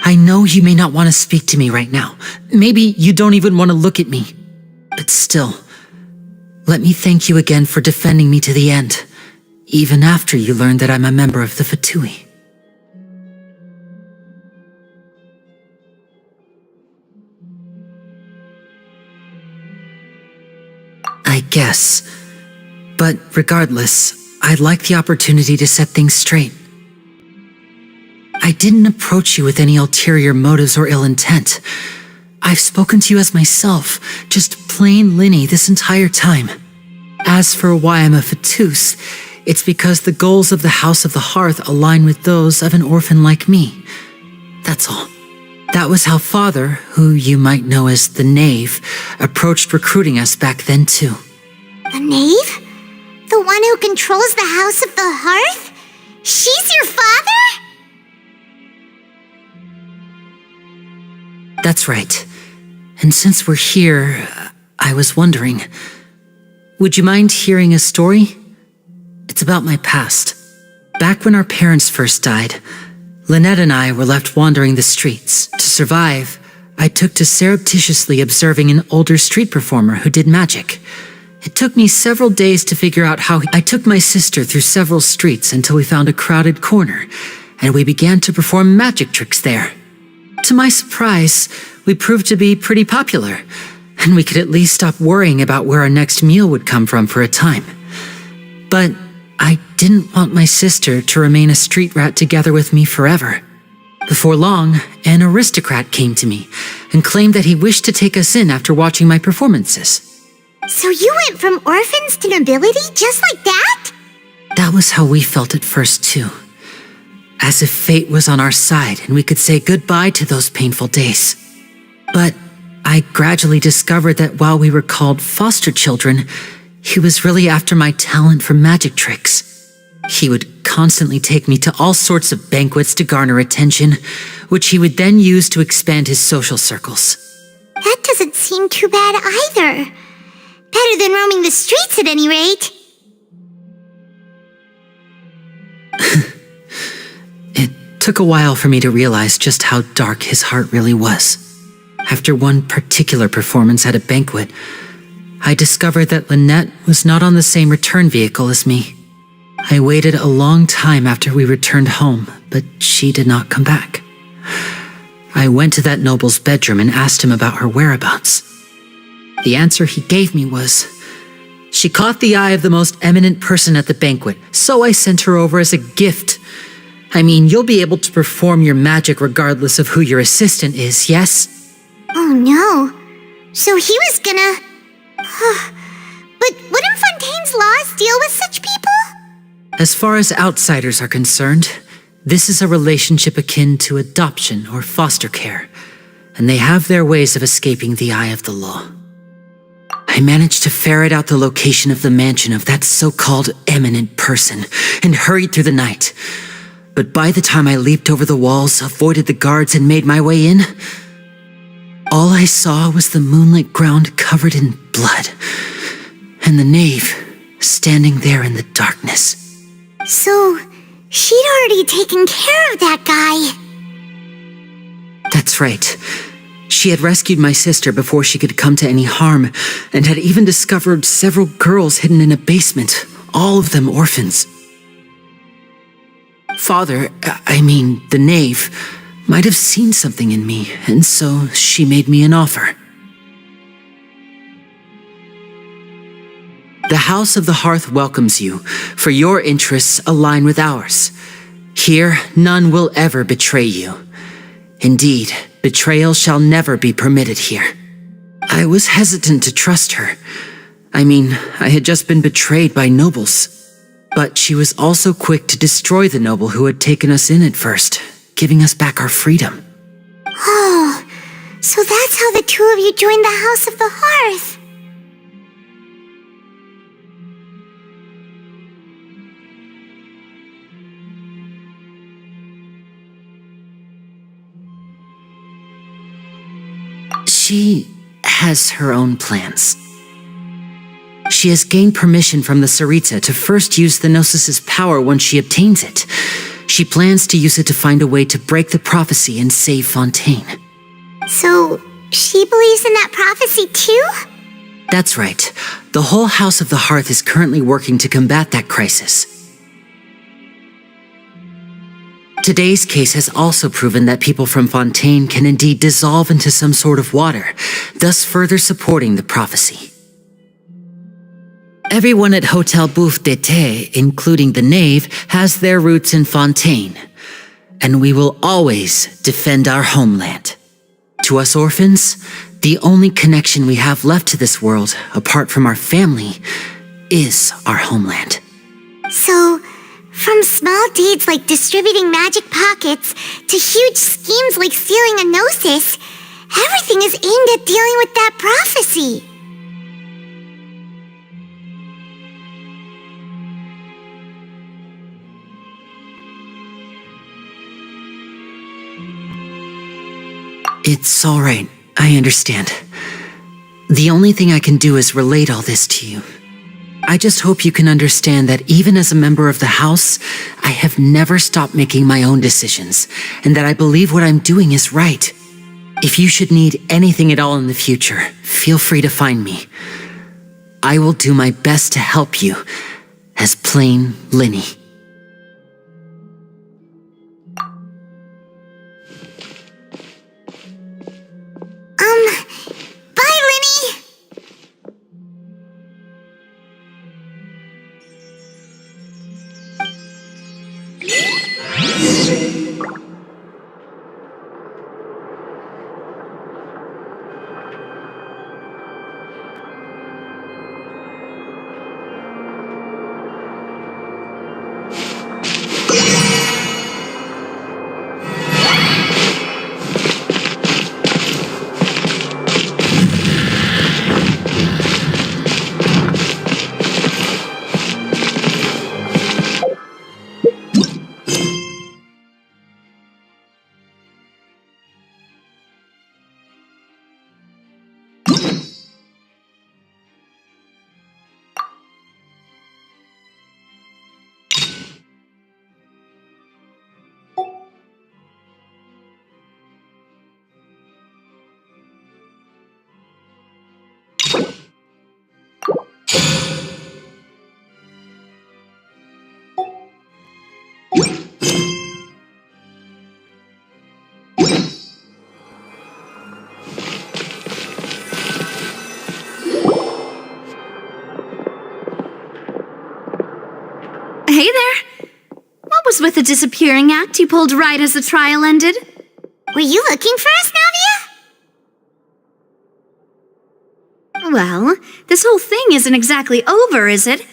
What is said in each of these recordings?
I know you may not want to speak to me right now. Maybe you don't even want to look at me. But still, let me thank you again for defending me to the end, even after you learned that I'm a member of the Fatui. I guess. But regardless, I'd like the opportunity to set things straight. I didn't approach you with any ulterior motives or ill intent. I've spoken to you as myself, just plain Linny this entire time. As for why I'm a Fatus, it's because the goals of the House of the Hearth align with those of an orphan like me. That's all. That was how Father, who you might know as the Knave, approached recruiting us back then too. The Knave? The one who controls the House of the Hearth? She's your father? That's right. And since we're here, I was wondering, would you mind hearing a story? It's about my past. Back when our parents first died, Lynette and I were left wandering the streets. To survive, I took to surreptitiously observing an older street performer who did magic. It took me several days to figure out how I took my sister through several streets until we found a crowded corner, and we began to perform magic tricks there. To my surprise, we proved to be pretty popular, and we could at least stop worrying about where our next meal would come from for a time. But I didn't want my sister to remain a street rat together with me forever. Before long, an aristocrat came to me and claimed that he wished to take us in after watching my performances. So you went from orphans to nobility just like that? That was how we felt at first too. As if fate was on our side and we could say goodbye to those painful days. But I gradually discovered that while we were called foster children, he was really after my talent for magic tricks. He would constantly take me to all sorts of banquets to garner attention, which he would then use to expand his social circles. That doesn't seem too bad either. Better than roaming the streets at any rate. It took a while for me to realize just how dark his heart really was. After one particular performance at a banquet, I discovered that Lynette was not on the same return vehicle as me. I waited a long time after we returned home, but she did not come back. I went to that noble's bedroom and asked him about her whereabouts. The answer he gave me was, she caught the eye of the most eminent person at the banquet, so I sent her over as a gift. I mean, you'll be able to perform your magic regardless of who your assistant is, yes? Oh no. So he was gonna... But wouldn't Fontaine's laws deal with such people? As far as outsiders are concerned, this is a relationship akin to adoption or foster care, and they have their ways of escaping the eye of the law. I managed to ferret out the location of the mansion of that so-called eminent person and hurried through the night. But by the time I leaped over the walls, avoided the guards, and made my way in, all I saw was the moonlit ground covered in blood, and the Knave standing there in the darkness. So, she'd already taken care of that guy. That's right. She had rescued my sister before she could come to any harm, and had even discovered several girls hidden in a basement, all of them orphans. Father, the Knave, might have seen something in me, and so she made me an offer. The House of the Hearth welcomes you, for your interests align with ours. Here, none will ever betray you. Indeed, betrayal shall never be permitted here. I was hesitant to trust her. I had just been betrayed by nobles. But she was also quick to destroy the noble who had taken us in at first, giving us back our freedom. Oh, so that's how the two of you joined the House of the Hearth. She has her own plans. She has gained permission from the Sarita to first use the Gnosis' power once she obtains it. She plans to use it to find a way to break the prophecy and save Fontaine. So, she believes in that prophecy too? That's right. The whole House of the Hearth is currently working to combat that crisis. Today's case has also proven that people from Fontaine can indeed dissolve into some sort of water, thus further supporting the prophecy. Everyone at Hotel Bouffe d'été, including the knave, has their roots in Fontaine, and we will always defend our homeland. To us orphans, the only connection we have left to this world, apart from our family, is our homeland. So, from small deeds like distributing magic pockets to huge schemes like stealing a gnosis, everything is aimed at dealing with that prophecy. It's all right. I understand. The only thing I can do is relate all this to you. I just hope you can understand that even as a member of the House, I have never stopped making my own decisions, and that I believe what I'm doing is right. If you should need anything at all in the future, feel free to find me. I will do my best to help you, as plain Linny. Bye, Linny! Hey there! What was with the disappearing act you pulled right as the trial ended? Were you looking for us, Navia? Well, this whole thing isn't exactly over, is it?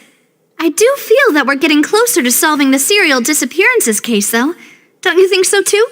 I do feel that we're getting closer to solving the serial disappearances case, though. Don't you think so, too?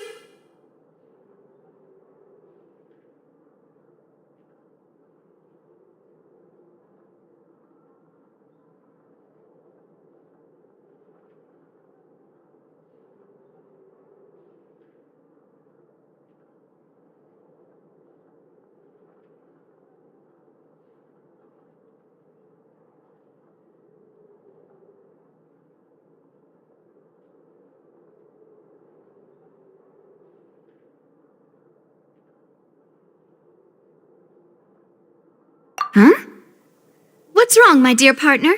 Huh? What's wrong, my dear partner?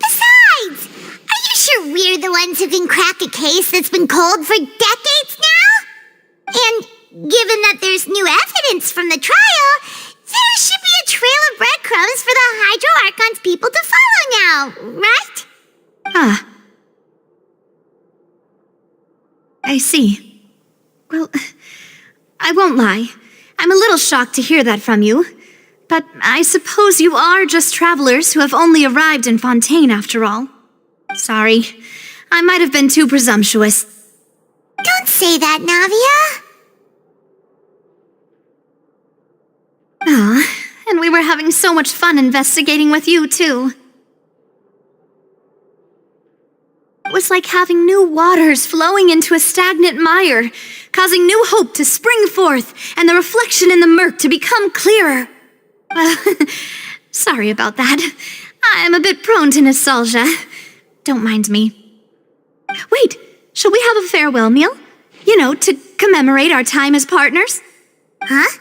Besides, are you sure we're the ones who can crack a case that's been cold for decades now? And given that there's new evidence from the trial, there should be a trail of breadcrumbs for the Hydro Archon's people to follow now, right? Ah. I see. Well, I won't lie. I'm a little shocked to hear that from you. But I suppose you are just travelers who have only arrived in Fontaine after all. Sorry. I might have been too presumptuous. Don't say that, Navia. Ah, and we were having so much fun investigating with you, too. It was like having new waters flowing into a stagnant mire, causing new hope to spring forth, and the reflection in the murk to become clearer. Well, sorry about that. I'm a bit prone to nostalgia. Don't mind me. Wait, shall we have a farewell meal? You know, to commemorate our time as partners? Huh?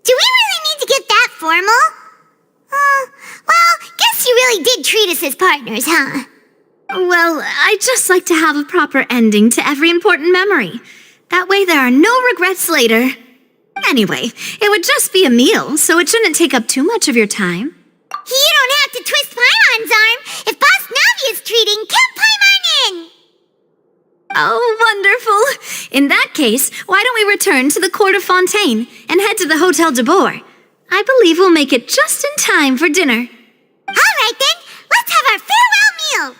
Do we really need to get that formal? Well, guess you really did treat us as partners, huh? Well, I'd just like to have a proper ending to every important memory. That way there are no regrets later. Anyway, it would just be a meal, so it shouldn't take up too much of your time. You don't have to twist Paimon's arm. If Boss Navi is treating, count Paimon in! Oh, wonderful. In that case, why don't we return to the court of Fontaine and head to the Hotel de Boer? I believe we'll make it just in time for dinner. All right then, let's have our farewell meal.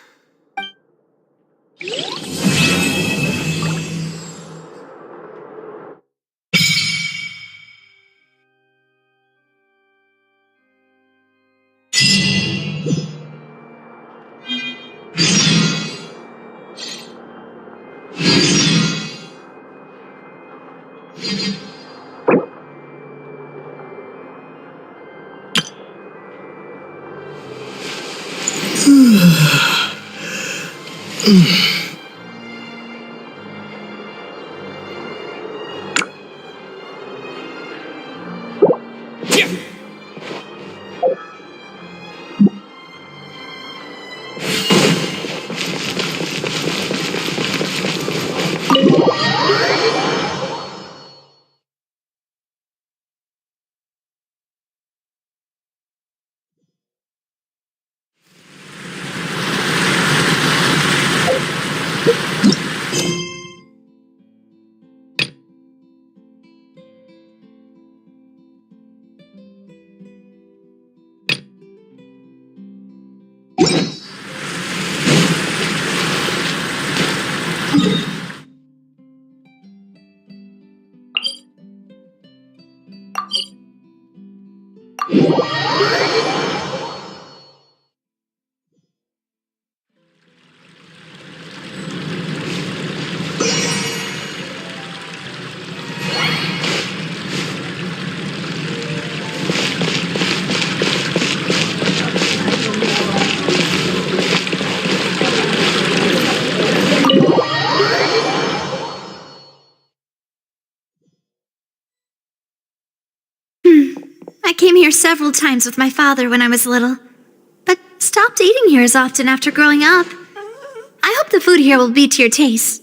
I came here several times with my father when I was little, but stopped eating here as often after growing up. I hope the food here will be to your taste.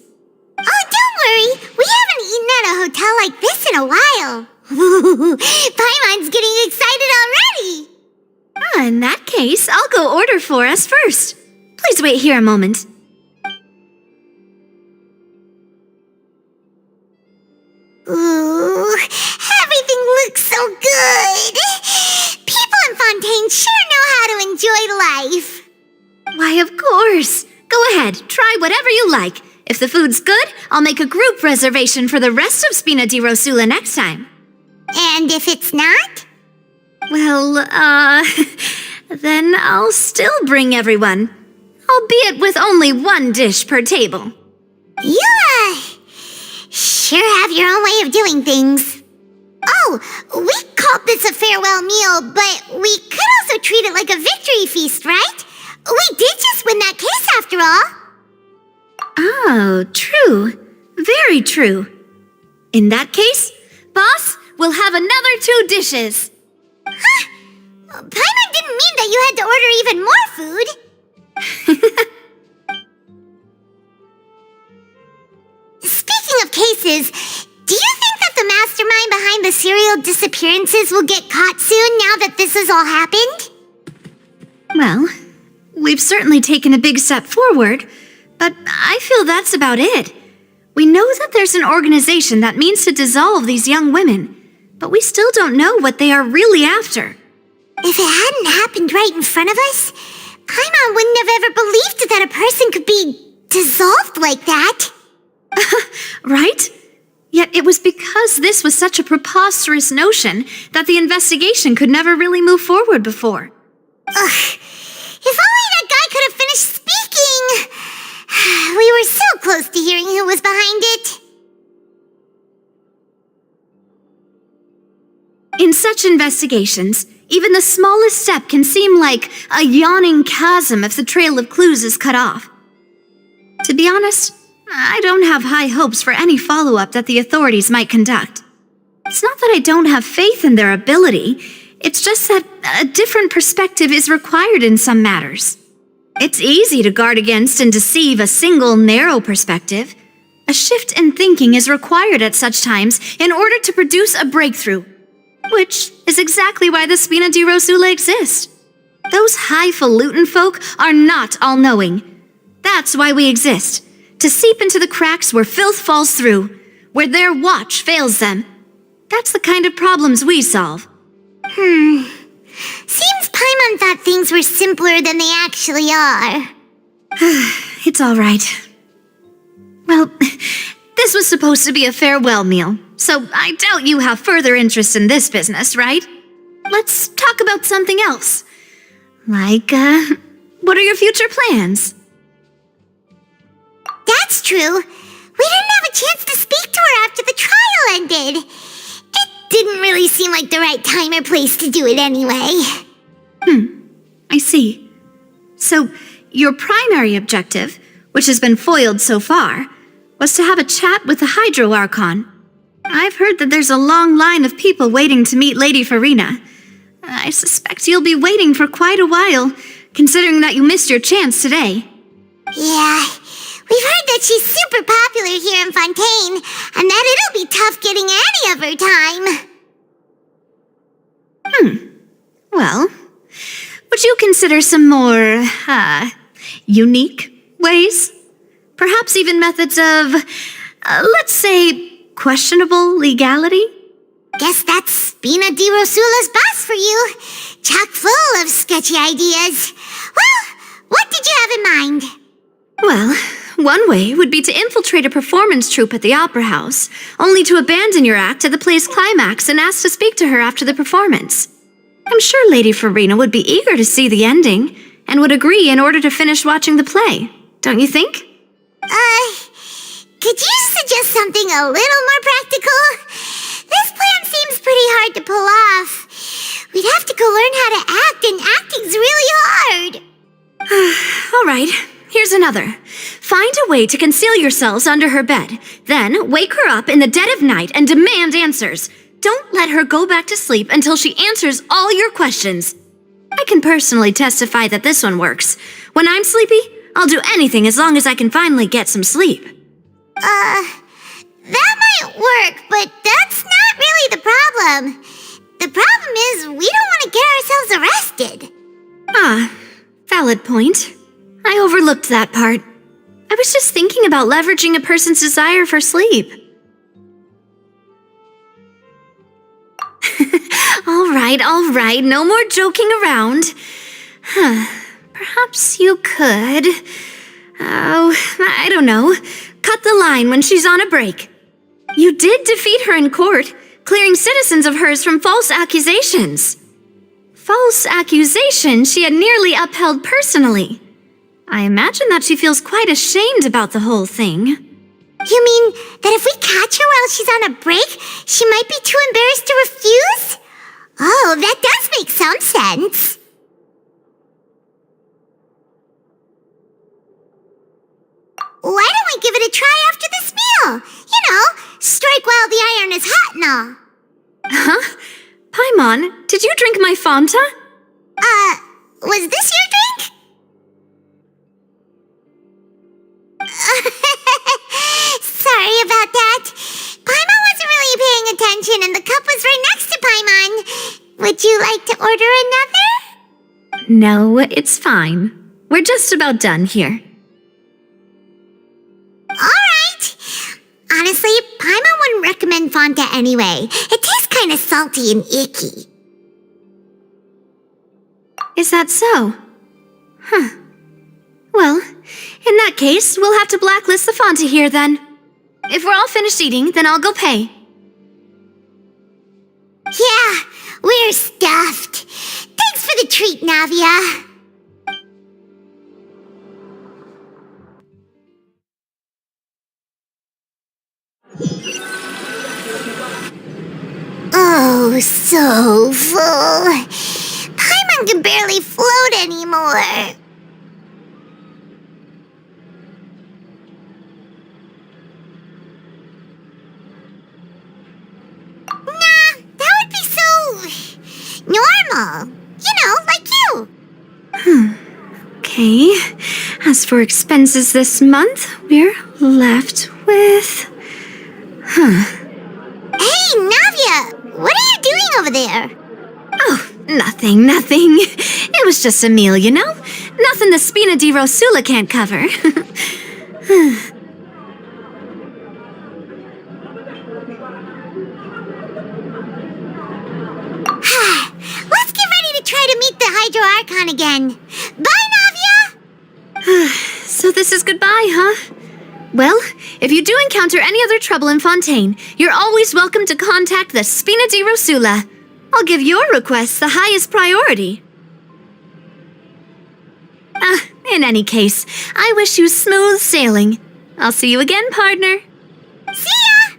Oh, don't worry. We haven't eaten at a hotel like this in a while. Paimon's getting excited already. In that case, I'll go order for us first. Please wait here a moment. Ooh, everything looks so good. People in Fontaine sure know how to enjoy life. Why, of course. Go ahead, try whatever you like. If the food's good, I'll make a group reservation for the rest of Spina di Rosula next time. And if it's not? Well, then I'll still bring everyone. Albeit with only one dish per table. You, sure have your own way of doing things. Oh, we called this a farewell meal, but we could also treat it like a victory feast, right? We did just win that case after all. Oh, true. Very true. In that case, boss, we'll have another 2 dishes. Huh? Paimon didn't mean that you had to order even more food. Speaking of cases, do you think that the mastermind behind the serial disappearances will get caught soon now that this has all happened? Well, we've certainly taken a big step forward, but I feel that's about it. We know that there's an organization that means to dissolve these young women, but we still don't know what they are really after. If it hadn't happened right in front of us, Paimon wouldn't have ever believed that a person could be dissolved like that. Right? Yet it was because this was such a preposterous notion that the investigation could never really move forward before. Ugh. If only that guy could have finished speaking! We were so close to hearing who was behind it. In such investigations, Even the smallest step can seem like a yawning chasm if the trail of clues is cut off. To be honest, I don't have high hopes for any follow-up that the authorities might conduct. It's not that I don't have faith in their ability, it's just that a different perspective is required in some matters. It's easy to guard against and deceive a single narrow perspective. A shift in thinking is required at such times in order to produce a breakthrough, which is exactly why the Spina di Rosula exist. Those highfalutin folk are not all-knowing. That's why we exist, to seep into the cracks where filth falls through, where their watch fails them. That's the kind of problems we solve. Seems Paimon thought things were simpler than they actually are. It's all right. Well, this was supposed to be a farewell meal, so I doubt you have further interest in this business, right? Let's talk about something else. Like, what are your future plans? That's true. We didn't have a chance to speak to her after the trial ended. It didn't really seem like the right time or place to do it anyway. I see. So, your primary objective, which has been foiled so far, was to have a chat with the Hydro Archon. I've heard that there's a long line of people waiting to meet Lady Farina. I suspect you'll be waiting for quite a while, considering that you missed your chance today. Yeah, we've heard that she's super popular here in Fontaine, and that it'll be tough getting any of her time. Well, would you consider some more, unique ways? Perhaps even methods of, let's say, questionable legality? Guess that's Spina di Rosula's boss for you. Chock full of sketchy ideas. Well, what did you have in mind? Well, one way would be to infiltrate a performance troupe at the Opera House, only to abandon your act at the play's climax and ask to speak to her after the performance. I'm sure Lady Farina would be eager to see the ending, and would agree in order to finish watching the play, don't you think? Could you suggest something a little more practical? This plan seems pretty hard to pull off. We'd have to go learn how to act, and acting's really hard. All right, here's another. Find a way to conceal yourselves under her bed. Then wake her up in the dead of night and demand answers. Don't let her go back to sleep until she answers all your questions. I can personally testify that this one works. When I'm sleepy, I'll do anything as long as I can finally get some sleep. That might work, but that's not really the problem. The problem is we don't want to get ourselves arrested. Valid point. I overlooked that part. I was just thinking about leveraging a person's desire for sleep. All right, no more joking around. Perhaps you could... I don't know. Cut the line when she's on a break. You did defeat her in court, clearing citizens of hers from false accusations. False accusations she had nearly upheld personally. I imagine that she feels quite ashamed about the whole thing. You mean that if we catch her while she's on a break, she might be too embarrassed to refuse? Oh, that does make some sense. Why don't we give it a try after this meal? You know, strike while the iron is hot and all. Huh? Paimon, did you drink my Fanta? Was this your drink? Sorry about that. Paimon wasn't really paying attention and the cup was right next to Paimon. Would you like to order another? No, it's fine. We're just about done here. Alright. Honestly, Paimon wouldn't recommend Fanta anyway. It tastes kind of salty and icky. Is that so? Huh. Well, in that case, we'll have to blacklist the Fanta here then. If we're all finished eating, then I'll go pay. Yeah, we're stuffed. Thanks for the treat, Navia. Oh, Oh, so full. Paimon can barely float anymore. Nah, that would be so normal. You know, like you. Okay. As for expenses this month, we're left with... Hey, Navia, what are you doing over there? Oh, nothing. It was just a meal, you know? Nothing the Spina di Rosula can't cover. Let's get ready to try to meet the Hydro Archon again. Bye, Navia! So this is goodbye, huh? Well, if you do encounter any other trouble in Fontaine, you're always welcome to contact the Spina di Rosula. I'll give your request the highest priority. In any case, I wish you smooth sailing. I'll see you again, partner. See ya!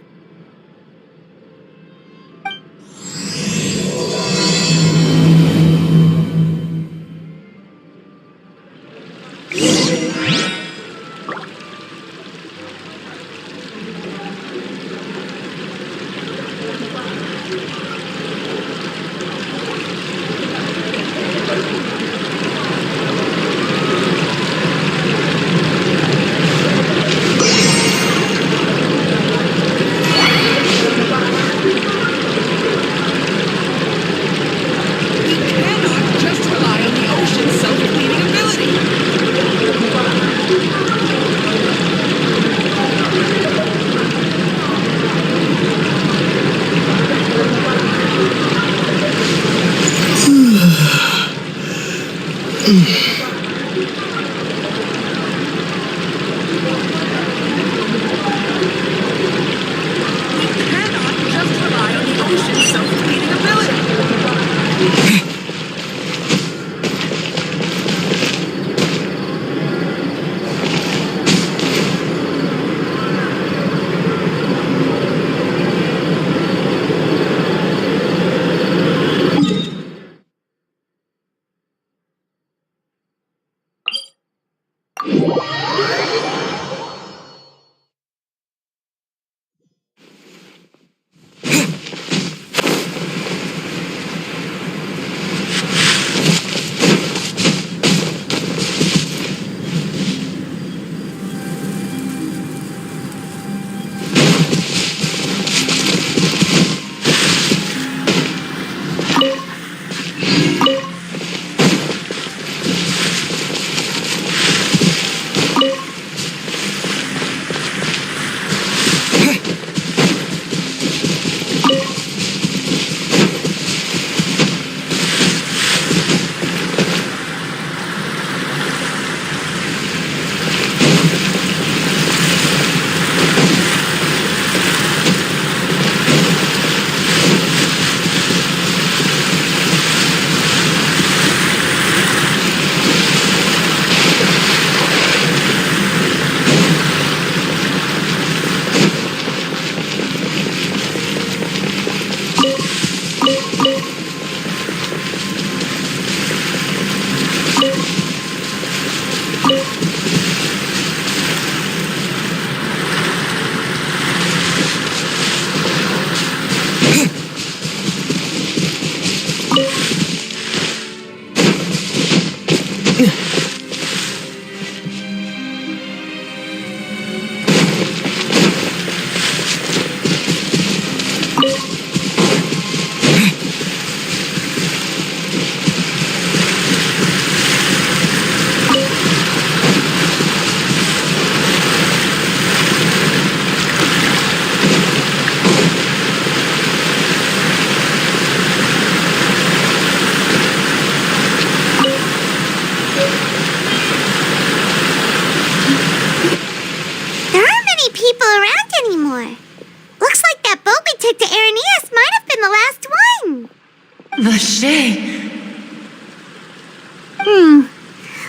Vache.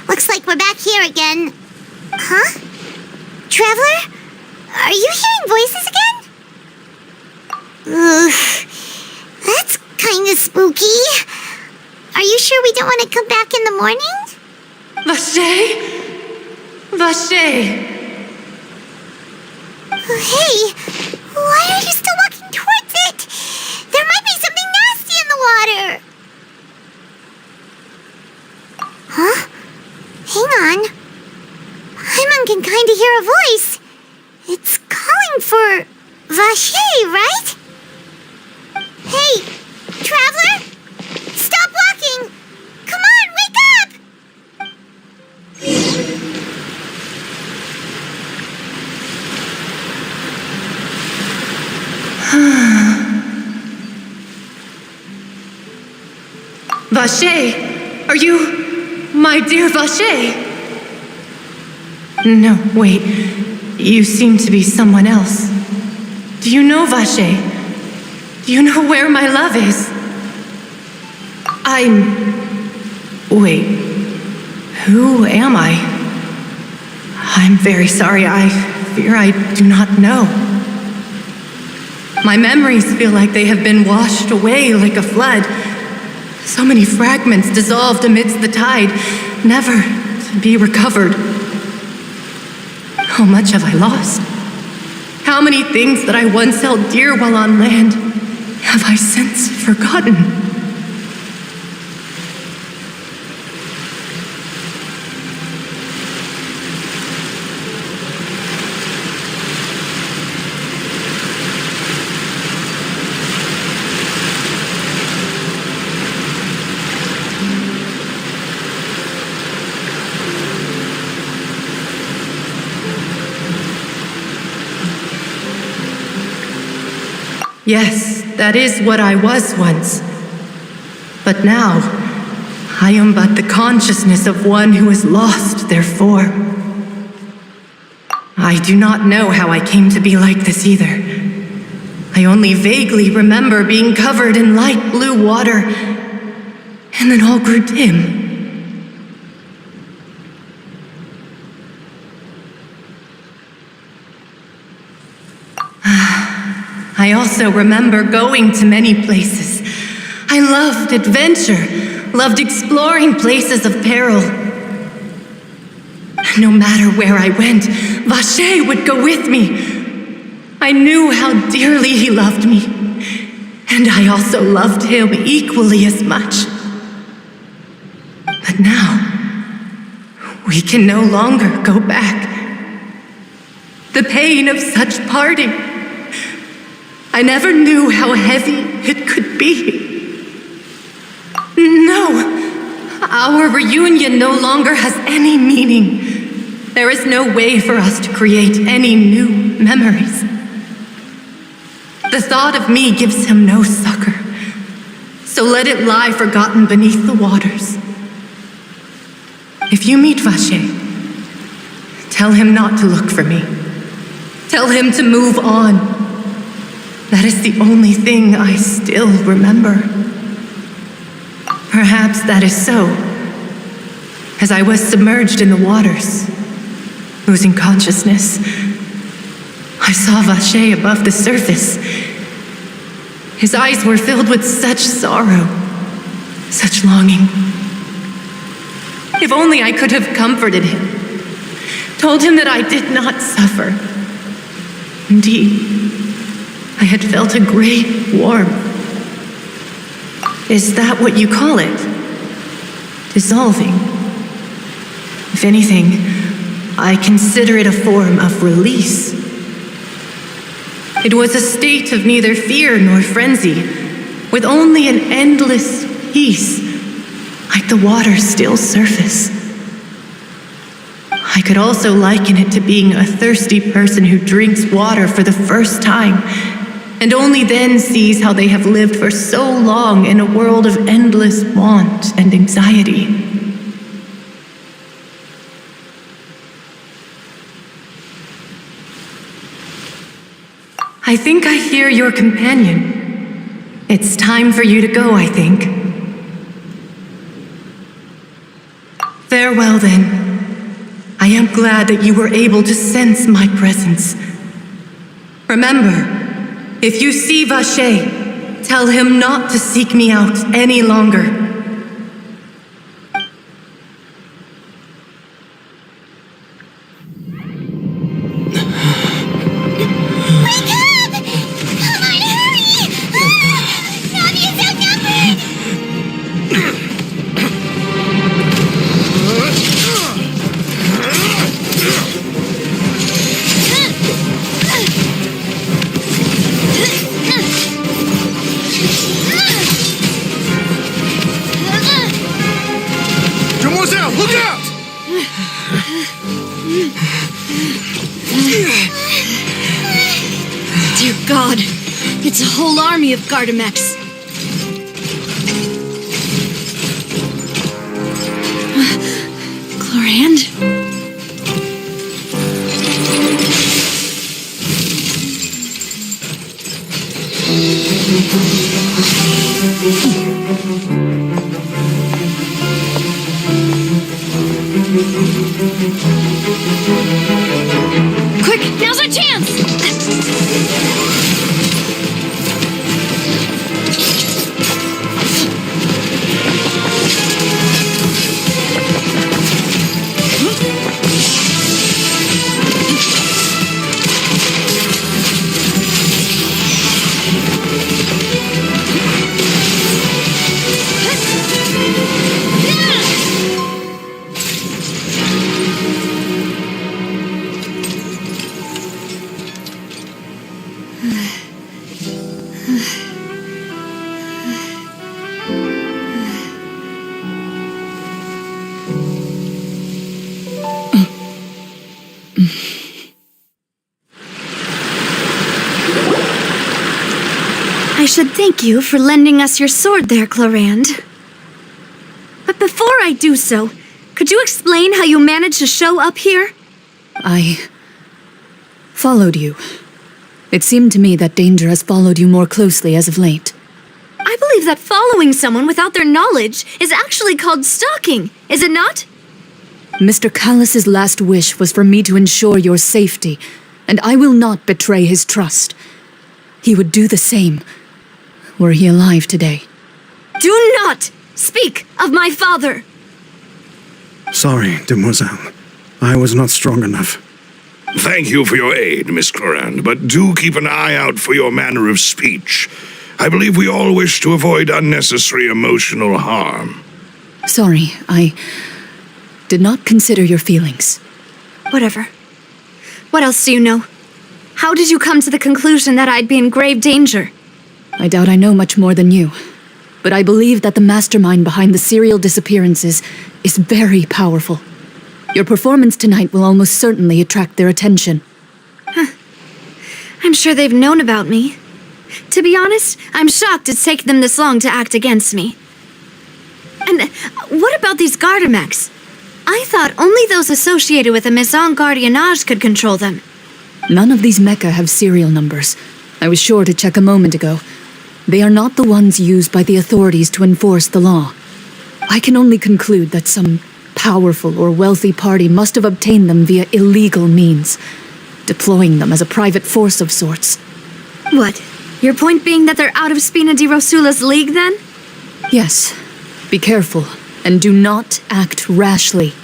Looks like we're back here again. Huh? Traveler? Are you hearing voices again? Ugh. That's spooky. Are you sure we don't want to come back in the morning? Vache? Vache! Hey, why are you still walking towards it? There might be something nasty in the water. Huh? Hang on. Paimon can kind of hear a voice. It's calling for Vache, right? Hey, traveler! Stop walking! Come on, wake up! Vache! Are you... my dear Vache? No, wait. You seem to be someone else. Do you know Vache? Do you know where my love is? Wait. Who am I? I'm very sorry. I fear I do not know. My memories feel like they have been washed away like a flood. So many fragments dissolved amidst the tide, never to be recovered. How much have I lost? How many things that I once held dear while on land have I since forgotten? Yes, that is what I was once. But now, I am but the consciousness of one who has lost their form. I do not know how I came to be like this either. I only vaguely remember being covered in light blue water, and then all grew dim. I also remember going to many places. I loved adventure, loved exploring places of peril. No matter where I went, Vache would go with me. I knew how dearly he loved me, and I also loved him equally as much. But now, we can no longer go back. The pain of such parting, I never knew how heavy it could be. No, our reunion no longer has any meaning. There is no way for us to create any new memories. The thought of me gives him no succor, so let it lie forgotten beneath the waters. If you meet Vache, tell him not to look for me. Tell him to move on. That is the only thing I still remember. Perhaps that is so, as I was submerged in the waters, losing consciousness. I saw Vache above the surface. His eyes were filled with such sorrow, such longing. If only I could have comforted him, told him that I did not suffer. Indeed, I had felt a great warmth. Is that what you call it? Dissolving? If anything, I consider it a form of release. It was a state of neither fear nor frenzy, with only an endless peace, like the water's still surface. I could also liken it to being a thirsty person who drinks water for the first time, and only then sees how they have lived for so long in a world of endless want and anxiety. I think I hear your companion. It's time for you to go, I think. Farewell, then. I am glad that you were able to sense my presence. Remember, if you see Vache, Tell him not to seek me out any longer. Wake up! Come on, hurry! Navia's outnumbered! Demoiselle, look out! Dear God, it's a whole army of Gardamex. Chlorand? Quick, now's our chance! I should thank you for lending us your sword there, Chlorand. But before I do so, could you explain how you managed to show up here? I followed you. It seemed to me that danger has followed you more closely as of late. I believe that following someone without their knowledge is actually called stalking, is it not? Mr. Callus's last wish was for me to ensure your safety, and I will not betray his trust. He would do the same, were he alive today. Do not speak of my father! Sorry, Demoiselle. I was not strong enough. Thank you for your aid, Miss Chlorand, but do keep an eye out for your manner of speech. I believe we all wish to avoid unnecessary emotional harm. Sorry, I did not consider your feelings. Whatever. What else do you know? How did you come to the conclusion that I'd be in grave danger? I doubt I know much more than you, but I believe that the mastermind behind the serial disappearances is very powerful. Your performance tonight will almost certainly attract their attention. I'm sure they've known about me. To be honest, I'm shocked it's taken them this long to act against me. And what about these Gardamex? I thought only those associated with the Maison Gardiennage could control them. None of these mecha have serial numbers. I was sure to check a moment ago. They are not the ones used by the authorities to enforce the law. I can only conclude that some powerful or wealthy party must have obtained them via illegal means, deploying them as a private force of sorts. What? Your point being that they're out of Spina di Rosula's league, then? Yes. Be careful, and do not act rashly.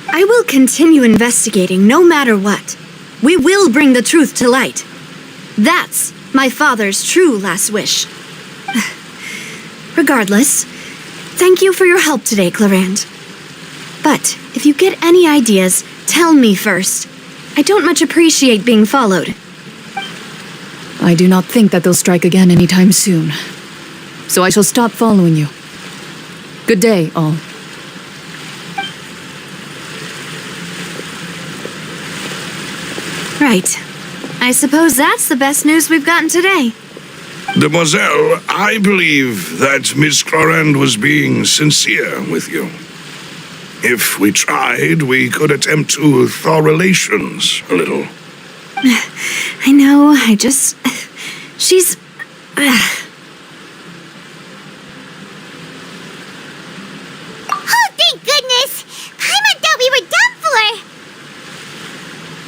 I will continue investigating no matter what. We will bring the truth to light. That's my father's true last wish. Regardless, thank you for your help today, Chlorand. But if you get any ideas, tell me first. I don't much appreciate being followed. I do not think that they'll strike again anytime soon. So I shall stop following you. Good day, all. Right. I suppose that's the best news we've gotten today. Demoiselle, I believe that Miss Chlorand was being sincere with you. If we tried, we could attempt to thaw relations a little. I know, she's... Oh, thank goodness! Paimon thought we were done for!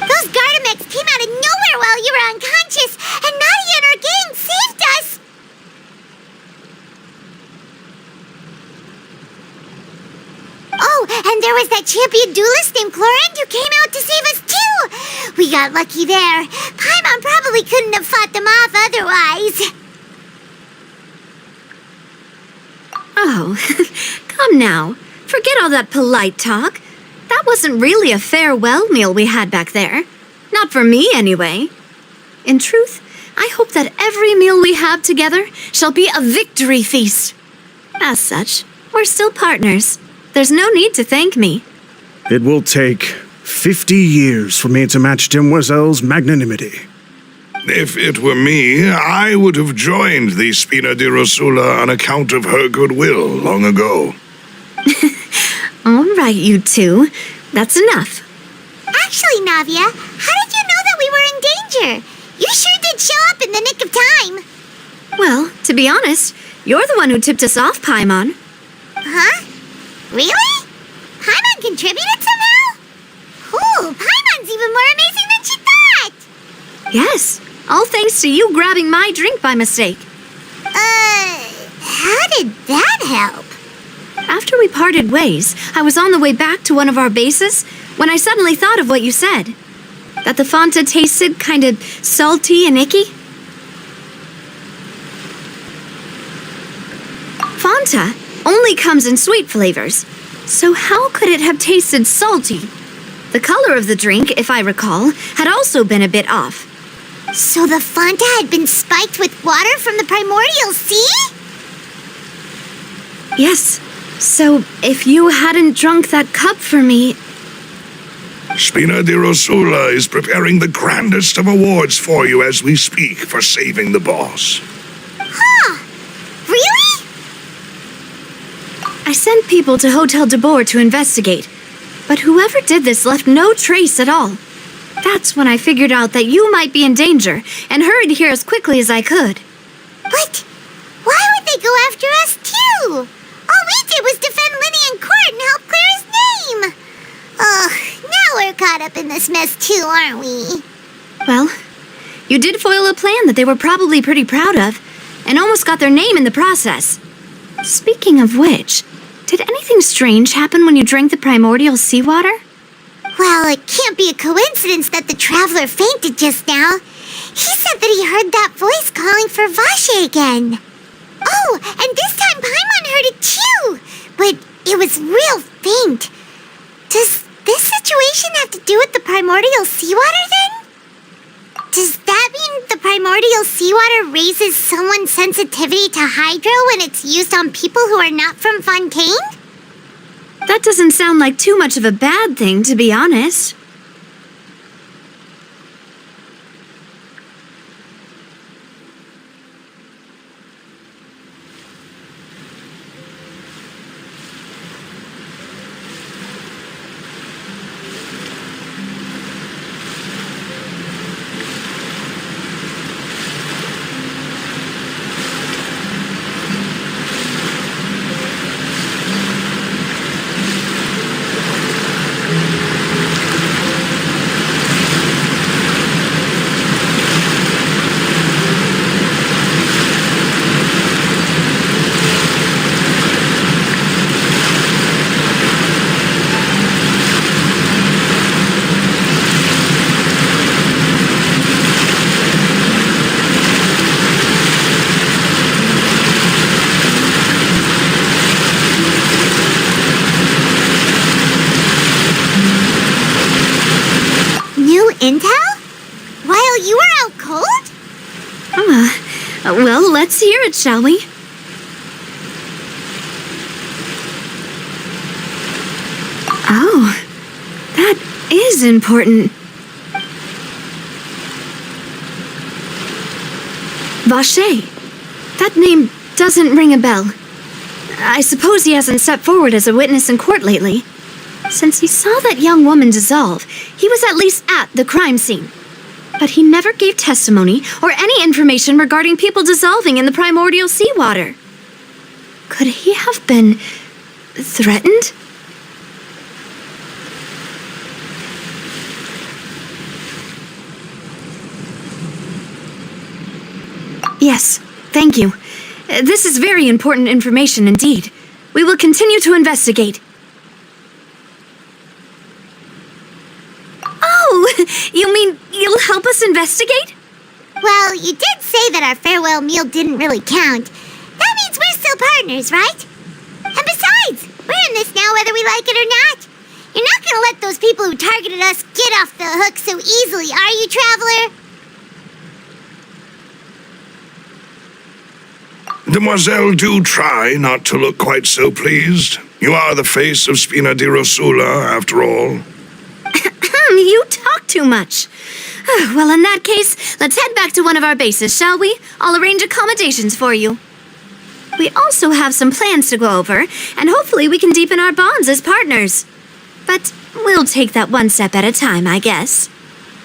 Those Gardamex came out of nowhere while you were unconscious, and Nadia and her gang saved us! And there was that champion duelist named Chlorinde who came out to save us too! We got lucky there. Paimon probably couldn't have fought them off otherwise. Oh, come now. Forget all that polite talk. That wasn't really a farewell meal we had back there. Not for me, anyway. In truth, I hope that every meal we have together shall be a victory feast. As such, we're still partners. There's no need to thank me. It will take 50 years for me to match Demoiselle's magnanimity. If it were me, I would have joined the Spina di Rosula on account of her goodwill long ago. All right, you two. That's enough. Actually, Navia, how did you know that we were in danger? You sure did show up in the nick of time. Well, to be honest, you're the one who tipped us off, Paimon. Huh? Really? Paimon contributed somehow? Ooh, Paimon's even more amazing than she thought! Yes, all thanks to you grabbing my drink by mistake. How did that help? After we parted ways, I was on the way back to one of our bases when I suddenly thought of what you said. That the Fonta tasted kind of salty and icky. Fonta only comes in sweet flavors, so how could it have tasted salty? The color of the drink, if I recall, had also been a bit off. So the Fonta had been spiked with water from the primordial sea? Yes. So, if you hadn't drunk that cup for me... Spina di Rosula is preparing the grandest of awards for you as we speak for saving the boss. Huh. Really? I sent people to Hotel de Boer to investigate, but whoever did this left no trace at all. That's when I figured out that you might be in danger and hurried here as quickly as I could. But why would they go after us too? All we did was defend Linny in court and help clear his name. Ugh, now we're caught up in this mess too, aren't we? Well, you did foil a plan that they were probably pretty proud of, and almost got their name in the process. Speaking of which, did anything strange happen when you drank the primordial seawater? Well, it can't be a coincidence that the traveler fainted just now. He said that he heard that voice calling for Vache again. Oh, and this time Paimon heard it too, but it was real faint. Does this situation have to do with the primordial seawater then? Does that mean the primordial seawater raises someone's sensitivity to hydro when it's used on people who are not from Fontaine? That doesn't sound like too much of a bad thing, to be honest. Intel? While you were out cold? Well, let's hear it, shall we? Oh, that is important. Vache. That name doesn't ring a bell. I suppose he hasn't stepped forward as a witness in court lately. Since he saw that young woman dissolve, he was at least at the crime scene. But he never gave testimony or any information regarding people dissolving in the primordial seawater. Could he have been threatened? Yes, thank you. This is very important information indeed. We will continue to investigate. You mean you'll help us investigate? Well, you did say that our farewell meal didn't really count. That means we're still partners, right? And besides, we're in this now whether we like it or not. You're not gonna let those people who targeted us get off the hook so easily, are you, Traveler? Demoiselle, do try not to look quite so pleased. You are the face of Spina di Rosula, after all. You talk too much. Well, in that case, let's head back to one of our bases, shall we? I'll arrange accommodations for you. We also have some plans to go over, and hopefully we can deepen our bonds as partners. But we'll take that one step at a time, I guess.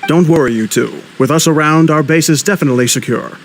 Don't worry, you two. With us around, our base is definitely secure.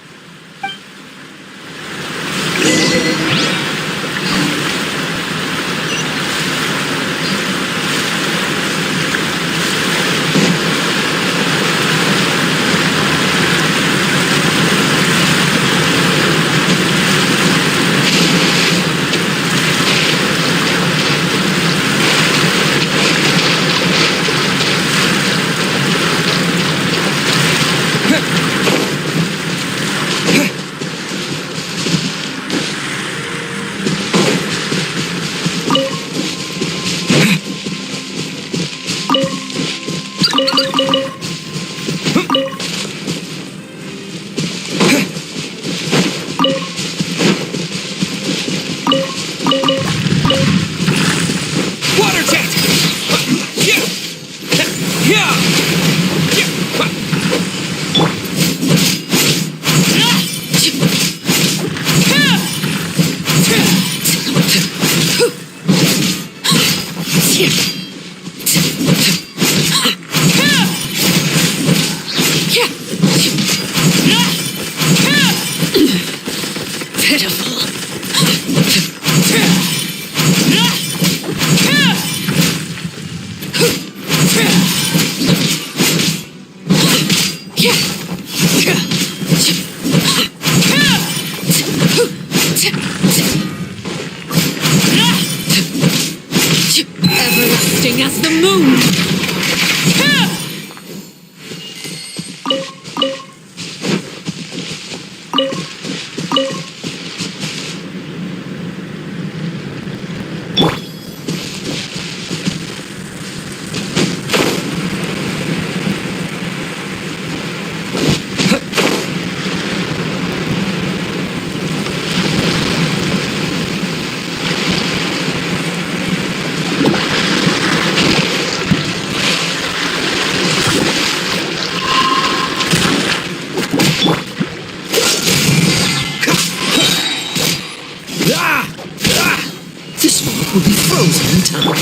Everlasting as the moon! Will be frozen in time.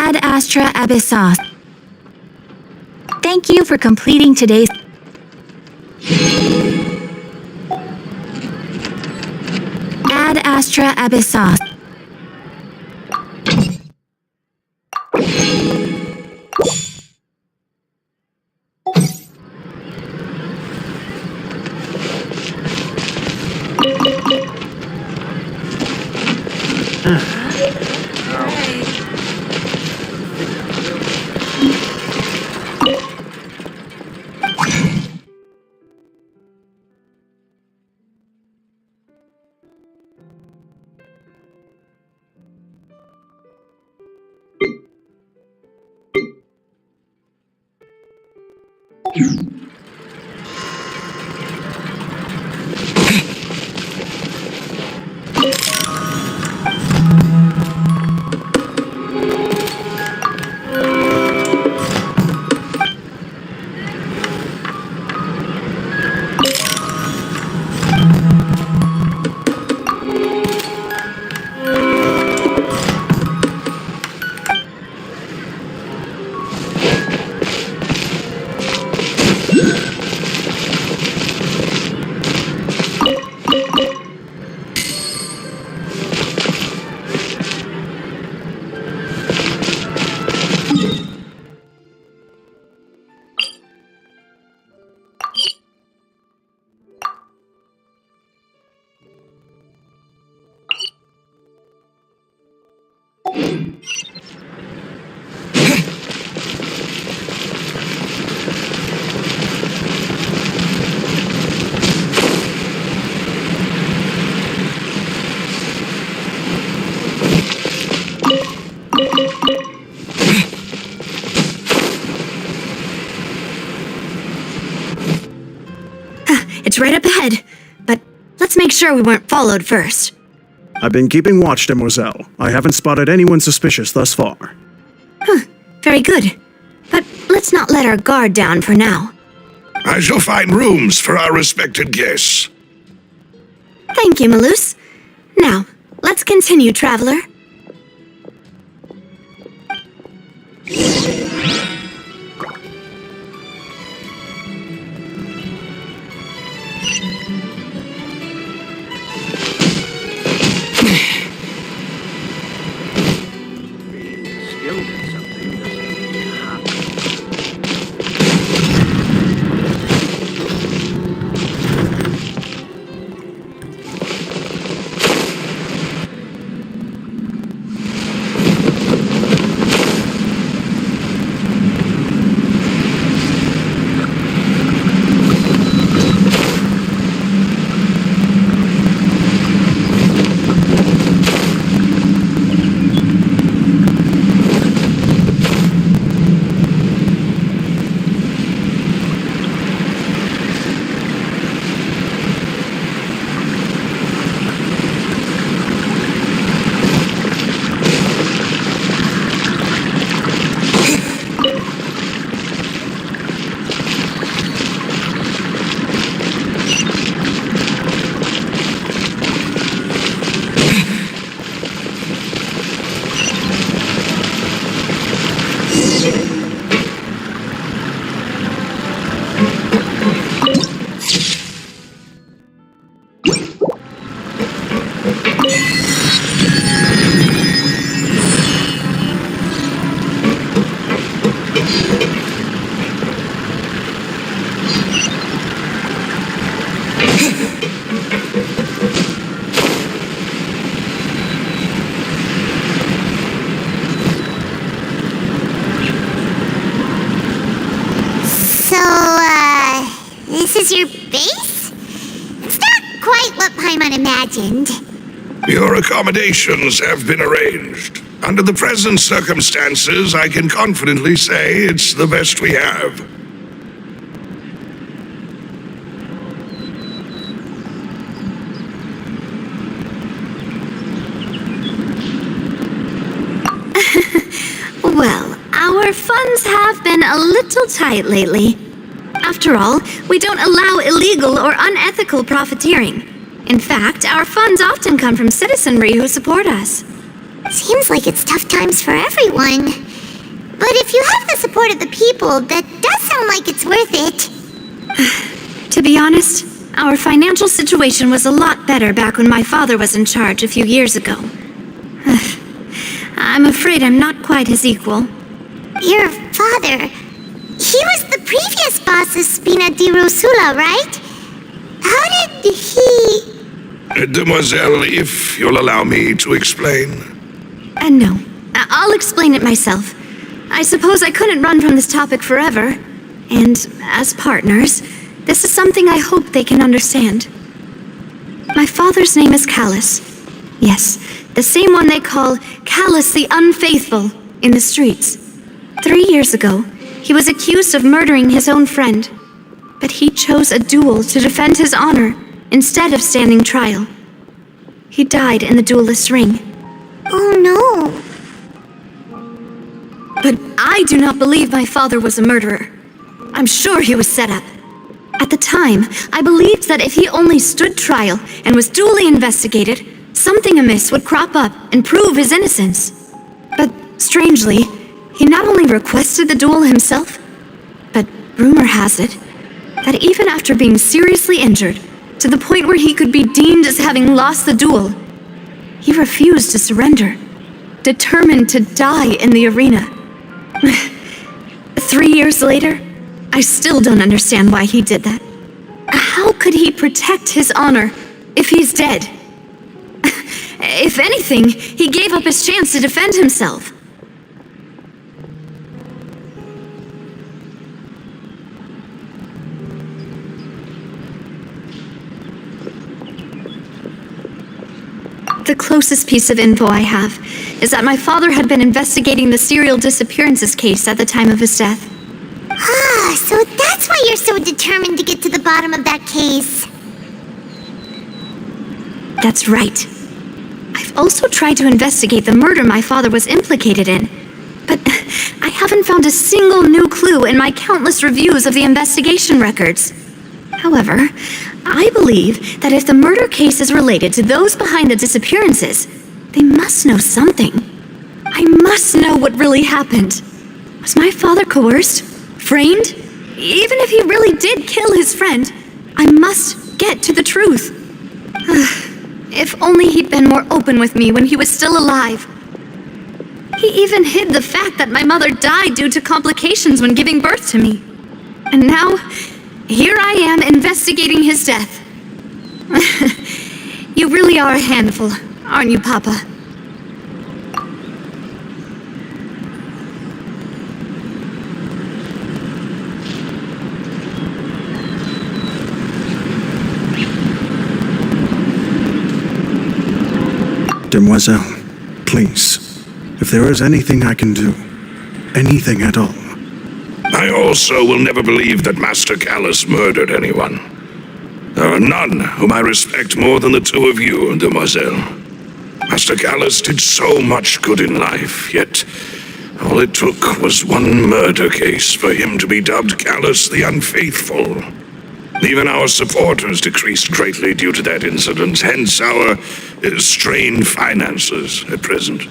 Ad Astra Abyssos. Thank you for completing today's... Ad Astra Abyssos. It's right up ahead, but let's make sure we weren't followed first. I've been keeping watch, Demoiselle. I haven't spotted anyone suspicious thus far. Very good. But let's not let our guard down for now. I shall find rooms for our respected guests. Thank you, Malus. Now, let's continue, traveler. everyone imagined. Your accommodations have been arranged. Under the present circumstances, I can confidently say it's the best we have. Well, our funds have been a little tight lately. After all, we don't allow illegal or unethical profiteering. In fact, our funds often come from citizenry who support us. Seems like it's tough times for everyone. But if you have the support of the people, that does sound like it's worth it. To be honest, our financial situation was a lot better back when my father was in charge a few years ago. I'm afraid I'm not quite his equal. Your father, he was the previous boss of Spina di Rosula, right? How did he... Demoiselle, if you'll allow me to explain. No. I'll explain it myself. I suppose I couldn't run from this topic forever. And as partners, this is something I hope they can understand. My father's name is Callus. Yes, the same one they call Callus the Unfaithful in the streets. 3 years ago, he was accused of murdering his own friend. But he chose a duel to defend his honor instead of standing trial. He died in the duelist's ring. Oh no. But I do not believe my father was a murderer. I'm sure he was set up. At the time, I believed that if he only stood trial and was duly investigated, something amiss would crop up and prove his innocence. But strangely, he not only requested the duel himself, but rumor has it that even after being seriously injured, to the point where he could be deemed as having lost the duel, he refused to surrender, determined to die in the arena. 3 years later, I still don't understand why he did that. How could he protect his honor if he's dead? If anything, he gave up his chance to defend himself. The closest piece of info I have is that my father had been investigating the serial disappearances case at the time of his death. Ah, so that's why you're so determined to get to the bottom of that case. That's right. I've also tried to investigate the murder my father was implicated in, but I haven't found a single new clue in my countless reviews of the investigation records. However, I believe that if the murder case is related to those behind the disappearances, they must know something. I must know what really happened. Was my father coerced? Framed? Even if he really did kill his friend, I must get to the truth. If only he'd been more open with me when he was still alive. He even hid the fact that my mother died due to complications when giving birth to me. And now, here I am investigating his death. You really are a handful, aren't you, Papa? Demoiselle, please, if there is anything I can do, anything at all. I also will never believe that Master Callus murdered anyone. There are none whom I respect more than the two of you, Demoiselle. Master Callus did so much good in life, yet all it took was one murder case for him to be dubbed Callus the Unfaithful. Even our supporters decreased greatly due to that incident, hence our strained finances at present.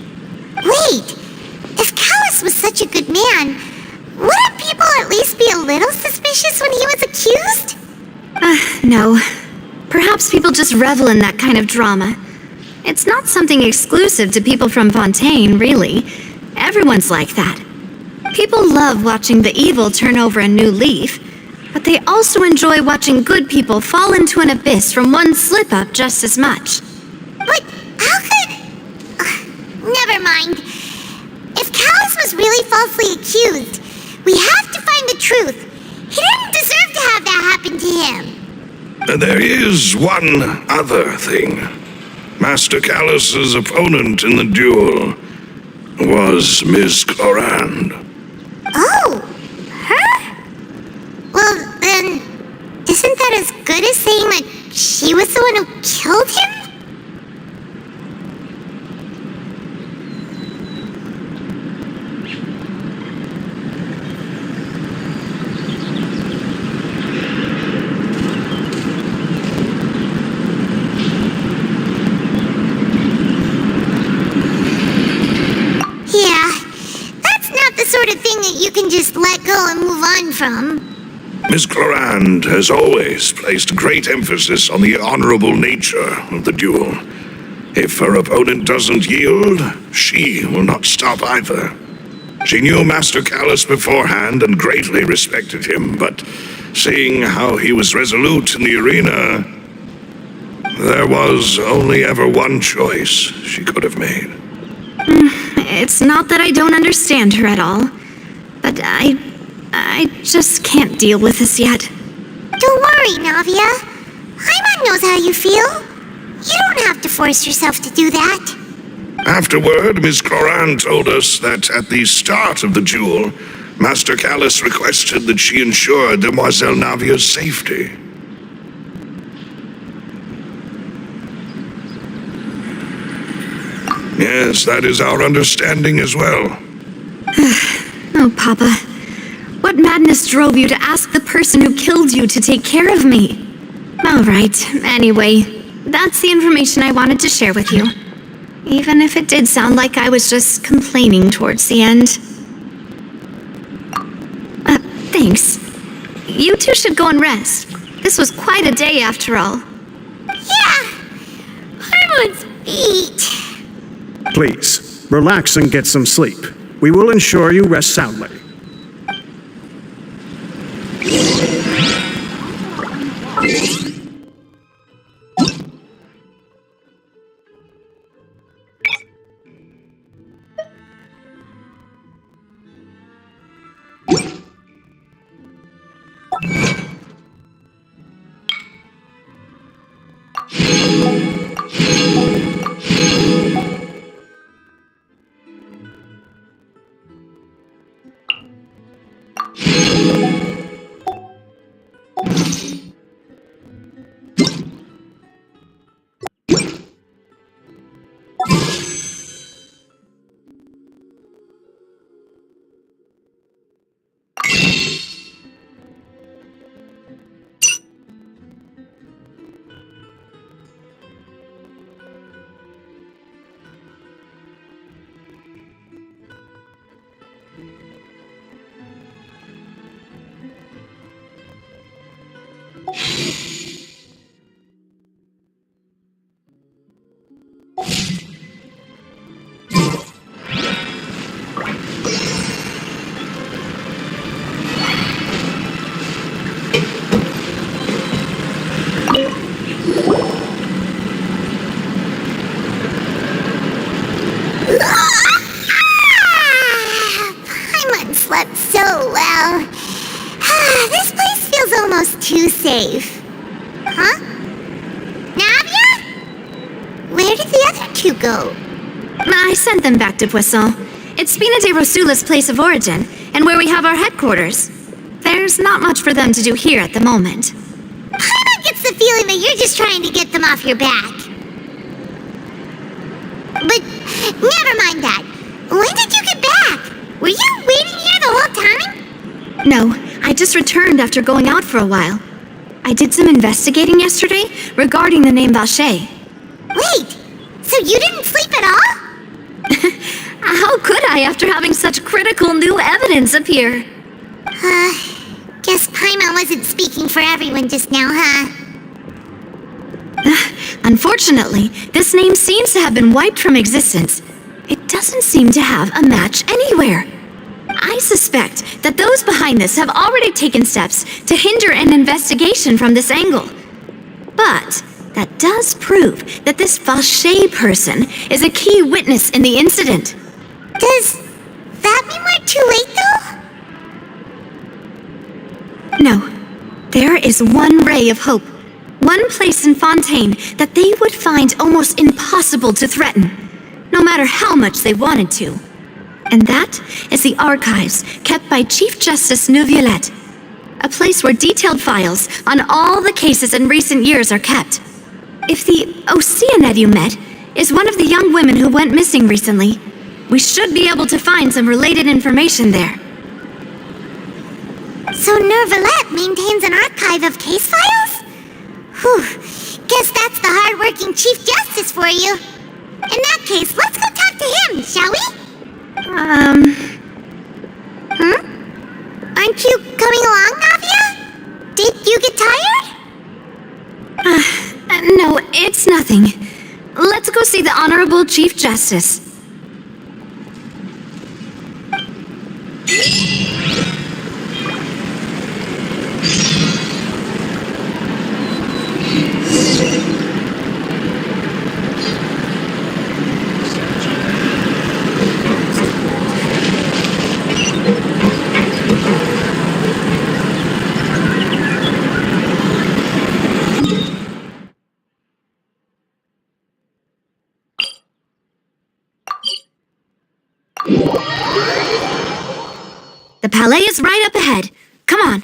Wait, if Callus was such a good man, wouldn't people at least be a little suspicious when he was accused? No. Perhaps people just revel in that kind of drama. It's not something exclusive to people from Fontaine, really. Everyone's like that. People love watching the evil turn over a new leaf, but they also enjoy watching good people fall into an abyss from one slip-up just as much. But how could... never mind. If Callus was really falsely accused, we have to find the truth. He didn't deserve to have that happen to him. There is one other thing. Master Callus's opponent in the duel was Miss Clorand. Oh, her? Well, then, isn't that as good as saying that she was the one who killed him? You can just let go and move on from. Miss Clorand has always placed great emphasis on the honorable nature of the duel. If her opponent doesn't yield, she will not stop either. She knew Master Callus beforehand and greatly respected him, but seeing how he was resolute in the arena, there was only ever one choice she could have made. It's not that I don't understand her at all. But I just can't deal with this yet. Don't worry, Navia. Paimon knows how you feel. You don't have to force yourself to do that. Afterward, Miss Clorand told us that at the start of the duel, Master Callus requested that she ensure Demoiselle Navia's safety. Yes, that is our understanding as well. Oh, Papa. What madness drove you to ask the person who killed you to take care of me? All right, anyway, that's the information I wanted to share with you. Even if it did sound like I was just complaining towards the end. Thanks. You two should go and rest. This was quite a day after all. Yeah, Paimon's beat. Please, relax and get some sleep. We will ensure you rest soundly. Slept so well. This place feels almost too safe. Huh? Navia? Where did the other two go? I sent them back to Poisson. It's Spina de Rosula's place of origin, and where we have our headquarters. There's not much for them to do here at the moment. Paimon gets the feeling that you're just trying to get them off your back. But never mind that. When did you get back? Were you waiting here the whole time? No, I just returned after going out for a while. I did some investigating yesterday regarding the name Valche. Wait, so you didn't sleep at all? How could I after having such critical new evidence appear? Guess Paimon wasn't speaking for everyone just now, huh? Unfortunately, this name seems to have been wiped from existence. It doesn't seem to have a match anywhere. I suspect that those behind this have already taken steps to hinder an investigation from this angle. But that does prove that this Valche person is a key witness in the incident. Does that mean we're too late, though? No. There is one ray of hope. One place in Fontaine that they would find almost impossible to threaten, no matter how much they wanted to. And that is the archives kept by Chief Justice Neuvillette, a place where detailed files on all the cases in recent years are kept. If the Oceanid you met is one of the young women who went missing recently, we should be able to find some related information there. So Neuvillette maintains an archive of case files? Whew, guess that's the hard-working Chief Justice for you. In that case, let's go talk to him, shall we? Aren't you coming along, Navia? Did you get tired? No, it's nothing. Let's go see the Honorable Chief Justice. The Palais is right up ahead. Come on.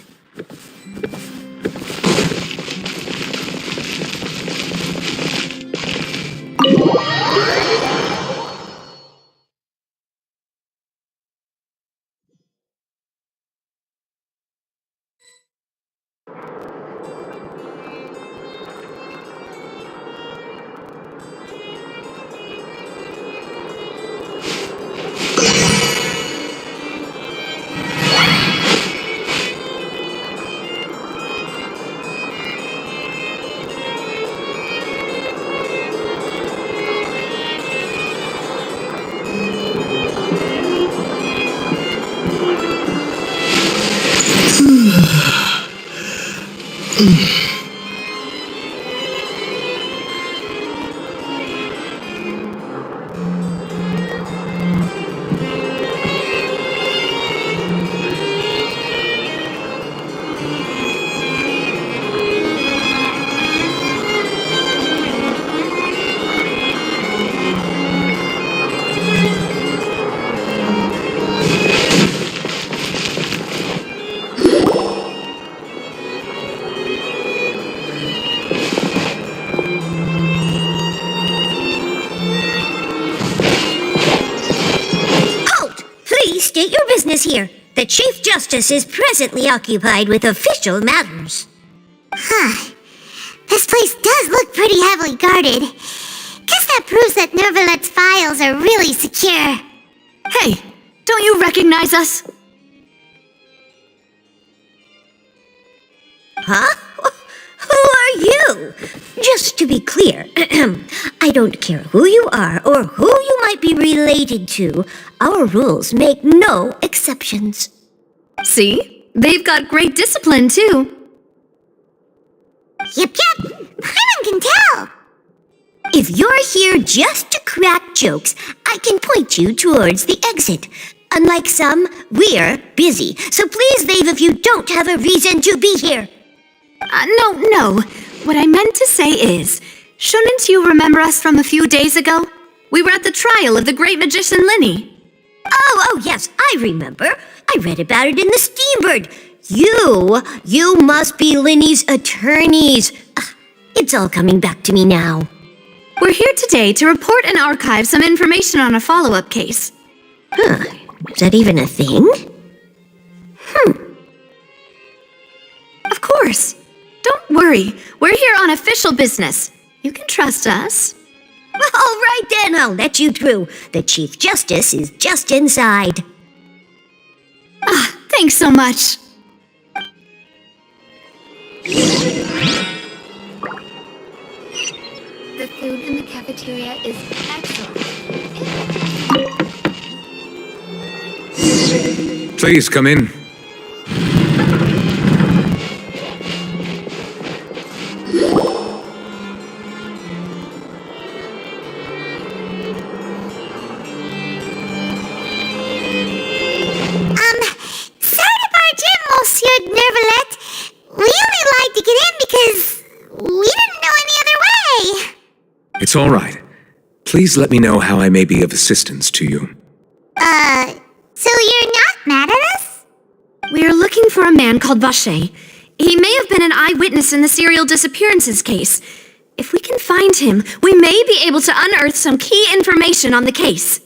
State your business here. The Chief Justice is presently occupied with official matters. This place does look pretty heavily guarded. Guess that proves that Neuvillette's files are really secure. Hey, don't you recognize us? Huh? Who are you? Just to be clear, I don't care who you are or who you might be related to. Our rules make no exceptions. See? They've got great discipline, too. Yep. Paimon can tell. If you're here just to crack jokes, I can point you towards the exit. Unlike some, we're busy, so please leave if you don't have a reason to be here. No. What I meant to say is, shouldn't you remember us from a few days ago? We were at the trial of the great magician Linny. Oh, yes, I remember. I read about it in the Steambird. You must be Linny's attorneys. It's all coming back to me now. We're here today to report and archive some information on a follow-up case. Is that even a thing? Of course. Don't worry. We're here on official business. You can trust us. All right then, I'll let you through. The Chief Justice is just inside. Thanks so much. The food in the cafeteria is excellent. Please come in. Sorry to barge in, Monsieur Neuvillette. We only like to get in because we It's all right. Please let me know how I may be of assistance to you. So you're not mad at us? We're looking for a man called Vacher. He may have been an eyewitness in the serial disappearances case. If we can find him, we may be able to unearth some key information on the case.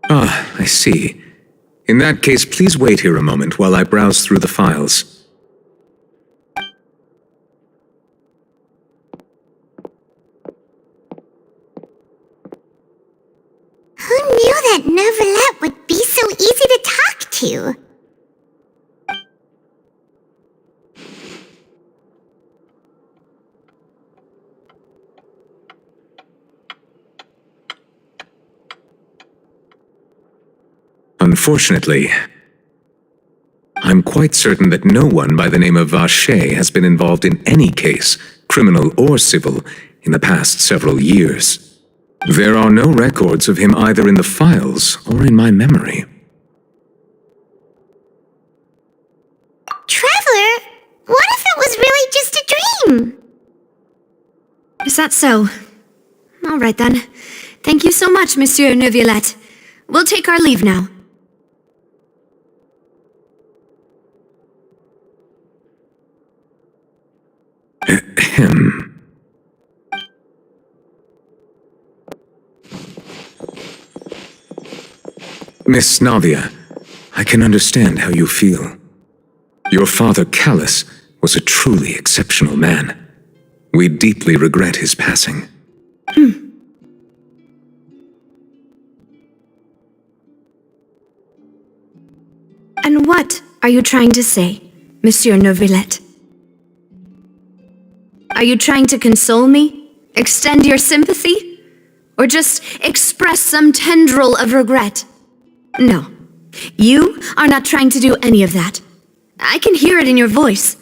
Ah, I see. In that case, please wait here a moment while I browse through the files. Who knew that Neuvillette would be so easy to talk to? Unfortunately, I'm quite certain that no one by the name of Vacher has been involved in any case, criminal or civil, in the past several years. There are no records of him either in the files or in my memory. Traveler, what if it was really just a dream? Is that so? All right then. Thank you so much, Monsieur Neuvillette. We'll take our leave now. Ahem. Miss Navia, I can understand how you feel. Your father, Callus, was a truly exceptional man. We deeply regret his passing. And what are you trying to say, Monsieur Neuvillette? Are you trying to console me? Extend your sympathy? Or just express some tendril of regret? No, you are not trying to do any of that. I can hear it in your voice.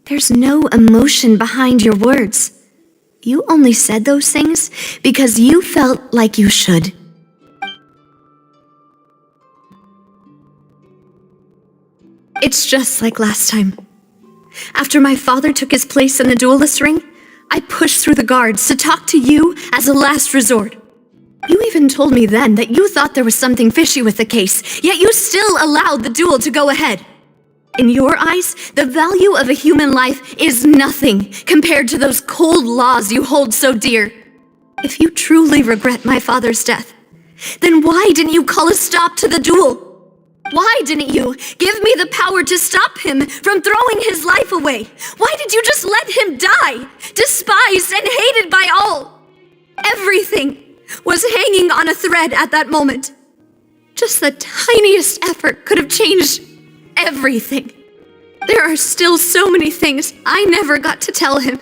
There's no emotion behind your words. You only said those things because you felt like you should. It's just like last time. After my father took his place in the duelist ring, I pushed through the guards to talk to you as a last resort. You even told me then that you thought there was something fishy with the case, yet you still allowed the duel to go ahead. In your eyes, the value of a human life is nothing compared to those cold laws you hold so dear. If you truly regret my father's death, then why didn't you call a stop to the duel? Why didn't you give me the power to stop him from throwing his life away? Why did you just let him die, despised and hated by all? Everything was hanging on a thread at that moment. Just the tiniest effort could have changed everything. There are still so many things I never got to tell him.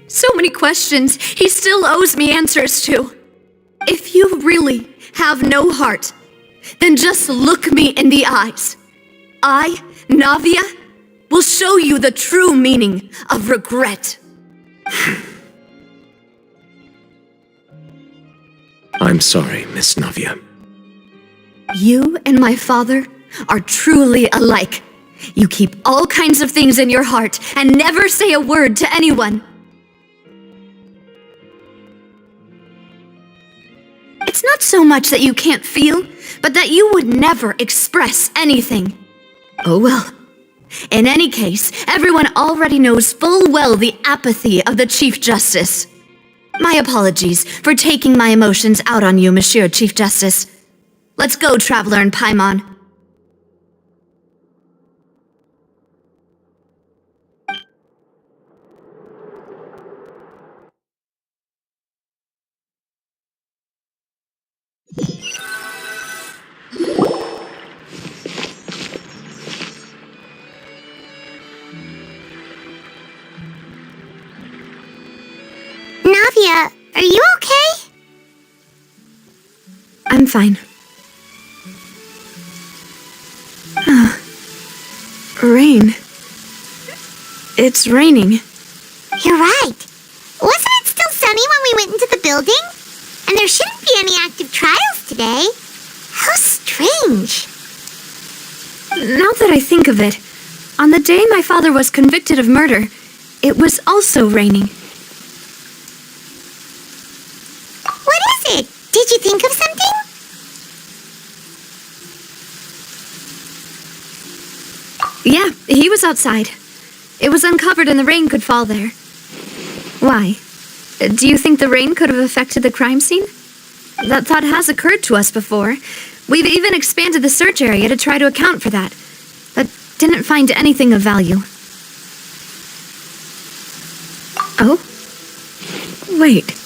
So many questions he still owes me answers to. If you really have no heart, then just look me in the eyes. I, Navia, will show you the true meaning of regret. I'm sorry, Miss Navia. You and my father are truly alike. You keep all kinds of things in your heart and never say a word to anyone. It's not so much that you can't feel, but that you would never express anything. Oh well. In any case, everyone already knows full well the apathy of the Chief Justice. My apologies for taking my emotions out on you, Monsieur Chief Justice. Let's go, Traveler and Paimon. Navia, are you okay? I'm fine. Rain. It's raining. You're right. Wasn't it still sunny when we went into the building? And there shouldn't be any active trials today. How strange. Now that I think of it, on the day my father was convicted of murder, it was also raining. Yeah, he was outside. It was uncovered and the rain could fall there. Why? Do you think the rain could have affected the crime scene? That thought has occurred to us before. We've even expanded the search area to try to account for that, but didn't find anything of value. Oh? Wait.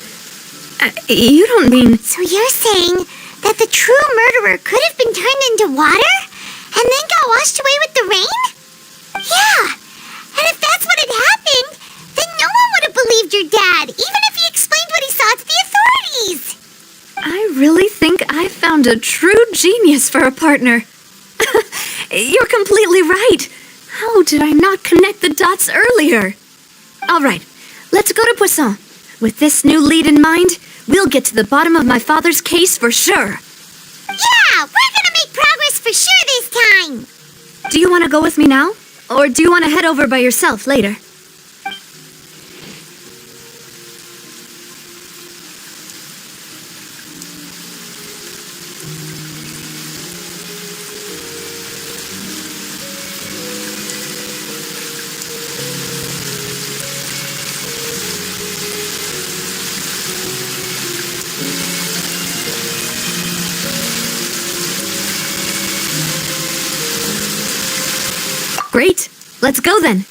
You don't mean... So you're saying that the true murderer could have been turned into water and then got washed away with the rain? Yeah. And if that's what had happened, then no one would have believed your dad, even if he explained what he saw to the authorities. I really think I found a true genius for a partner. You're completely right. How did I not connect the dots earlier? All right, let's go to Poisson. With this new lead in mind, we'll get to the bottom of my father's case for sure. Yeah, we're gonna make progress for sure this time. Do you want to go with me now? Or do you want to head over by yourself later? Great. Let's go then.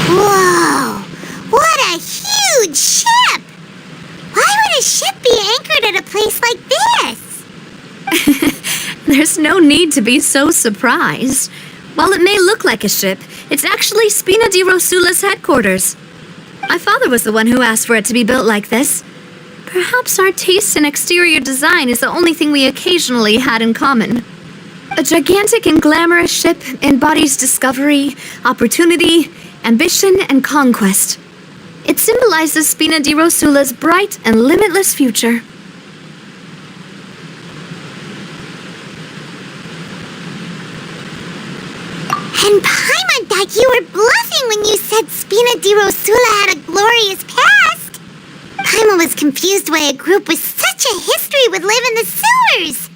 Whoa! What a huge ship! Why would a ship be anchored at a place like this? There's no need to be so surprised. While it may look like a ship, it's actually Spina di Rosula's headquarters. My father was the one who asked for it to be built like this. Perhaps our taste in exterior design is the only thing we occasionally had in common. A gigantic and glamorous ship embodies discovery, opportunity, ambition, and conquest. It symbolizes Spina di Rosula's bright and limitless future. And Paimon thought you were bluffing when you said Spina di Rosula had a glorious past. Paimon was confused why a group with such a history would live in the sewers.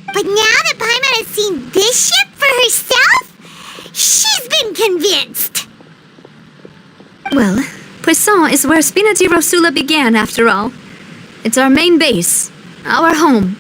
But now that Paimon has seen this ship for herself, she's been convinced. Well, Poisson is where Spina di Rosula began, after all. It's our main base, our home.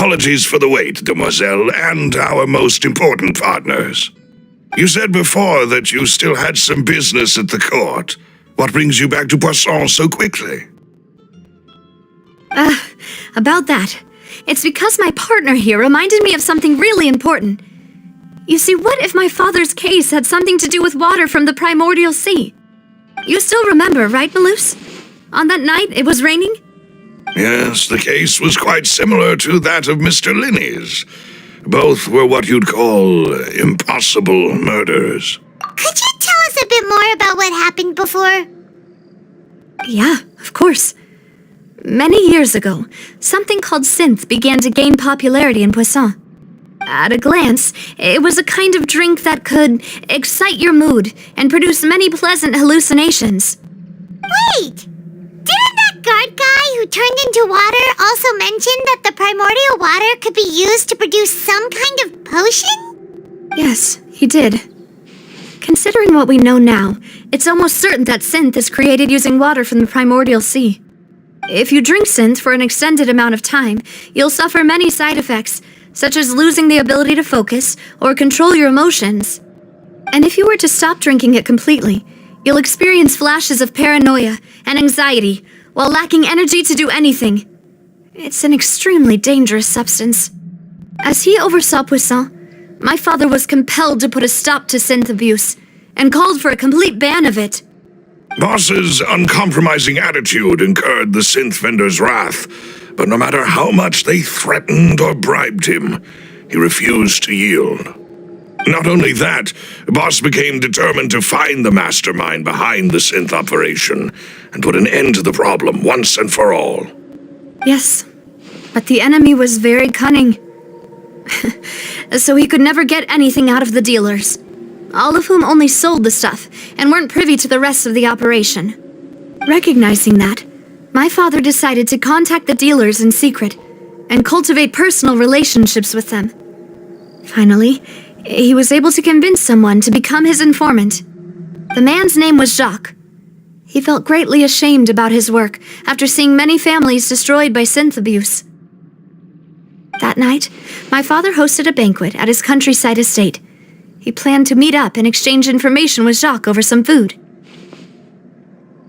Apologies for the wait, demoiselle, and our most important partners. You said before that you still had some business at the court. What brings you back to Poisson so quickly? About that. It's because my partner here reminded me of something really important. You see, what if my father's case had something to do with water from the primordial sea? You still remember, right, Malus? On that night, it was raining? Yes, the case was quite similar to that of Mr. Linney's. Both were what you'd call impossible murders. Could you tell us a bit more about what happened before? Yeah, of course. Many years ago, something called synth began to gain popularity in Poisson. At a glance, it was a kind of drink that could excite your mood and produce many pleasant hallucinations. Wait! Didn't that guard guy who turned into water also mention that the primordial water could be used to produce some kind of potion? Yes, he did. Considering what we know now, it's almost certain that synth is created using water from the primordial sea. If you drink synth for an extended amount of time, you'll suffer many side effects, such as losing the ability to focus or control your emotions. And if you were to stop drinking it completely, you'll experience flashes of paranoia and anxiety while lacking energy to do anything. It's an extremely dangerous substance. As he oversaw Poisson, my father was compelled to put a stop to synth abuse and called for a complete ban of it. Boss's uncompromising attitude incurred the synth vendor's wrath, but no matter how much they threatened or bribed him, he refused to yield. Not only that, Boss became determined to find the mastermind behind the synth operation and put an end to the problem once and for all. Yes, but the enemy was very cunning. So he could never get anything out of the dealers, all of whom only sold the stuff and weren't privy to the rest of the operation. Recognizing that, my father decided to contact the dealers in secret and cultivate personal relationships with them. Finally, he was able to convince someone to become his informant. The man's name was Jacques. He felt greatly ashamed about his work after seeing many families destroyed by synth abuse. That night, my father hosted a banquet at his countryside estate. He planned to meet up and exchange information with Jacques over some food.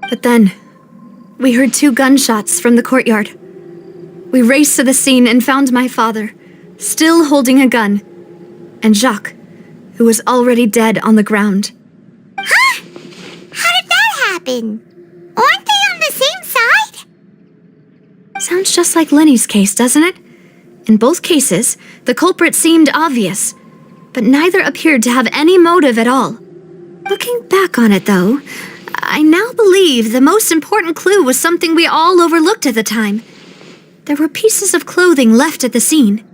But then, we heard 2 gunshots from the courtyard. We raced to the scene and found my father, still holding a gun, and Jacques, who was already dead on the ground. Huh? How did that happen? Aren't they on the same side? Sounds just like Lenny's case, doesn't it? In both cases, the culprit seemed obvious, but neither appeared to have any motive at all. Looking back on it, though, I now believe the most important clue was something we all overlooked at the time. There were pieces of clothing left at the scene.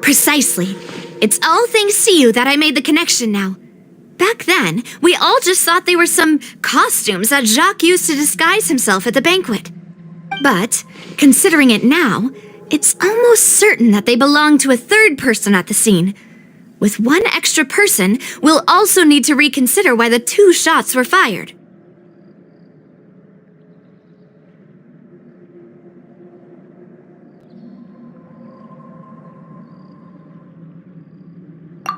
Precisely. It's all thanks to you that I made the connection now. Back then, we all just thought they were some costumes that Jacques used to disguise himself at the banquet. But, considering it now, it's almost certain that they belong to a third person at the scene. With one extra person, we'll also need to reconsider why the 2 shots were fired.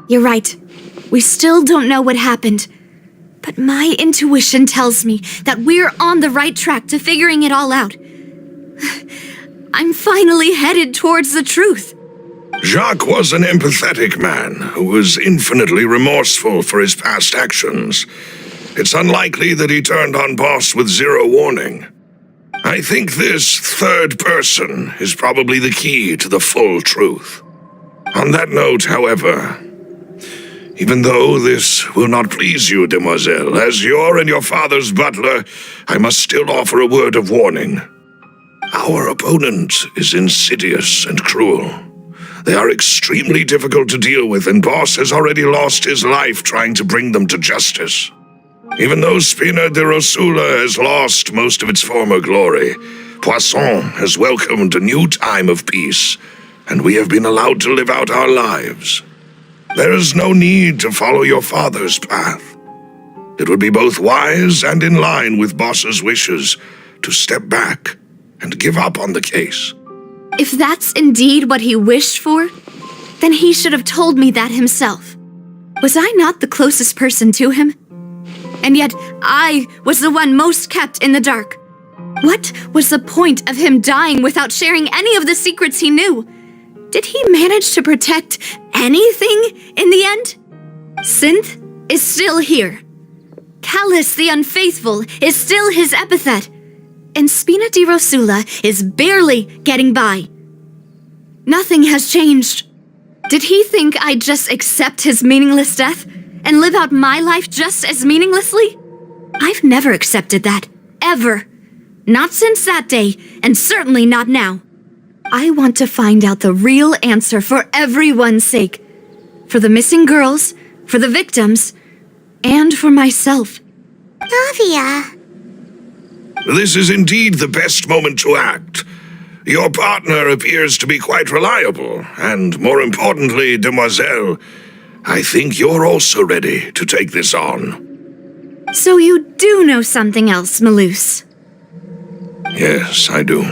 You're right. We still don't know what happened. But my intuition tells me that we're on the right track to figuring it all out. I'm finally headed towards the truth. Jacques was an empathetic man who was infinitely remorseful for his past actions. It's unlikely that he turned on Boss with 0 warning. I think this third person is probably the key to the full truth. On that note, however, even though this will not please you, demoiselle, as your and your father's butler, I must still offer a word of warning. Our opponent is insidious and cruel. They are extremely difficult to deal with, and Boss has already lost his life trying to bring them to justice. Even though Spina de Rosula has lost most of its former glory, Poisson has welcomed a new time of peace, and we have been allowed to live out our lives. There is no need to follow your father's path. It would be both wise and in line with Boss's wishes to step back and give up on the case. If that's indeed what he wished for, then he should have told me that himself. Was I not the closest person to him? And yet I was the one most kept in the dark. What was the point of him dying without sharing any of the secrets he knew? Did he manage to protect anything in the end? Synth is still here. Callus the Unfaithful is still his epithet. And Spina di Rosula is barely getting by. Nothing has changed. Did he think I'd just accept his meaningless death and live out my life just as meaninglessly? I've never accepted that, ever. Not since that day, and certainly not now. I want to find out the real answer for everyone's sake. For the missing girls, for the victims, and for myself. Navia. This is indeed the best moment to act. Your partner appears to be quite reliable, and more importantly, Demoiselle, I think you're also ready to take this on. So you do know something else, Malus? Yes, I do.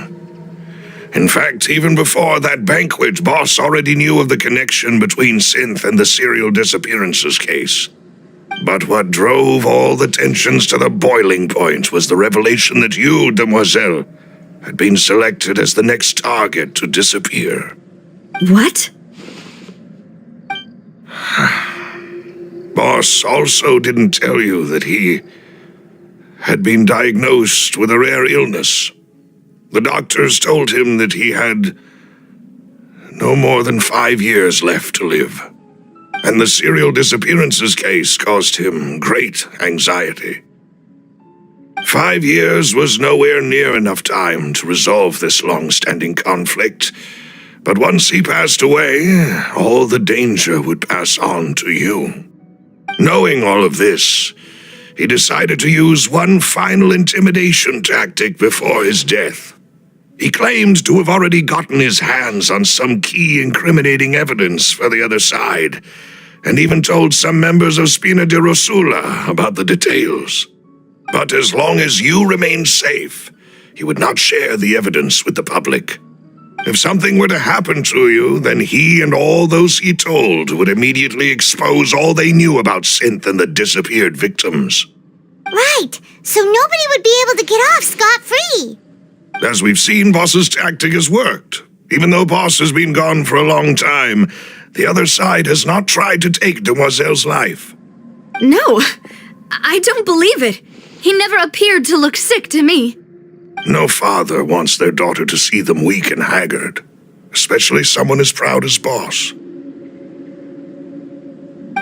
In fact, even before that banquet, Boss already knew of the connection between Synth and the serial disappearances case. But what drove all the tensions to the boiling point was the revelation that you, Demoiselle, had been selected as the next target to disappear. What? Boss also didn't tell you that he had been diagnosed with a rare illness. The doctors told him that he had no more than 5 years left to live. And the serial disappearances case caused him great anxiety. 5 years was nowhere near enough time to resolve this long-standing conflict, but once he passed away, all the danger would pass on to you. Knowing all of this, he decided to use one final intimidation tactic before his death. He claimed to have already gotten his hands on some key incriminating evidence for the other side, and even told some members of Spina di Rosula about the details. But as long as you remained safe, he would not share the evidence with the public. If something were to happen to you, then he and all those he told would immediately expose all they knew about Synth and the disappeared victims. Right, so nobody would be able to get off scot-free. As we've seen, Boss's tactic has worked. Even though Boss has been gone for a long time, the other side has not tried to take Demoiselle's life. No, I don't believe it. He never appeared to look sick to me. No father wants their daughter to see them weak and haggard, especially someone as proud as Boss.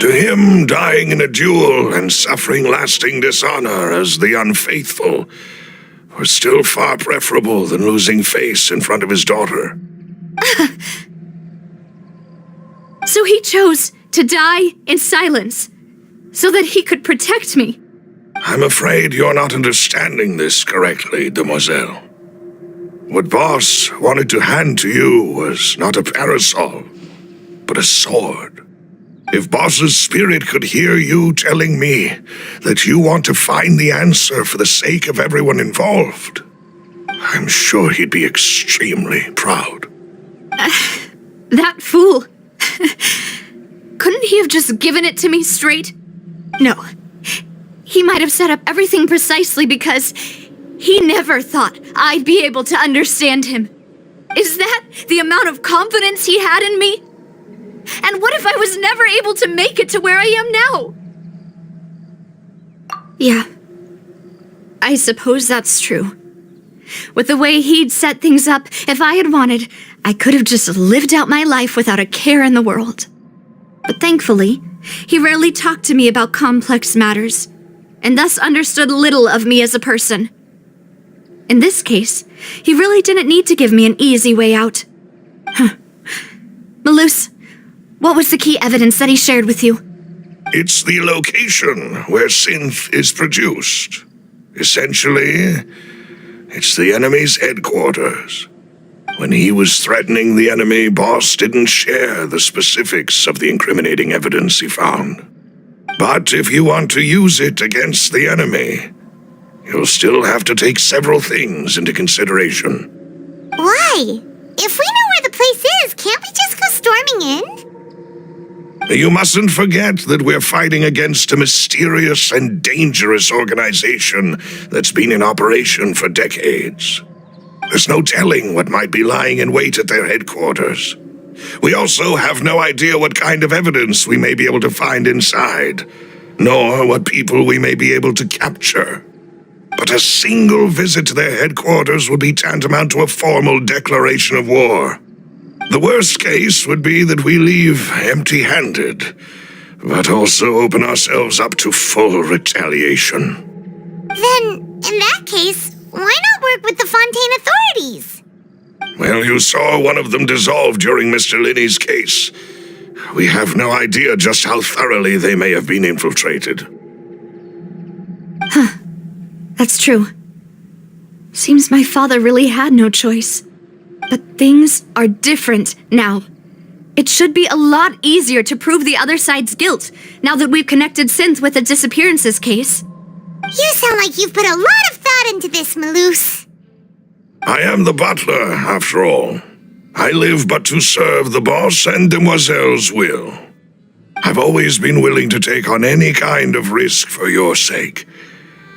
To him, dying in a duel and suffering lasting dishonor as the Unfaithful was still far preferable than losing face in front of his daughter. So he chose to die in silence, so that he could protect me. I'm afraid you're not understanding this correctly, Demoiselle. What Boss wanted to hand to you was not a parasol, but a sword. If Boss's spirit could hear you telling me that you want to find the answer for the sake of everyone involved, I'm sure he'd be extremely proud. That fool. Couldn't he have just given it to me straight? No. He might have set up everything precisely because he never thought I'd be able to understand him. Is that the amount of confidence he had in me? And what if I was never able to make it to where I am now? Yeah, I suppose that's true. With the way he'd set things up, if I had wanted, I could have just lived out my life without a care in the world. But thankfully, he rarely talked to me about complex matters, and thus understood little of me as a person. In this case, he really didn't need to give me an easy way out. Malus, what was the key evidence that he shared with you? It's the location where Synth is produced. Essentially, It's the enemy's headquarters. When he was threatening the enemy, Boss didn't share the specifics of the incriminating evidence he found. But if you want to use it against the enemy, you'll still have to take several things into consideration. Why? If we know where the place is, can't we just go storming in? You mustn't forget that we're fighting against a mysterious and dangerous organization that's been in operation for decades. There's no telling what might be lying in wait at their headquarters. We also have no idea what kind of evidence we may be able to find inside, nor what people we may be able to capture. But a single visit to their headquarters would be tantamount to a formal declaration of war. The worst case would be that we leave empty-handed, but also open ourselves up to full retaliation. Then, in that case, why not work with the Fontaine authorities? Well, you saw one of them dissolve during Mr. Linney's case. We have no idea just how thoroughly they may have been infiltrated. That's true. Seems my father really had no choice. But things are different now. It should be a lot easier to prove the other side's guilt, now that we've connected Synth with the disappearances case. You sound like you've put a lot of thought into this, Maloose. I am the butler, after all. I live but to serve the boss and Demoiselle's will. I've always been willing to take on any kind of risk for your sake.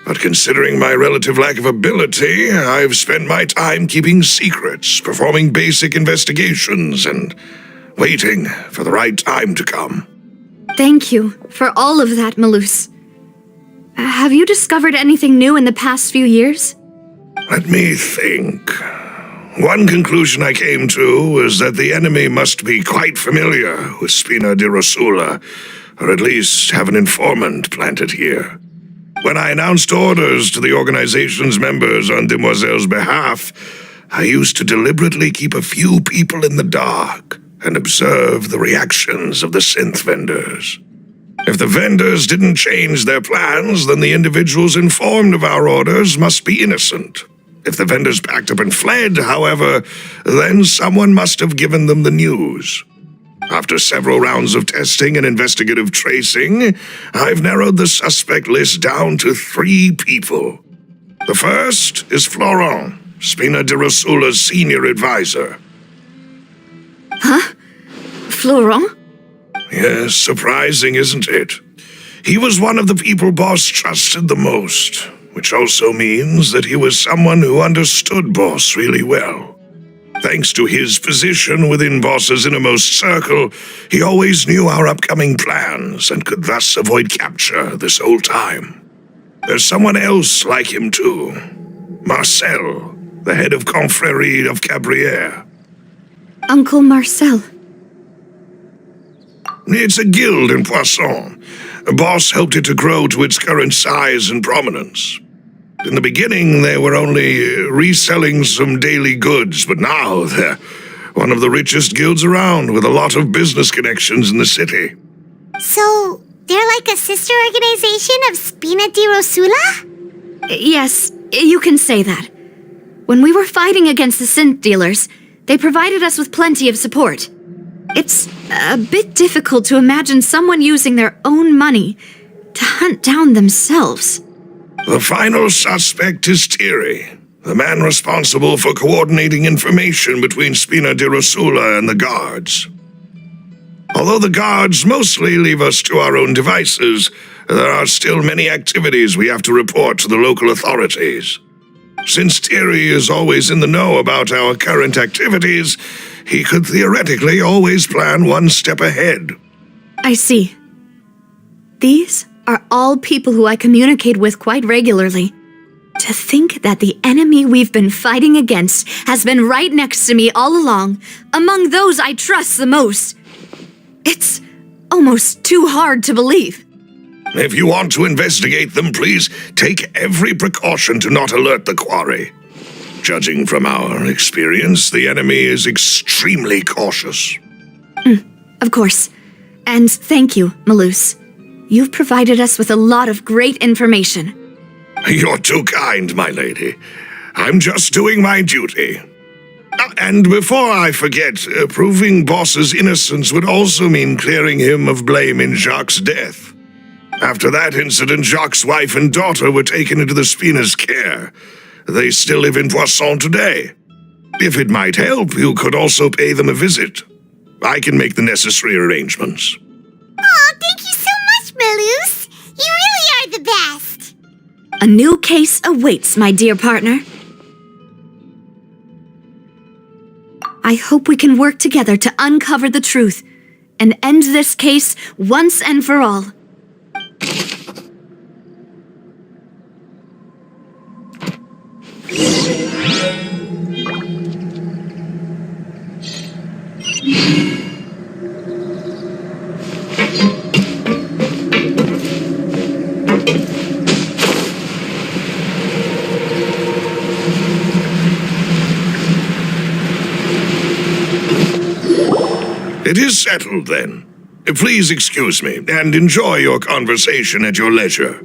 But considering my relative lack of ability, I've spent my time keeping secrets, performing basic investigations, and waiting for the right time to come. Thank you for all of that, Maloose. Have you discovered anything new in the past few years? Let me think. One conclusion I came to was that the enemy must be quite familiar with Spina di Rosula, or at least have an informant planted here. When I announced orders to the organization's members on Demoiselle's behalf, I used to deliberately keep a few people in the dark and observe the reactions of the synth vendors. If the vendors didn't change their plans, then the individuals informed of our orders must be innocent. If the vendors packed up and fled, however, then someone must have given them the news. After several rounds of testing and investigative tracing, I've narrowed the suspect list down to 3 people. The first is Florent, Spina di Rosula's senior advisor. Huh? Florent? Yes, surprising, isn't it? He was one of the people Boss trusted the most, which also means that he was someone who understood Boss really well. Thanks to his position within Boss's innermost circle, he always knew our upcoming plans and could thus avoid capture this whole time. There's someone else like him too. Marcel, the head of Confrérie of Cabrières. Uncle Marcel. It's a guild in Poisson. Boss helped it to grow to its current size and prominence. In the beginning, they were only reselling some daily goods, but now they're one of the richest guilds around, with a lot of business connections in the city. So, they're like a sister organization of Spina di Rosula? Yes, you can say that. When we were fighting against the synth dealers, they provided us with plenty of support. It's a bit difficult to imagine someone using their own money to hunt down themselves. The final suspect is Thierry, the man responsible for coordinating information between Spina di Rosula and the guards. Although the guards mostly leave us to our own devices, there are still many activities we have to report to the local authorities. Since Thierry is always in the know about our current activities, he could theoretically always plan one step ahead. I see. These are all people who I communicate with quite regularly. To think that the enemy we've been fighting against has been right next to me all along, among those I trust the most. It's almost too hard to believe. If you want to investigate them, please take every precaution to not alert the quarry. Judging from our experience, the enemy is extremely cautious. Of course. And thank you, Maloose. You've provided us with a lot of great information. You're too kind, my lady. I'm just doing my duty. And before I forget, proving Boss's innocence would also mean clearing him of blame in Jacques' death. After that incident, Jacques' wife and daughter were taken into the Spina's care. They still live in Poisson today. If it might help, you could also pay them a visit. I can make the necessary arrangements. Aw, thank you so much, Malus. You really are the best. A new case awaits, my dear partner. I hope we can work together to uncover the truth and end this case once and for all. It is settled, then. Please excuse me, and enjoy your conversation at your leisure.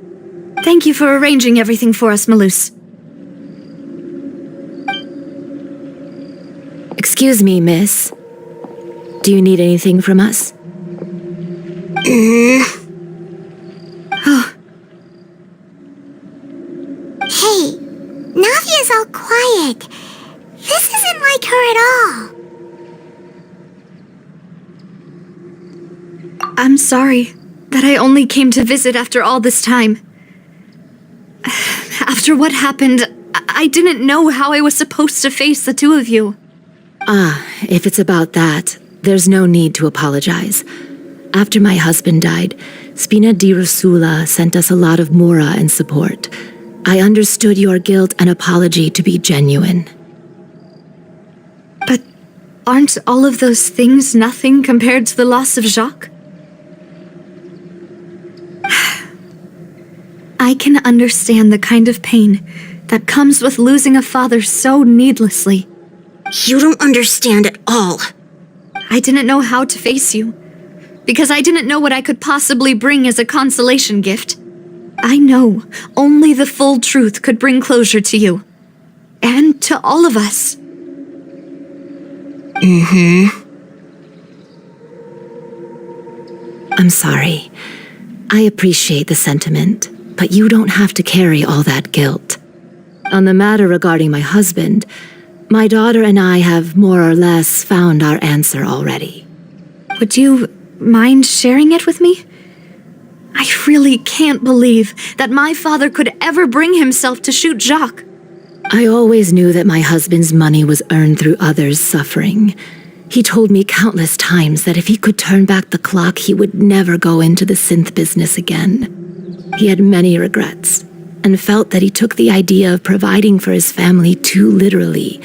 Thank you for arranging everything for us, Malus. Excuse me, miss. Do you need anything from us? Hey, Navia's all quiet. This isn't like her at all. I'm sorry that I only came to visit after all this time. After what happened, I didn't know how I was supposed to face the two of you. If it's about that, there's no need to apologize. After my husband died, Spina di Rosula sent us a lot of mora and support. I understood your guilt and apology to be genuine. But aren't all of those things nothing compared to the loss of Jacques? I can understand the kind of pain that comes with losing a father so needlessly. You don't understand at all. I didn't know how to face you, because I didn't know what I could possibly bring as a consolation gift. I know only the full truth could bring closure to you, and to all of us. I'm sorry. I appreciate the sentiment, but you don't have to carry all that guilt. On the matter regarding my husband, my daughter and I have more or less found our answer already. Would you mind sharing it with me? I really can't believe that my father could ever bring himself to shoot Jacques. I always knew that my husband's money was earned through others' suffering. He told me countless times that if he could turn back the clock, he would never go into the synth business again. He had many regrets, and felt that he took the idea of providing for his family too literally.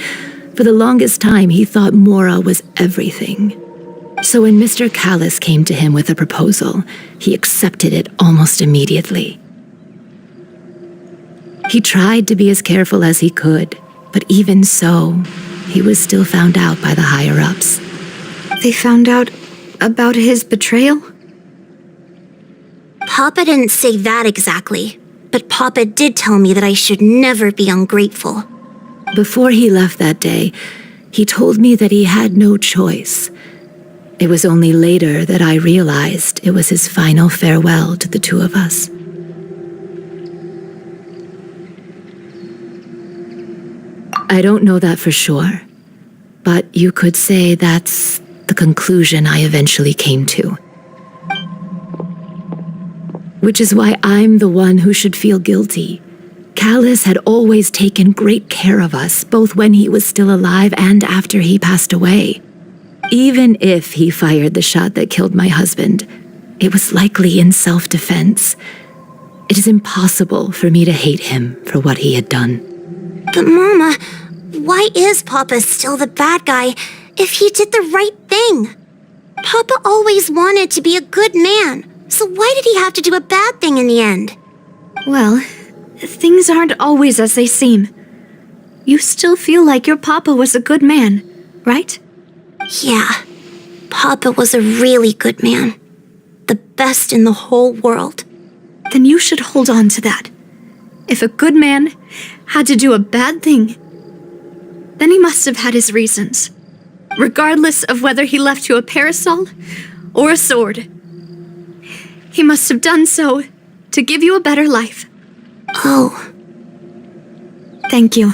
For the longest time, he thought Mora was everything. So when Mr. Callis came to him with a proposal, he accepted it almost immediately. He tried to be as careful as he could, but even so, he was still found out by the higher-ups. They found out about his betrayal? Papa didn't say that exactly, but Papa did tell me that I should never be ungrateful. Before he left that day, he told me that he had no choice. It was only later that I realized it was his final farewell to the two of us. I don't know that for sure, but you could say that's the conclusion I eventually came to. Which is why I'm the one who should feel guilty. Callis had always taken great care of us, both when he was still alive and after he passed away. Even if he fired the shot that killed my husband, it was likely in self-defense. It is impossible for me to hate him for what he had done. But Mama, why is Papa still the bad guy if he did the right thing? Papa always wanted to be a good man, so why did he have to do a bad thing in the end? Well, things aren't always as they seem. You still feel like your Papa was a good man, right? Yeah, Papa was a really good man. The best in the whole world. Then you should hold on to that. If a good man had to do a bad thing, then he must have had his reasons, regardless of whether he left you a parasol or a sword. He must have done so to give you a better life. Oh. Thank you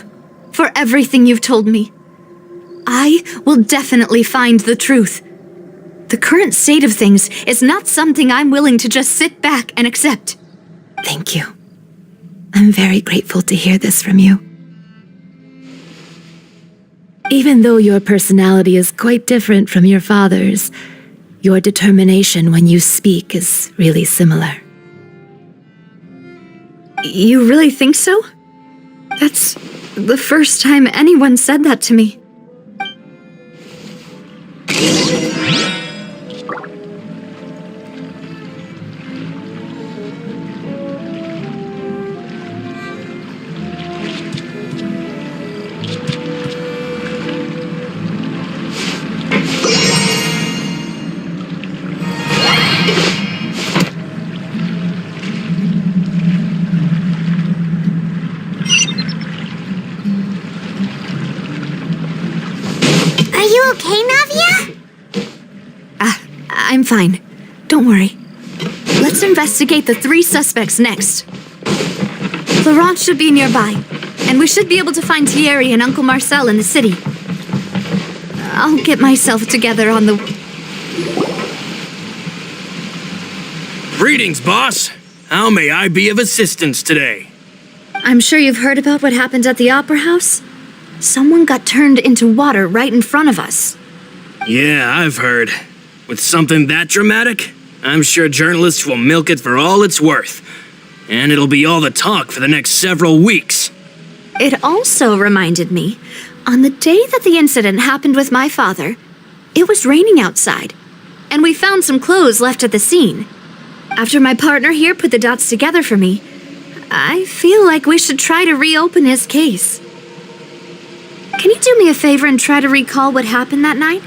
for everything you've told me. I will definitely find the truth. The current state of things is not something I'm willing to just sit back and accept. Thank you. I'm very grateful to hear this from you. Even though your personality is quite different from your father's, your determination when you speak is really similar. You really think so? That's the first time anyone said that to me. Are you okay, Navia? I'm fine. Don't worry. Let's investigate the 3 suspects next. Laurent should be nearby, and we should be able to find Thierry and Uncle Marcel in the city. I'll get myself together on the... Greetings, boss. How may I be of assistance today? I'm sure you've heard about what happened at the Opera House? Someone got turned into water right in front of us. Yeah, I've heard. With something that dramatic, I'm sure journalists will milk it for all it's worth. And it'll be all the talk for the next several weeks. It also reminded me, on the day that the incident happened with my father, it was raining outside, and we found some clothes left at the scene. After my partner here put the dots together for me, I feel like we should try to reopen his case. Can you do me a favor and try to recall what happened that night?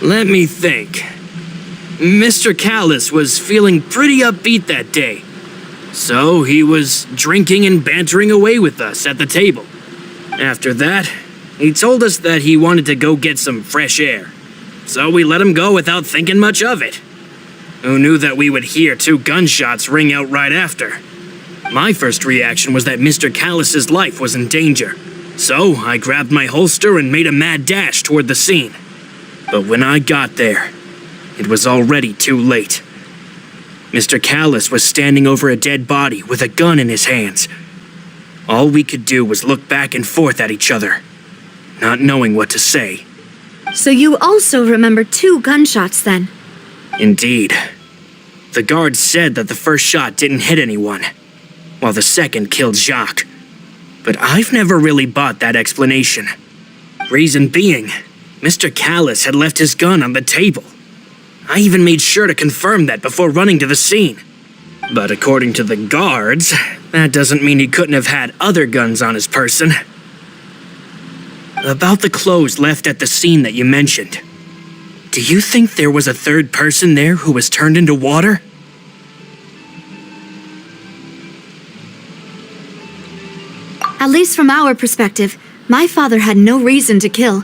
Let me think. Mr. Callis was feeling pretty upbeat that day. So he was drinking and bantering away with us at the table. After that, he told us that he wanted to go get some fresh air. So we let him go without thinking much of it. Who knew that we would hear 2 gunshots ring out right after? My first reaction was that Mr. Callis's life was in danger. So I grabbed my holster and made a mad dash toward the scene. But when I got there, it was already too late. Mr. Callis was standing over a dead body with a gun in his hands. All we could do was look back and forth at each other, not knowing what to say. So you also remember 2 gunshots then? Indeed. The guard said that the first shot didn't hit anyone, while the second killed Jacques. But I've never really bought that explanation. Reason being, Mr. Callis had left his gun on the table. I even made sure to confirm that before running to the scene. But according to the guards, that doesn't mean he couldn't have had other guns on his person. About the clothes left at the scene that you mentioned, do you think there was a third person there who was turned into water? At least from our perspective, my father had no reason to kill,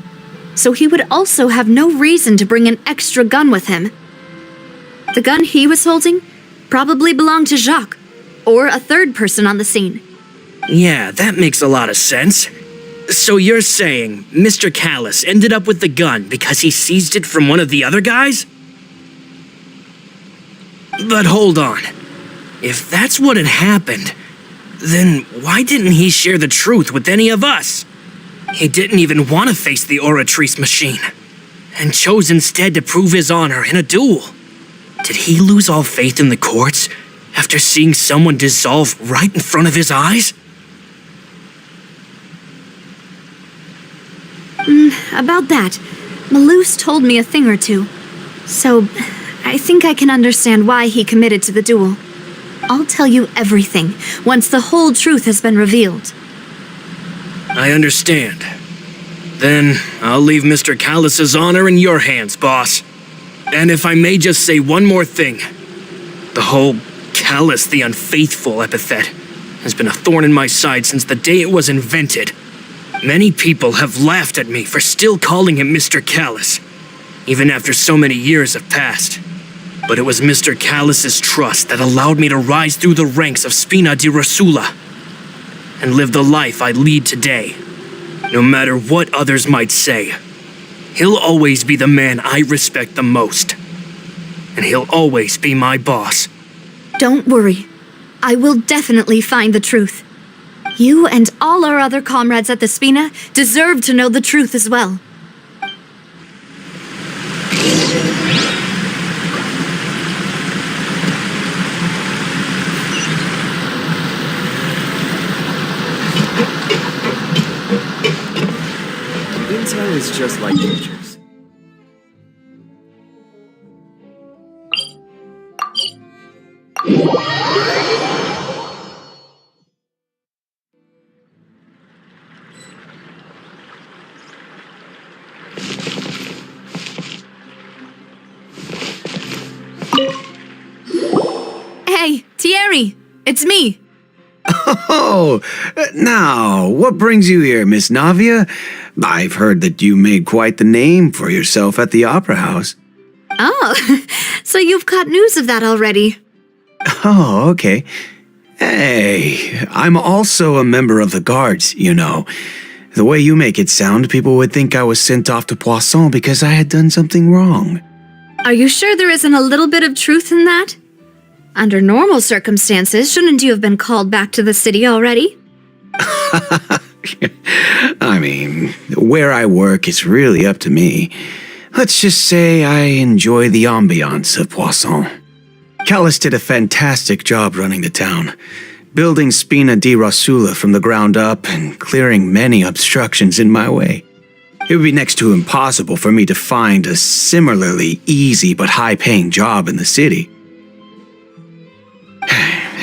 so he would also have no reason to bring an extra gun with him. The gun he was holding probably belonged to Jacques, or a third person on the scene. Yeah, that makes a lot of sense. So you're saying Mr. Callis ended up with the gun because he seized it from one of the other guys? But hold on. If that's what had happened, then why didn't he share the truth with any of us? He didn't even want to face the Oratrice machine, and chose instead to prove his honor in a duel. Did he lose all faith in the courts after seeing someone dissolve right in front of his eyes? About that, Malouse told me a thing or two, so I think I can understand why he committed to the duel. I'll tell you everything once the whole truth has been revealed. I understand. Then I'll leave Mr. Callis's honor in your hands, boss. And if I may just say one more thing, the whole Callous the Unfaithful epithet has been a thorn in my side since the day it was invented. Many people have laughed at me for still calling him Mr. Callous, even after so many years have passed. But it was Mr. Callous's trust that allowed me to rise through the ranks of Spina di Rosula and live the life I lead today. No matter what others might say, he'll always be the man I respect the most. And he'll always be my boss. Don't worry. I will definitely find the truth. You and all our other comrades at the Spina deserve to know the truth as well. Intel is just like pictures. Hey, Thierry! It's me! Oh, now, what brings you here, Miss Navia? I've heard that you made quite the name for yourself at the Opera House. Oh, so you've got news of that already. Oh, okay. Hey, I'm also a member of the Guards, you know. The way you make it sound, people would think I was sent off to Poisson because I had done something wrong. Are you sure there isn't a little bit of truth in that? Under normal circumstances, shouldn't you have been called back to the city already? I mean, where I work is really up to me. Let's just say I enjoy the ambiance of Poisson. Callous did a fantastic job running the town, building Spina di Rosula from the ground up and clearing many obstructions in my way. It would be next to impossible for me to find a similarly easy but high-paying job in the city.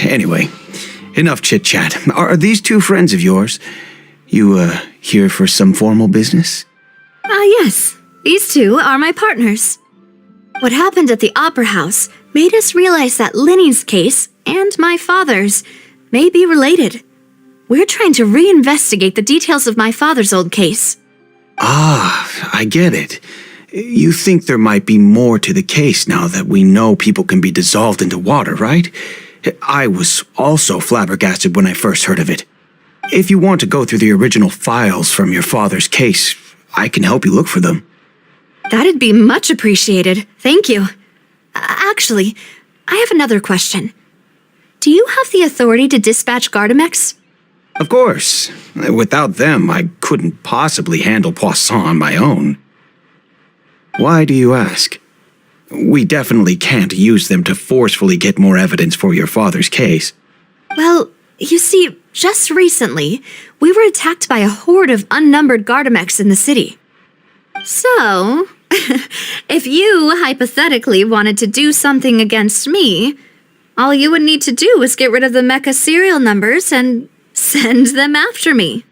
Anyway, enough chit-chat. Are these two friends of yours? You, here for some formal business? Yes. These two are my partners. What happened at the Opera House made us realize that Linny's case and my father's may be related. We're trying to reinvestigate the details of my father's old case. Ah, I get it. You think there might be more to the case now that we know people can be dissolved into water, right? I was also flabbergasted when I first heard of it. If you want to go through the original files from your father's case, I can help you look for them. That'd be much appreciated. Thank you. Actually, I have another question. Do you have the authority to dispatch Gardamex? Of course. Without them, I couldn't possibly handle Poisson on my own. Why do you ask? We definitely can't use them to forcefully get more evidence for your father's case. Well, you see, just recently, we were attacked by a horde of unnumbered Gardamex in the city. So, if you hypothetically wanted to do something against me, all you would need to do is get rid of the mecha serial numbers and send them after me.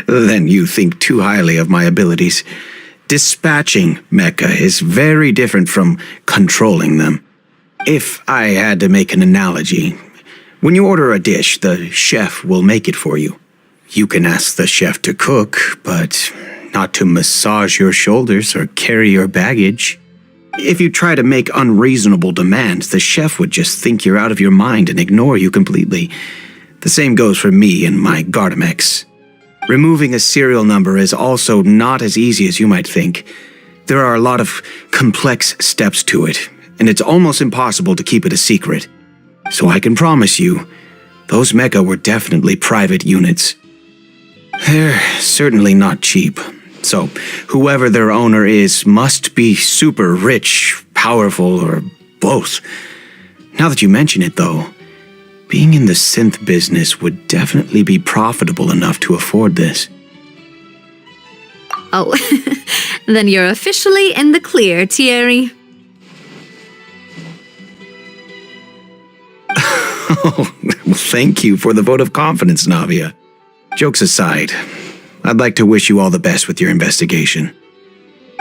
Then you think too highly of my abilities. Dispatching mecha is very different from controlling them. If I had to make an analogy, when you order a dish, the chef will make it for you. You can ask the chef to cook, but not to massage your shoulders or carry your baggage. If you try to make unreasonable demands, the chef would just think you're out of your mind and ignore you completely. The same goes for me and my Gardamex. Removing a serial number is also not as easy as you might think. There are a lot of complex steps to it, and it's almost impossible to keep it a secret. So I can promise you, those mecha were definitely private units. They're certainly not cheap. So, whoever their owner is must be super rich, powerful, or both. Now that you mention it, though, being in the synth business would definitely be profitable enough to afford this. Oh, then you're officially in the clear, Thierry. Oh, well, thank you for the vote of confidence, Navia. Jokes aside, I'd like to wish you all the best with your investigation.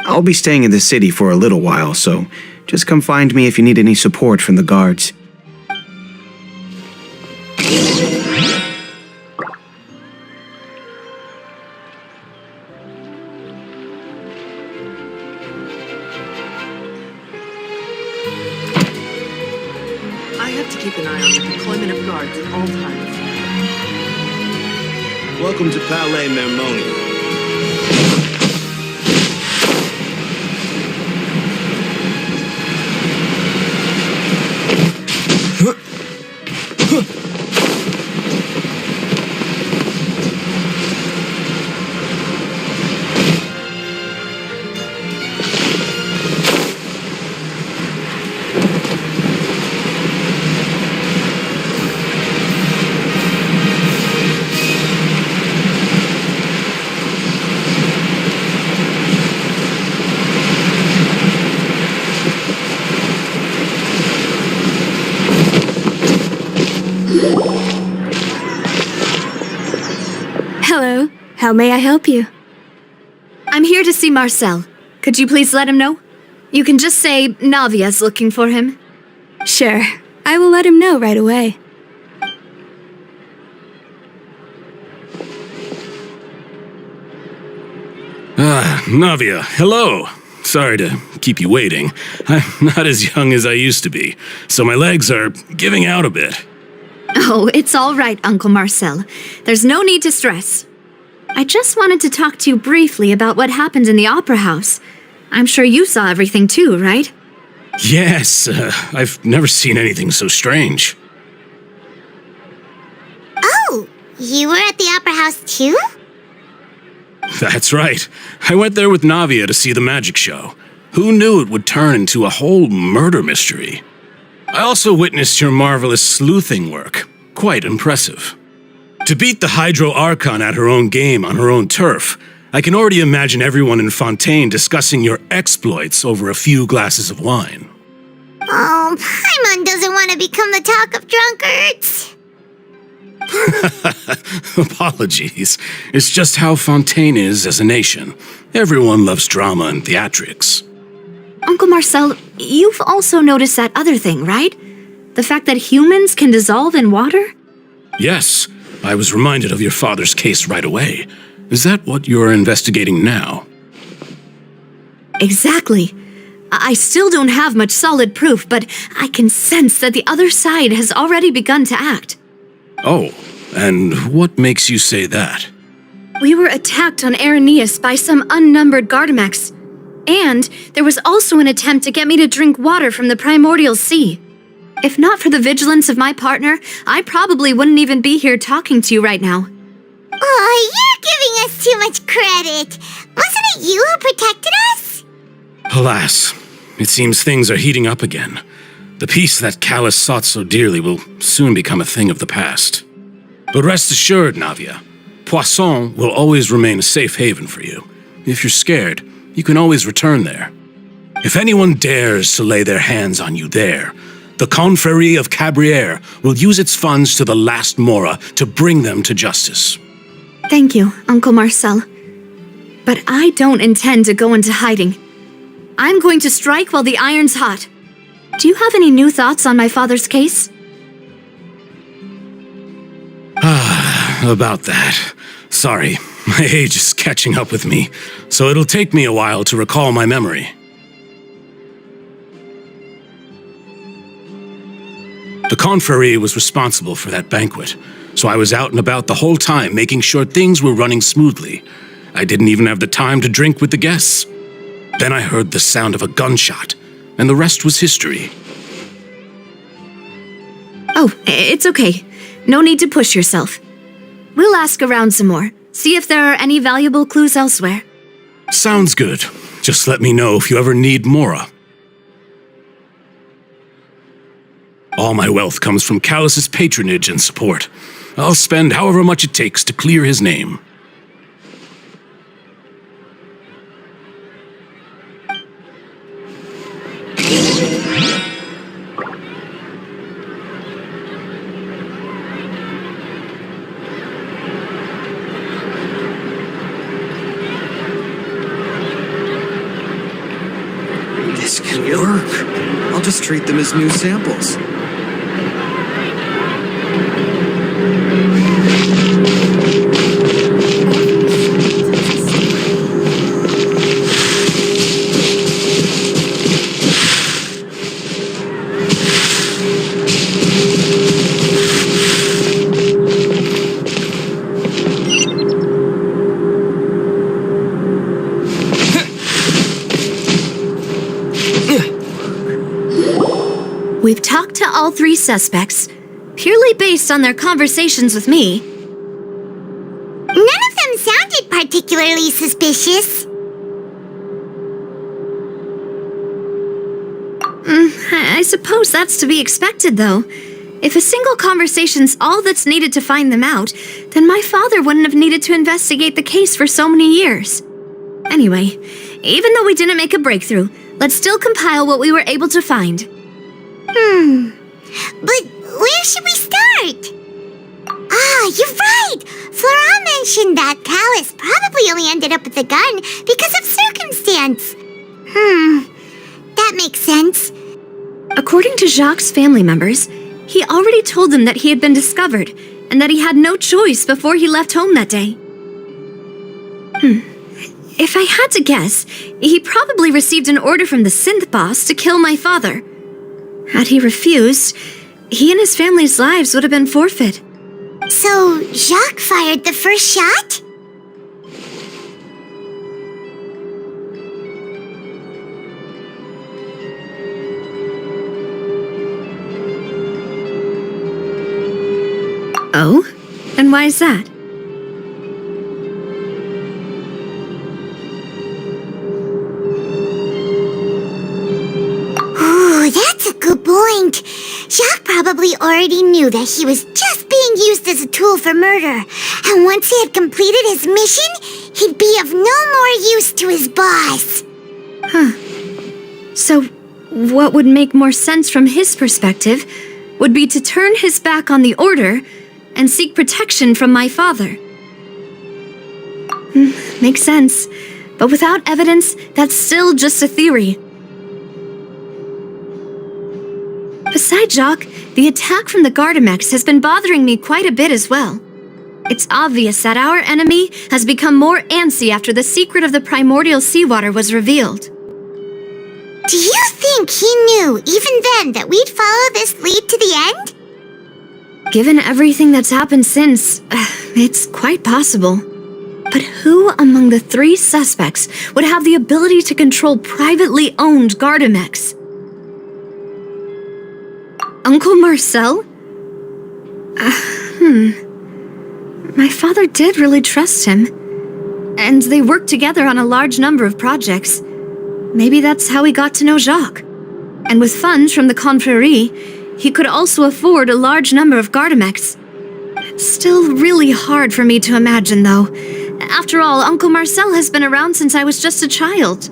I'll be staying in the city for a little while, so Just come find me if you need any support from the guards. I have to keep an eye on the deployment of guards at all times. Welcome to Palais Mermoni. Hello. How may I help you? I'm here to see Marcel. Could you please let him know? You can just say Navia's looking for him. Sure. I will let him know right away. Navia, hello. Sorry to keep you waiting. I'm not as young as I used to be, so my legs are giving out a bit. Oh, it's all right, Uncle Marcel. There's no need to stress. I just wanted to talk to you briefly about what happened in the Opera House. I'm sure you saw everything too, right? Yes, I've never seen anything so strange. Oh, you were at the Opera House too? That's right. I went there with Navia to see the magic show. Who knew it would turn into a whole murder mystery? I also witnessed your marvelous sleuthing work. Quite impressive. To beat the Hydro Archon at her own game on her own turf, I can already imagine everyone in Fontaine discussing your exploits over a few glasses of wine. Oh, Paimon doesn't want to become the talk of drunkards. Apologies. It's just how Fontaine is as a nation. Everyone loves drama and theatrics. Uncle Marcel, you've also noticed that other thing, right? The fact that humans can dissolve in water? Yes, I was reminded of your father's case right away. Is that what you're investigating now? Exactly. I still don't have much solid proof, but I can sense that the other side has already begun to act. Oh, and what makes you say that? We were attacked on Arrhenius by some unnumbered Gardamex. And there was also an attempt to get me to drink water from the primordial sea. If not for the vigilance of my partner, I probably wouldn't even be here talking to you right now. Oh, you're giving us too much credit. Wasn't it you who protected us? Alas, it seems things are heating up again. The peace that Callus sought so dearly will soon become a thing of the past. But rest assured, Navia, Poisson will always remain a safe haven for you. If you're scared, you can always return there. If anyone dares to lay their hands on you there, the Confrérie of Cabrières will use its funds to the last Mora to bring them to justice. Thank you, Uncle Marcel. But I don't intend to go into hiding. I'm going to strike while the iron's hot. Do you have any new thoughts on my father's case? About that. Sorry, my age is catching up with me, so it'll take me a while to recall my memory. The Confrérie was responsible for that banquet, so I was out and about the whole time making sure things were running smoothly. I didn't even have the time to drink with the guests. Then I heard the sound of a gunshot, and the rest was history. Oh, it's okay. No need to push yourself. We'll ask around some more, see if there are any valuable clues elsewhere. Sounds good. Just let me know if you ever need Mora. All my wealth comes from Callus's patronage and support. I'll spend however much it takes to clear his name. This can work. must treat them as new samples. We've talked to all 3 suspects, purely based on their conversations with me. None of them sounded particularly suspicious. I suppose that's to be expected, though. If a single conversation's all that's needed to find them out, then my father wouldn't have needed to investigate the case for so many years. Anyway, even though we didn't make a breakthrough, let's still compile what we were able to find. But where should we start? You're right! Flora mentioned that Callus probably only ended up with the gun because of circumstance. That makes sense. According to Jacques' family members, he already told them that he had been discovered and that he had no choice before he left home that day. If I had to guess, he probably received an order from the synth boss to kill my father. Had he refused, he and his family's lives would have been forfeit. So, Jacques fired the first shot? Oh? And why is that? Ooh, that's a good point. Jacques probably already knew that he was just being used as a tool for murder. And once he had completed his mission, he'd be of no more use to his boss. So, what would make more sense from his perspective would be to turn his back on the order and seek protection from my father. Makes sense. But without evidence, that's still just a theory. Besides Jacques, the attack from the Gardamex has been bothering me quite a bit as well. It's obvious that our enemy has become more antsy after the secret of the primordial seawater was revealed. Do you think he knew, even then, that we'd follow this lead to the end? Given everything that's happened since, it's quite possible. But who among the 3 suspects would have the ability to control privately owned Gardamex? Uncle Marcel? My father did really trust him. And they worked together on a large number of projects. Maybe that's how he got to know Jacques. And with funds from the Confrérie, he could also afford a large number of Gardamex. It's still really hard for me to imagine, though. After all, Uncle Marcel has been around since I was just a child.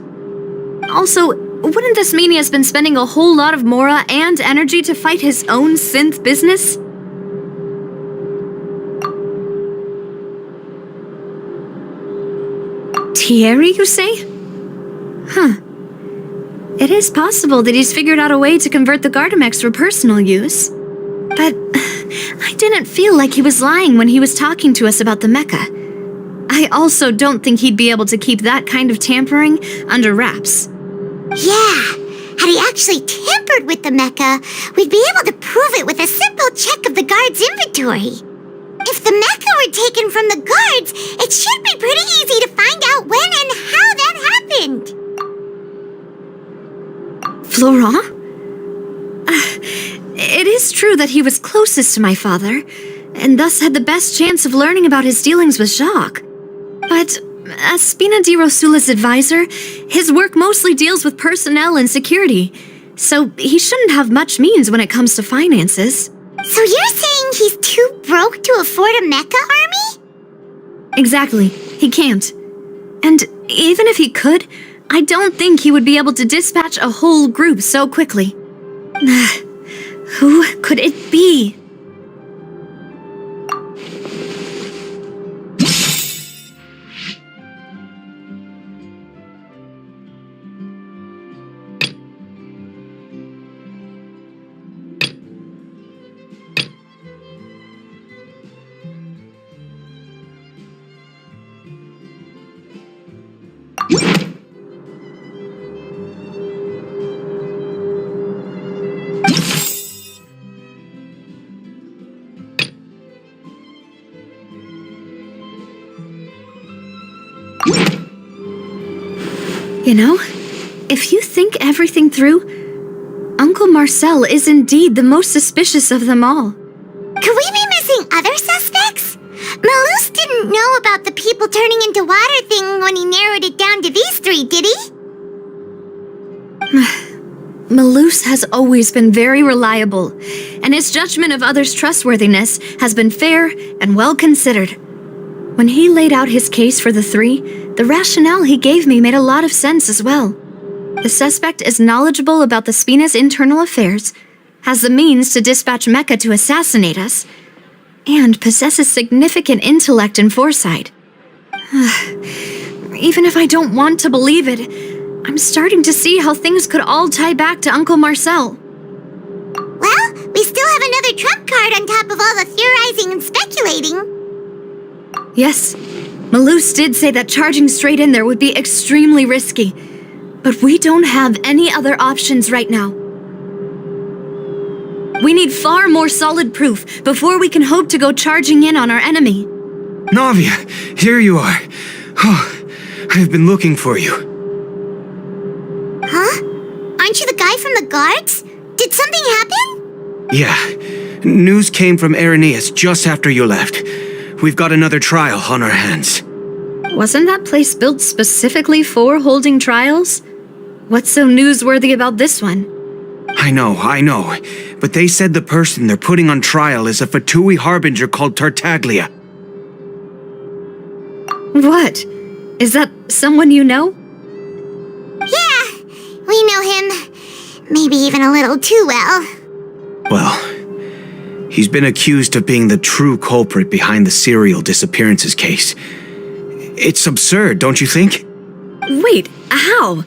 Also, wouldn't this mean he has been spending a whole lot of mora and energy to fight his own synth business? Thierry, you say? It is possible that he's figured out a way to convert the Gardamex for personal use. But I didn't feel like he was lying when he was talking to us about the mecha. I also don't think he'd be able to keep that kind of tampering under wraps. Yeah, had he actually tampered with the mecha, we'd be able to prove it with a simple check of the guard's inventory. If the mecha were taken from the guards, it should be pretty easy to find out when and how that happened. Florent? It is true that he was closest to my father, and thus had the best chance of learning about his dealings with Jacques. But as Spina di Rosula's advisor, his work mostly deals with personnel and security, so he shouldn't have much means when it comes to finances. So you're saying he's too broke to afford a mecha army? Exactly. He can't. And even if he could, I don't think he would be able to dispatch a whole group so quickly. Who could it be? You know, if you think everything through, Uncle Marcel is indeed the most suspicious of them all. Could we be missing other suspects? Malus didn't know about the people turning into water thing when he narrowed it down to these three, did he? Malus has always been very reliable, and his judgment of others' trustworthiness has been fair and well considered. When he laid out his case for the three, the rationale he gave me made a lot of sense as well. The suspect is knowledgeable about the Spina's internal affairs, has the means to dispatch Mecha to assassinate us, and possesses significant intellect and foresight. Even if I don't want to believe it, I'm starting to see how things could all tie back to Uncle Marcel. Well, we still have another trump card on top of all the theorizing and speculating. Yes, Malus did say that charging straight in there would be extremely risky, but we don't have any other options right now. We need far more solid proof before we can hope to go charging in on our enemy. Navia, here you are. Oh, I've been looking for you. Huh? Aren't you the guy from the guards? Did something happen? Yeah. News came from Irenaeus just after you left. We've got another trial on our hands. Wasn't that place built specifically for holding trials? What's so newsworthy about this one? I know. But they said the person they're putting on trial is a Fatui harbinger called Tartaglia. What? Is that someone you know? Yeah, we know him. Maybe even a little too well. Well, he's been accused of being the true culprit behind the serial disappearances case. It's absurd, don't you think? Wait, how?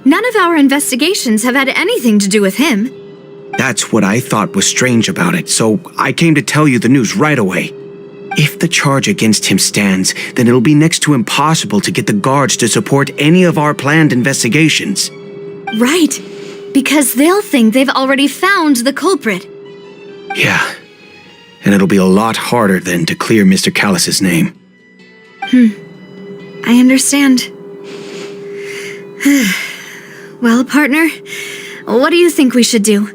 None of our investigations have had anything to do with him. That's what I thought was strange about it, so I came to tell you the news right away. If the charge against him stands, then it'll be next to impossible to get the guards to support any of our planned investigations. Right, because they'll think they've already found the culprit. Yeah, and it'll be a lot harder then to clear Mr. Callus's name. I understand. Well, partner, what do you think we should do?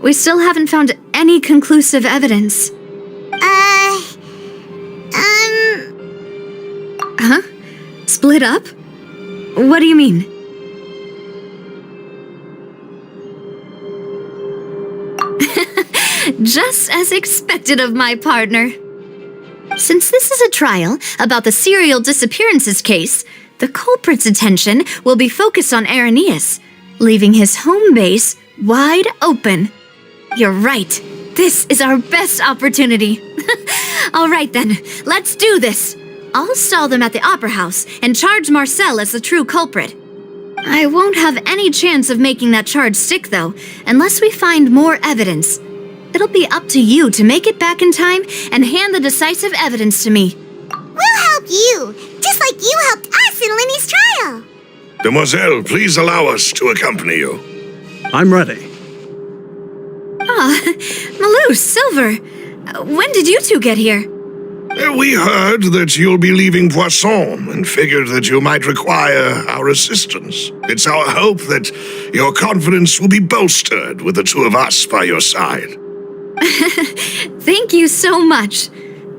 We still haven't found any conclusive evidence. Huh? Split up? What do you mean? Just as expected of my partner. Since this is a trial about the serial disappearances case, the culprit's attention will be focused on Irenaeus, leaving his home base wide open. You're right. This is our best opportunity. All right then, let's do this. I'll stall them at the Opera House and charge Marcel as the true culprit. I won't have any chance of making that charge stick, though, unless we find more evidence. It'll be up to you to make it back in time and hand the decisive evidence to me. We'll help you, just like you helped us in Linny's trial. Demoiselle, please allow us to accompany you. I'm ready. Malus, Silver, when did you two get here? We heard that you'll be leaving Poisson and figured that you might require our assistance. It's our hope that your confidence will be bolstered with the two of us by your side. Thank you so much.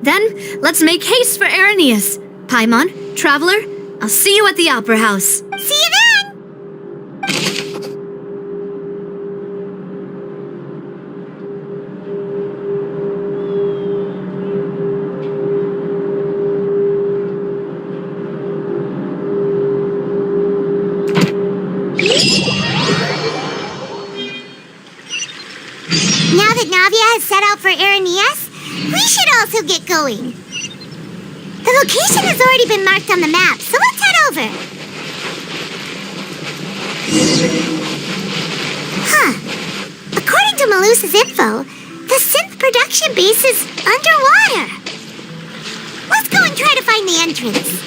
Then, let's make haste for Irenaeus. Paimon, Traveler, I'll see you at the Opera House. See you then! Now that Navia has set out for Irenaeus, we should also get going. The location has already been marked on the map, so let's head over. According to Malus's info, the synth production base is underwater. Let's go and try to find the entrance.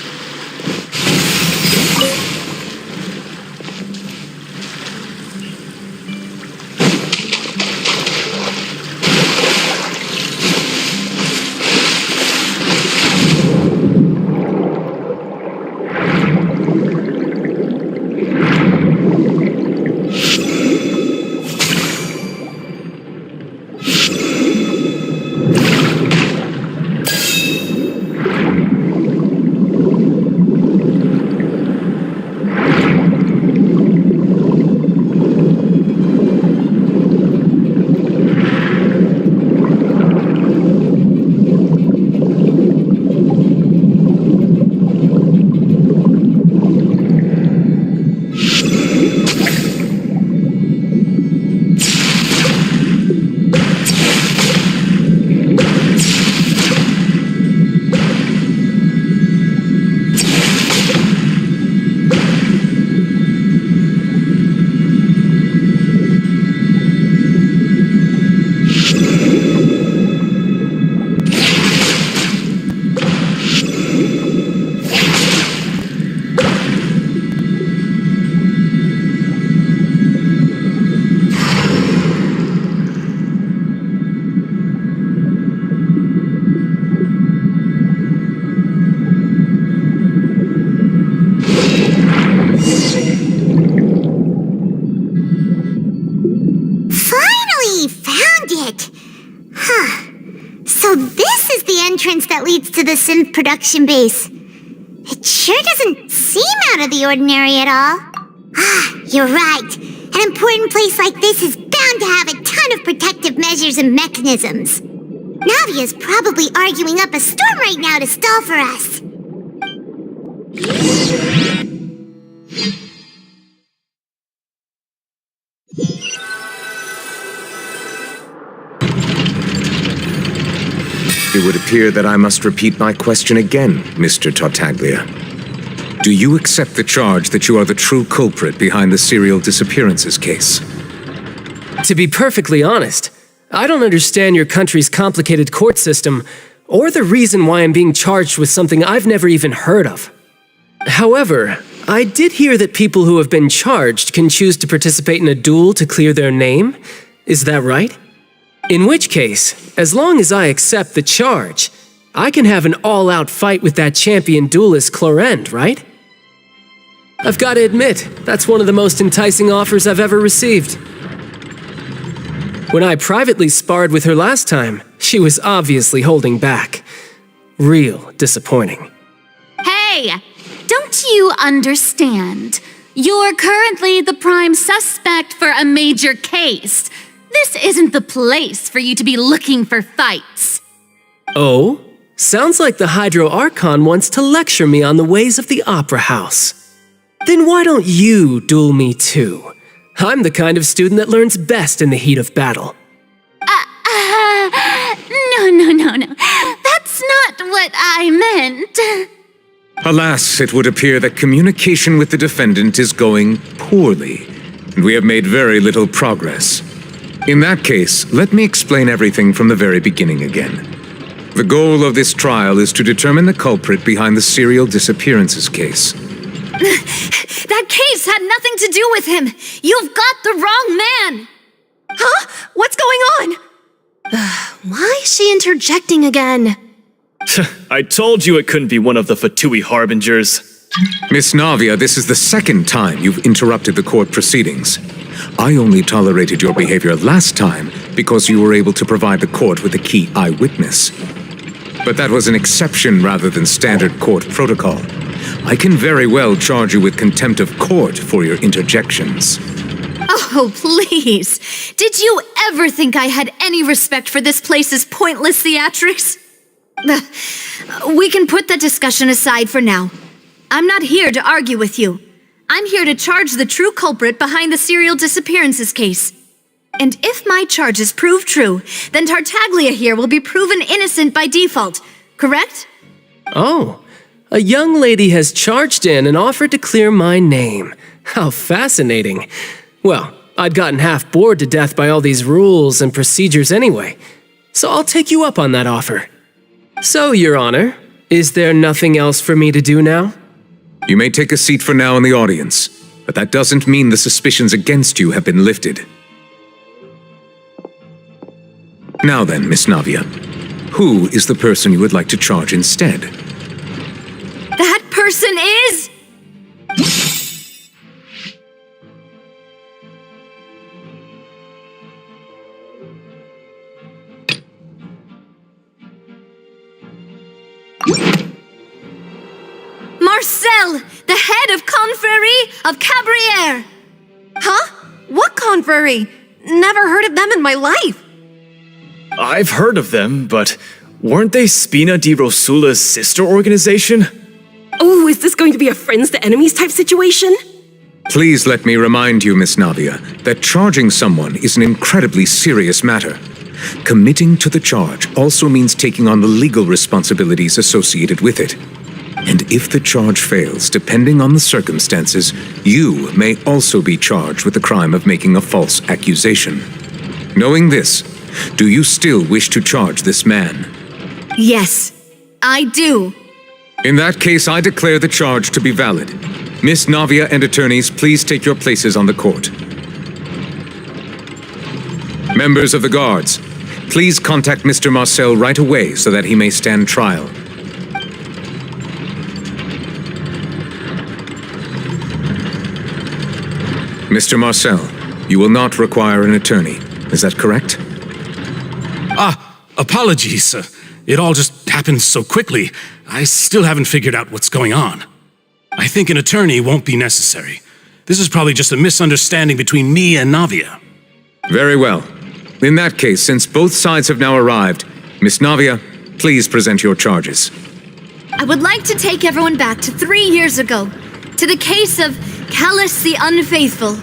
leads to the synth production base. It sure doesn't seem out of the ordinary at all. Ah, you're right. An important place like this is bound to have a ton of protective measures and mechanisms. Navia's probably arguing up a storm right now to stall for us. It would appear that I must repeat my question again, Mr. Tartaglia. Do you accept the charge that you are the true culprit behind the serial disappearances case? To be perfectly honest, I don't understand your country's complicated court system, or the reason why I'm being charged with something I've never even heard of. However, I did hear that people who have been charged can choose to participate in a duel to clear their name. Is that right? In which case, as long as I accept the charge, I can have an all-out fight with that champion duelist Clorend, right? I've got to admit, that's one of the most enticing offers I've ever received. When I privately sparred with her last time, she was obviously holding back. Real disappointing. Hey, don't you understand? You're currently the prime suspect for a major case. This isn't the place for you to be looking for fights. Oh? Sounds like the Hydro Archon wants to lecture me on the ways of the Opera House. Then why don't you duel me too? I'm the kind of student that learns best in the heat of battle. No. That's not what I meant. Alas, it would appear that communication with the defendant is going poorly, and we have made very little progress. In that case, let me explain everything from the very beginning again. The goal of this trial is to determine the culprit behind the serial disappearances case. That case had nothing to do with him! You've got the wrong man! Huh? What's going on? Why is she interjecting again? I told you it couldn't be one of the Fatui harbingers. Miss Navia, this is the second time you've interrupted the court proceedings. I only tolerated your behavior last time because you were able to provide the court with a key eyewitness. But that was an exception rather than standard court protocol. I can very well charge you with contempt of court for your interjections. Oh, please. Did you ever think I had any respect for this place's pointless theatrics? We can put that discussion aside for now. I'm not here to argue with you. I'm here to charge the true culprit behind the serial disappearances case. And if my charges prove true, then Tartaglia here will be proven innocent by default, correct? Oh, a young lady has charged in and offered to clear my name. How fascinating. Well, I'd gotten half bored to death by all these rules and procedures anyway, so I'll take you up on that offer. So, Your Honor, is there nothing else for me to do now? You may take a seat for now in the audience, but that doesn't mean the suspicions against you have been lifted. Now then, Miss Navia, who is the person you would like to charge instead? That person is... Marcel, the head of Confrérie of Cabrières! Huh? What confrérie? Never heard of them in my life. I've heard of them, but weren't they Spina di Rosula's sister organization? Oh, is this going to be a friends to enemies type situation? Please let me remind you, Miss Navia, that charging someone is an incredibly serious matter. Committing to the charge also means taking on the legal responsibilities associated with it. And if the charge fails, depending on the circumstances, you may also be charged with the crime of making a false accusation. Knowing this, do you still wish to charge this man? Yes, I do. In that case, I declare the charge to be valid. Miss Navia and attorneys, please take your places on the court. Members of the guards, please contact Mr. Marcel right away so that he may stand trial. Mr. Marcel, you will not require an attorney. Is that correct? Apologies, sir. It all just happened so quickly, I still haven't figured out what's going on. I think an attorney won't be necessary. This is probably just a misunderstanding between me and Navia. Very well. In that case, since both sides have now arrived, Miss Navia, please present your charges. I would like to take everyone back to 3 years ago, to the case of Callus the Unfaithful.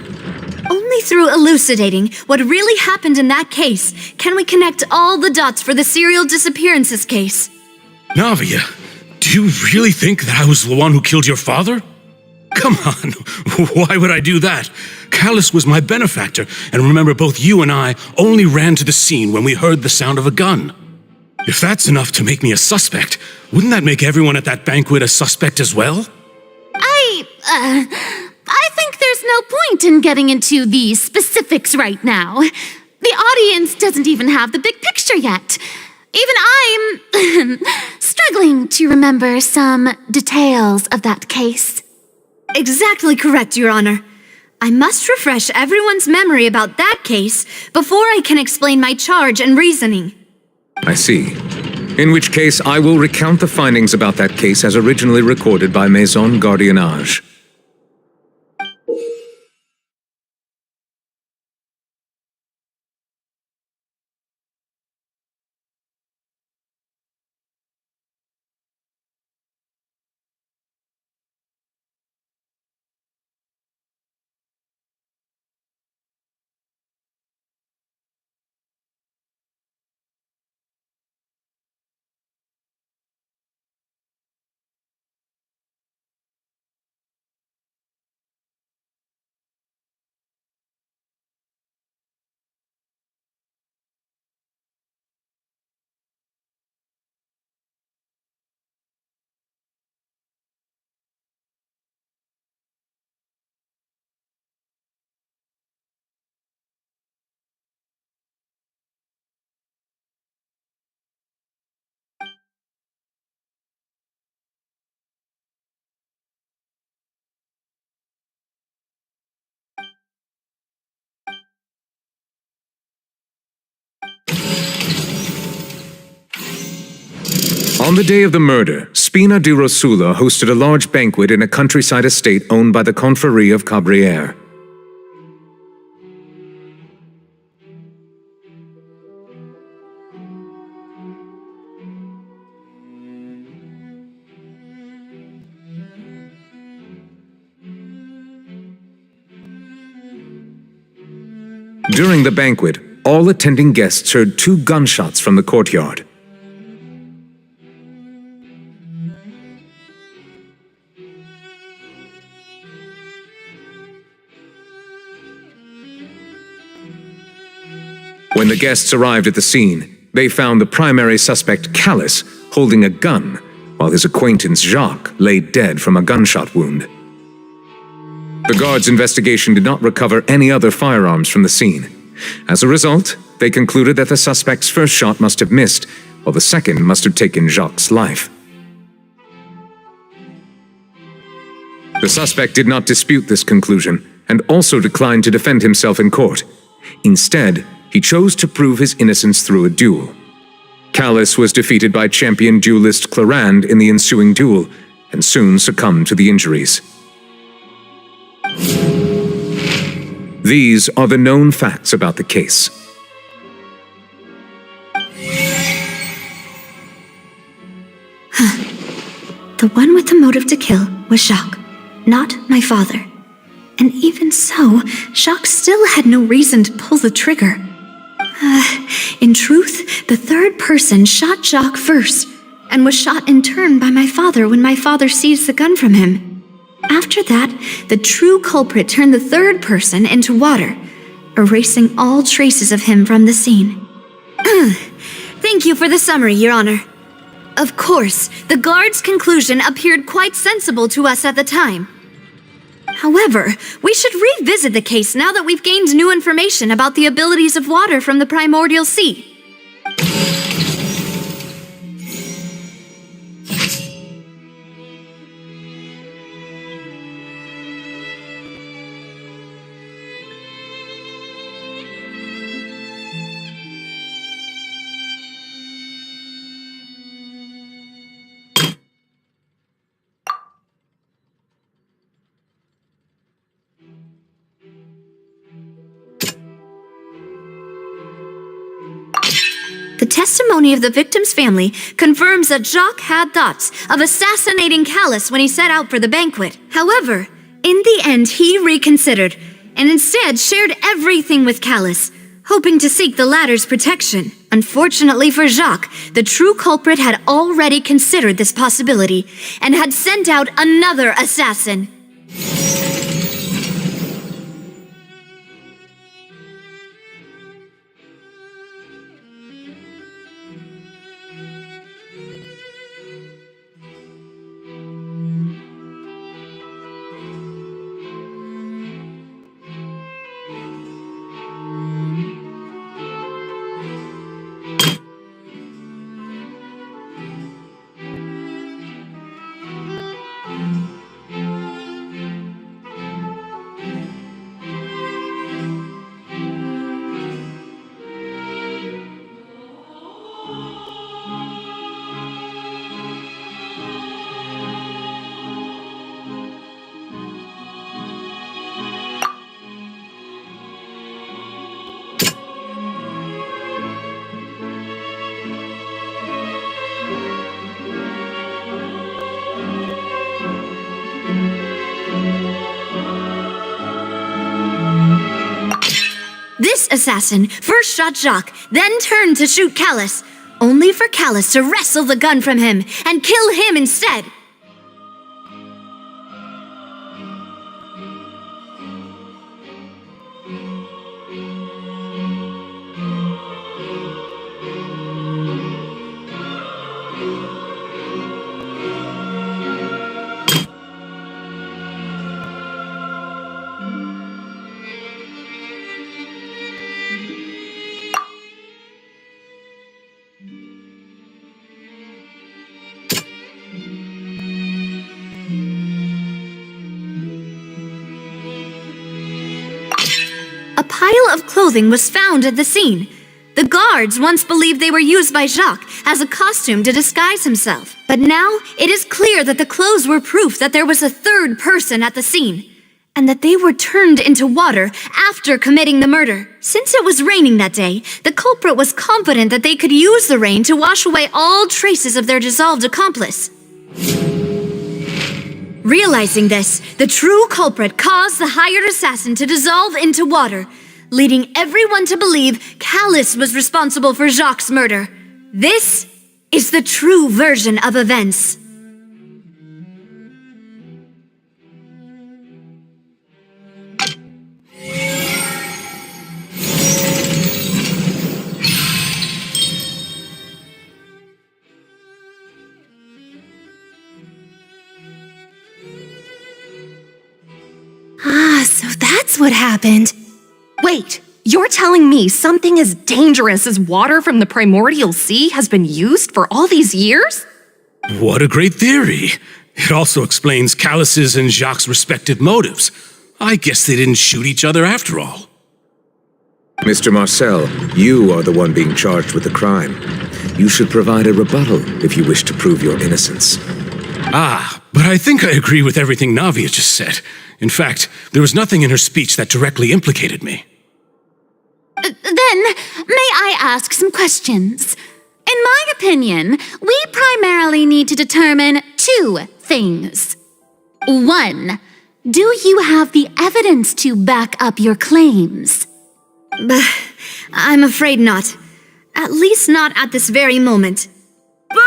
Only through elucidating what really happened in that case can we connect all the dots for the serial disappearances case. Navia, do you really think that I was the one who killed your father? Come on, why would I do that? Callus was my benefactor, and remember, both you and I only ran to the scene when we heard the sound of a gun. If that's enough to make me a suspect, wouldn't that make everyone at that banquet a suspect as well? I think there's no point in getting into the specifics right now. The audience doesn't even have the big picture yet. Even I'm struggling to remember some details of that case. Exactly correct, Your Honor. I must refresh everyone's memory about that case before I can explain my charge and reasoning. I see. In which case, I will recount the findings about that case as originally recorded by Maison Gardiennage. On the day of the murder, Spina di Rosula hosted a large banquet in a countryside estate owned by the Confrérie of Cabrières. During the banquet, all attending guests heard 2 gunshots from the courtyard. When the guests arrived at the scene, they found the primary suspect, Callus, holding a gun, while his acquaintance, Jacques, lay dead from a gunshot wound. The guards' investigation did not recover any other firearms from the scene. As a result, they concluded that the suspect's first shot must have missed, while the second must have taken Jacques' life. The suspect did not dispute this conclusion, and also declined to defend himself in court. Instead, he chose to prove his innocence through a duel. Callus was defeated by champion duelist Clarande in the ensuing duel, and soon succumbed to the injuries. These are the known facts about the case. The one with the motive to kill was Jacques, not my father. And even so, Jacques still had no reason to pull the trigger. In truth, the third person shot Jacques first, and was shot in turn by my father when my father seized the gun from him. After that, the true culprit turned the third person into water, erasing all traces of him from the scene. Thank you for the summary, Your Honor. Of course, the guard's conclusion appeared quite sensible to us at the time. However, we should revisit the case now that we've gained new information about the abilities of water from the primordial sea. testimony of the victim's family confirms that Jacques had thoughts of assassinating Callus when he set out for the banquet. However, in the end, he reconsidered and instead shared everything with Callus, hoping to seek the latter's protection. Unfortunately for Jacques, the true culprit had already considered this possibility and had sent out another assassin. This assassin first shot Jacques, then turned to shoot Callus, only for Callus to wrestle the gun from him and kill him instead. A pile of clothing was found at the scene. The guards once believed they were used by Jacques as a costume to disguise himself. But now it is clear that the clothes were proof that there was a third person at the scene, and that they were turned into water after committing the murder. Since it was raining that day, the culprit was confident that they could use the rain to wash away all traces of their dissolved accomplice. Realizing this, the true culprit caused the hired assassin to dissolve into water, leading everyone to believe Callus was responsible for Jacques' murder. This is the true version of events. So that's what happened. Wait, you're telling me something as dangerous as water from the primordial sea has been used for all these years? What a great theory. It also explains Callus's and Jacques' respective motives. I guess they didn't shoot each other after all. Mr. Marcel, you are the one being charged with the crime. You should provide a rebuttal if you wish to prove your innocence. But I think I agree with everything Navia just said. In fact, there was nothing in her speech that directly implicated me. Then, may I ask some questions? In my opinion, we primarily need to determine two things. One, do you have the evidence to back up your claims? I'm afraid not. At least not at this very moment. Boo!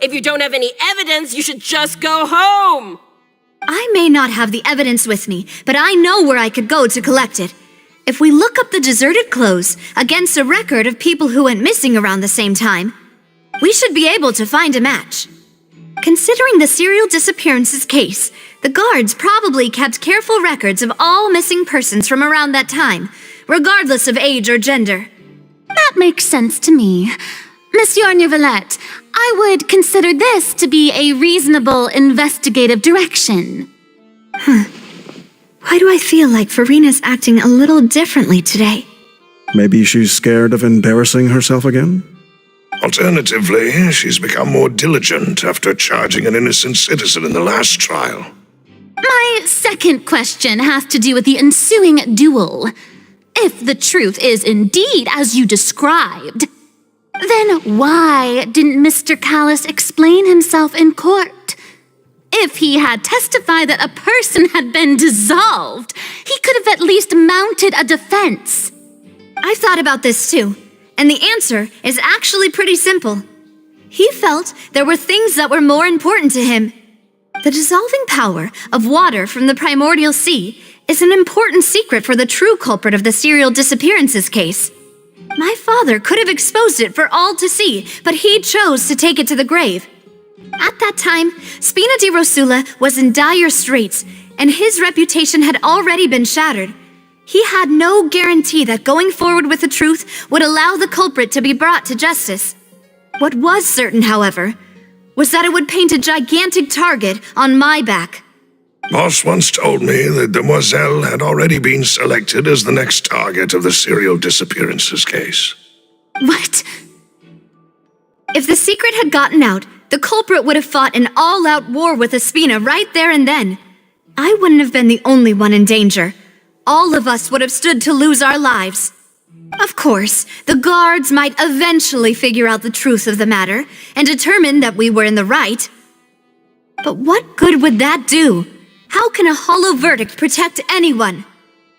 If you don't have any evidence, you should just go home! I may not have the evidence with me, but I know where I could go to collect it. If we look up the deserted clothes against a record of people who went missing around the same time, we should be able to find a match. Considering the serial disappearances case, the guards probably kept careful records of all missing persons from around that time, regardless of age or gender. That makes sense to me. Monsieur Neuvillette, I would consider this to be a reasonable investigative direction. Why do I feel like Farina's acting a little differently today? Maybe she's scared of embarrassing herself again? Alternatively, she's become more diligent after charging an innocent citizen in the last trial. My second question has to do with the ensuing duel. If the truth is indeed as you described, Then why didn't Mr. Callis explain himself in court? If he had testified that a person had been dissolved, he could have at least mounted a defense. I've thought about this too, and the answer is actually pretty simple. He felt there were things that were more important to him. The dissolving power of water from the primordial sea is an important secret for the true culprit of the serial disappearances case. My father could have exposed it for all to see, but he chose to take it to the grave. At that time, Spina di Rosula was in dire straits, and his reputation had already been shattered. He had no guarantee that going forward with the truth would allow the culprit to be brought to justice. What was certain, however, was that it would paint a gigantic target on my back. Boss once told me that Demoiselle had already been selected as the next target of the serial disappearances case. What? If the secret had gotten out, the culprit would have fought an all-out war with Espina right there and then. I wouldn't have been the only one in danger. All of us would have stood to lose our lives. Of course, the guards might eventually figure out the truth of the matter and determine that we were in the right. But what good would that do? How can a hollow verdict protect anyone?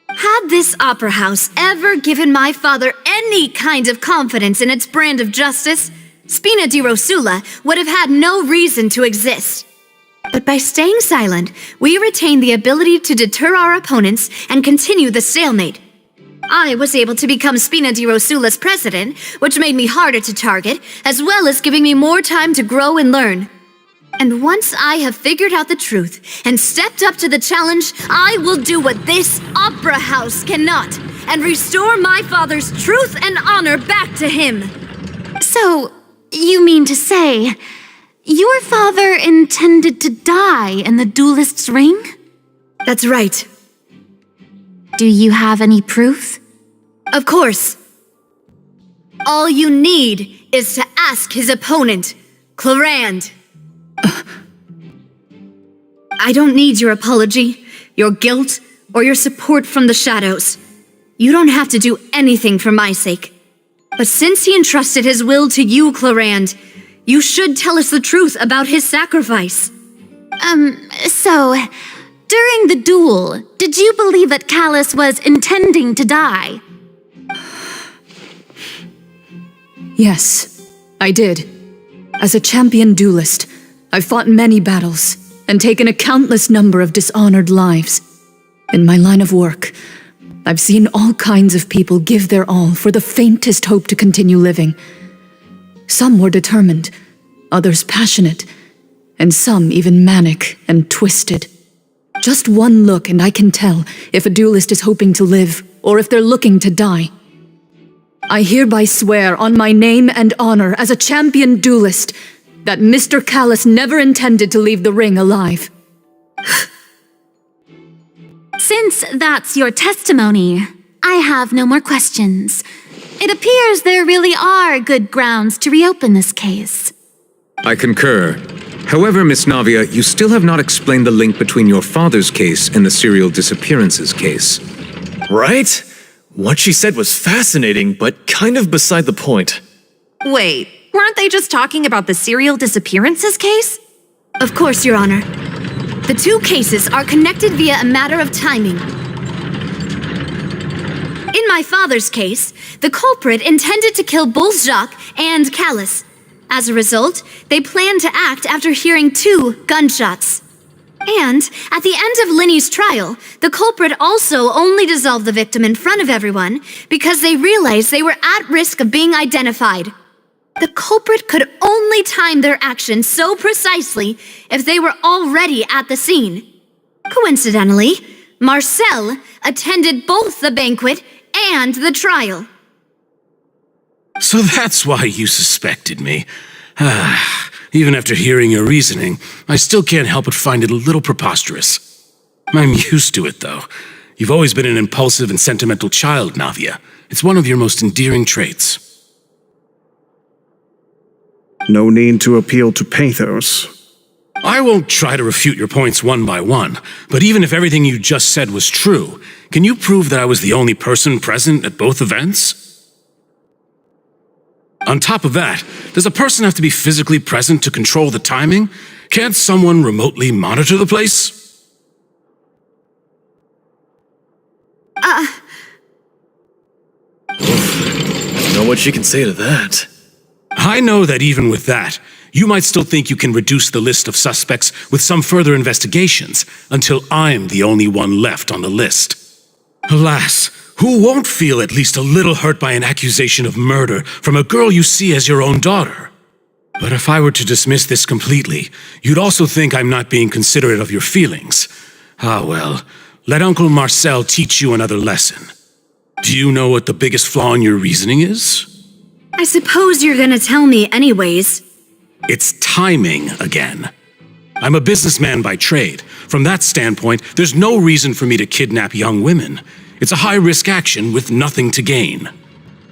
Had this opera house ever given my father any kind of confidence in its brand of justice, Spina di Rosula would have had no reason to exist. But by staying silent, we retained the ability to deter our opponents and continue the stalemate. I was able to become Spina di Rosula's president, which made me harder to target, as well as giving me more time to grow and learn. And once I have figured out the truth and stepped up to the challenge, I will do what this opera house cannot and restore my father's truth and honor back to him. So, you mean to say, your father intended to die in the duelist's ring? That's right. Do you have any proof? Of course. All you need is to ask his opponent, Clarand. I don't need your apology, your guilt, or your support from the shadows. You don't have to do anything for my sake. But since he entrusted his will to you, Clarand, you should tell us the truth about his sacrifice. So, during the duel, did you believe that Callis was intending to die? Yes, I did. As a champion duelist, I've fought many battles and taken a countless number of dishonored lives. In my line of work, I've seen all kinds of people give their all for the faintest hope to continue living. Some were determined, others passionate, and some even manic and twisted. Just one look and I can tell if a duelist is hoping to live or if they're looking to die. I hereby swear on my name and honor as a champion duelist that Mr. Callis never intended to leave the ring alive. Since that's your testimony, I have no more questions. It appears there really are good grounds to reopen this case. I concur. However, Miss Navia, you still have not explained the link between your father's case and the serial disappearances case. Right? What she said was fascinating, but kind of beside the point. Wait, weren't they just talking about the serial disappearances case? Of course, Your Honor. The two cases are connected via a matter of timing. In my father's case, the culprit intended to kill both Jacques and Callis. As a result, they planned to act after hearing 2 gunshots. And at the end of Linny's trial, the culprit also only dissolved the victim in front of everyone because they realized they were at risk of being identified. The culprit could only time their actions so precisely if they were already at the scene. Coincidentally, Marcel attended both the banquet and the trial. So that's why you suspected me. Even after hearing your reasoning, I still can't help but find it a little preposterous. I'm used to it, though. You've always been an impulsive and sentimental child, Navia. It's one of your most endearing traits. No need to appeal to pathos. I won't try to refute your points one by one, but even if everything you just said was true, can you prove that I was the only person present at both events? On top of that, does a person have to be physically present to control the timing? Can't someone remotely monitor the place? I don't know what she can say to that. I know that even with that, you might still think you can reduce the list of suspects with some further investigations until I'm the only one left on the list. Alas, who won't feel at least a little hurt by an accusation of murder from a girl you see as your own daughter? But if I were to dismiss this completely, you'd also think I'm not being considerate of your feelings. Ah well, let Uncle Marcel teach you another lesson. Do you know what the biggest flaw in your reasoning is? I suppose you're gonna tell me anyways. It's timing again. I'm a businessman by trade. From that standpoint, there's no reason for me to kidnap young women. It's a high-risk action with nothing to gain.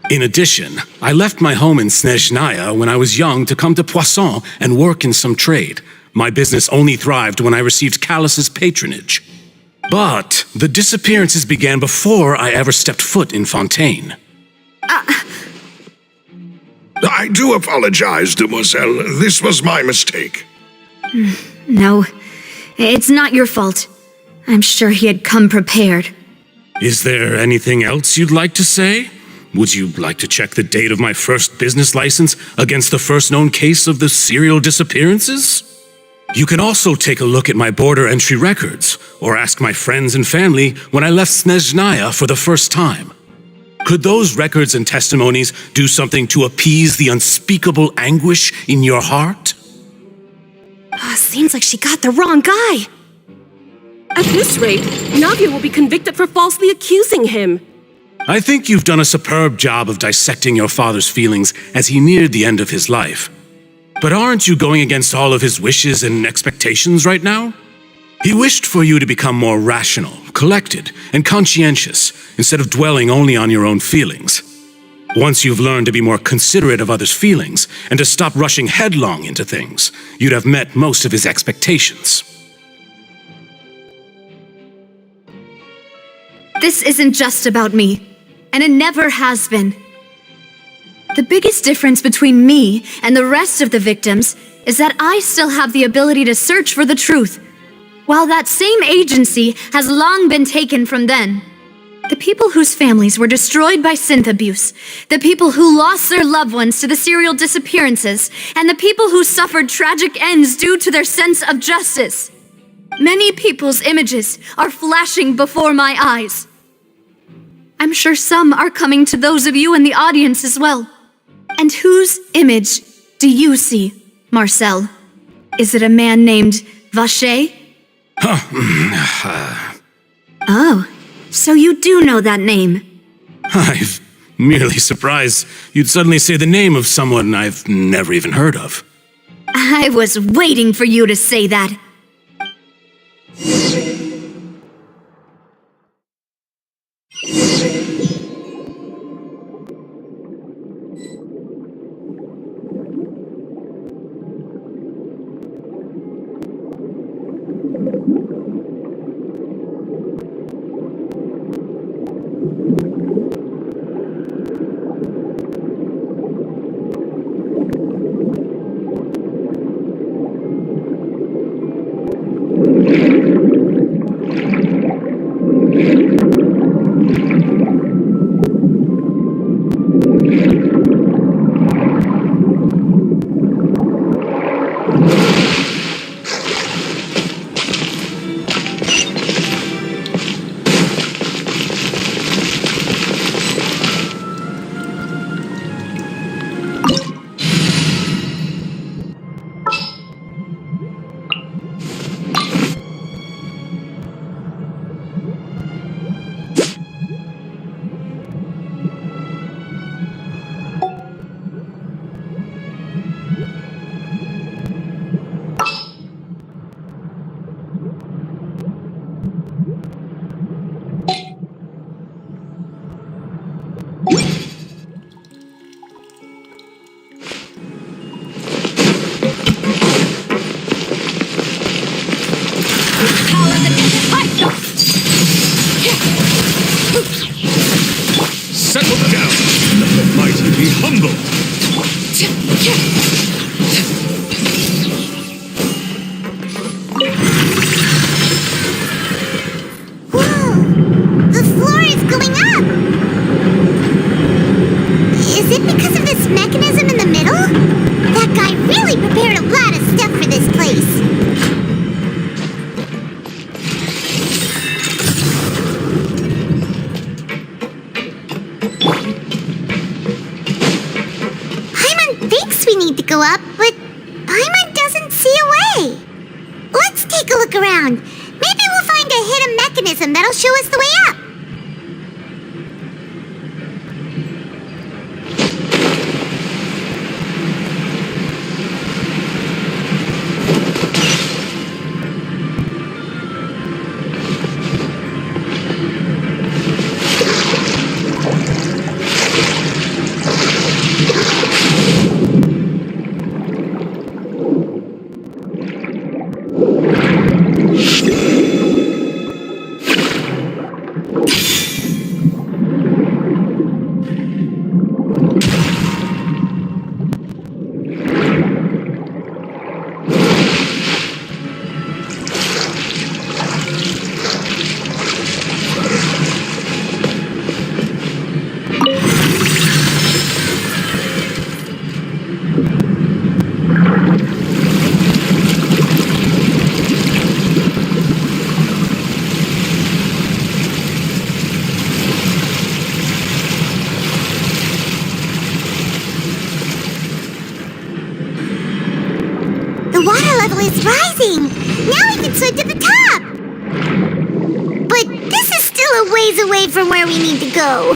In addition, I left my home in Snezhnaya when I was young to come to Poisson and work in some trade. My business only thrived when I received Callus's patronage. But the disappearances began before I ever stepped foot in Fontaine. I do apologize, demoiselle. This was my mistake. No, it's not your fault. I'm sure he had come prepared. Is there anything else you'd like to say? Would you like to check the date of my first business license against the first known case of the serial disappearances? You can also take a look at my border entry records, or ask my friends and family when I left Snezhnaya for the first time. Could those records and testimonies do something to appease the unspeakable anguish in your heart? Seems like she got the wrong guy. At this rate, Navia will be convicted for falsely accusing him. I think you've done a superb job of dissecting your father's feelings as he neared the end of his life. But aren't you going against all of his wishes and expectations right now? He wished for you to become more rational, collected, and conscientious, instead of dwelling only on your own feelings. Once you've learned to be more considerate of others' feelings, and to stop rushing headlong into things, you'd have met most of his expectations. This isn't just about me, and it never has been. The biggest difference between me and the rest of the victims is that I still have the ability to search for the truth, while that same agency has long been taken from them. The people whose families were destroyed by synth abuse, the people who lost their loved ones to the serial disappearances, and the people who suffered tragic ends due to their sense of justice. Many people's images are flashing before my eyes. I'm sure some are coming to those of you in the audience as well. And whose image do you see, Marcel? Is it a man named Vacher? Oh, so you do know that name. I'm merely surprised you'd suddenly say the name of someone I've never even heard of. I was waiting for you to say that. Settle down. Let the mighty Be humble. Whoa! The floor is going up! Is it because of this mechanism in the middle? That guy really prepared a lot of stuff for this place. Paimon thinks we need to go up, but Paimon doesn't see a way. Let's take a look around. Maybe we'll find a hidden mechanism that'll show us the way up. It's rising! Now we can swim to the top! But this is still a ways away from where we need to go.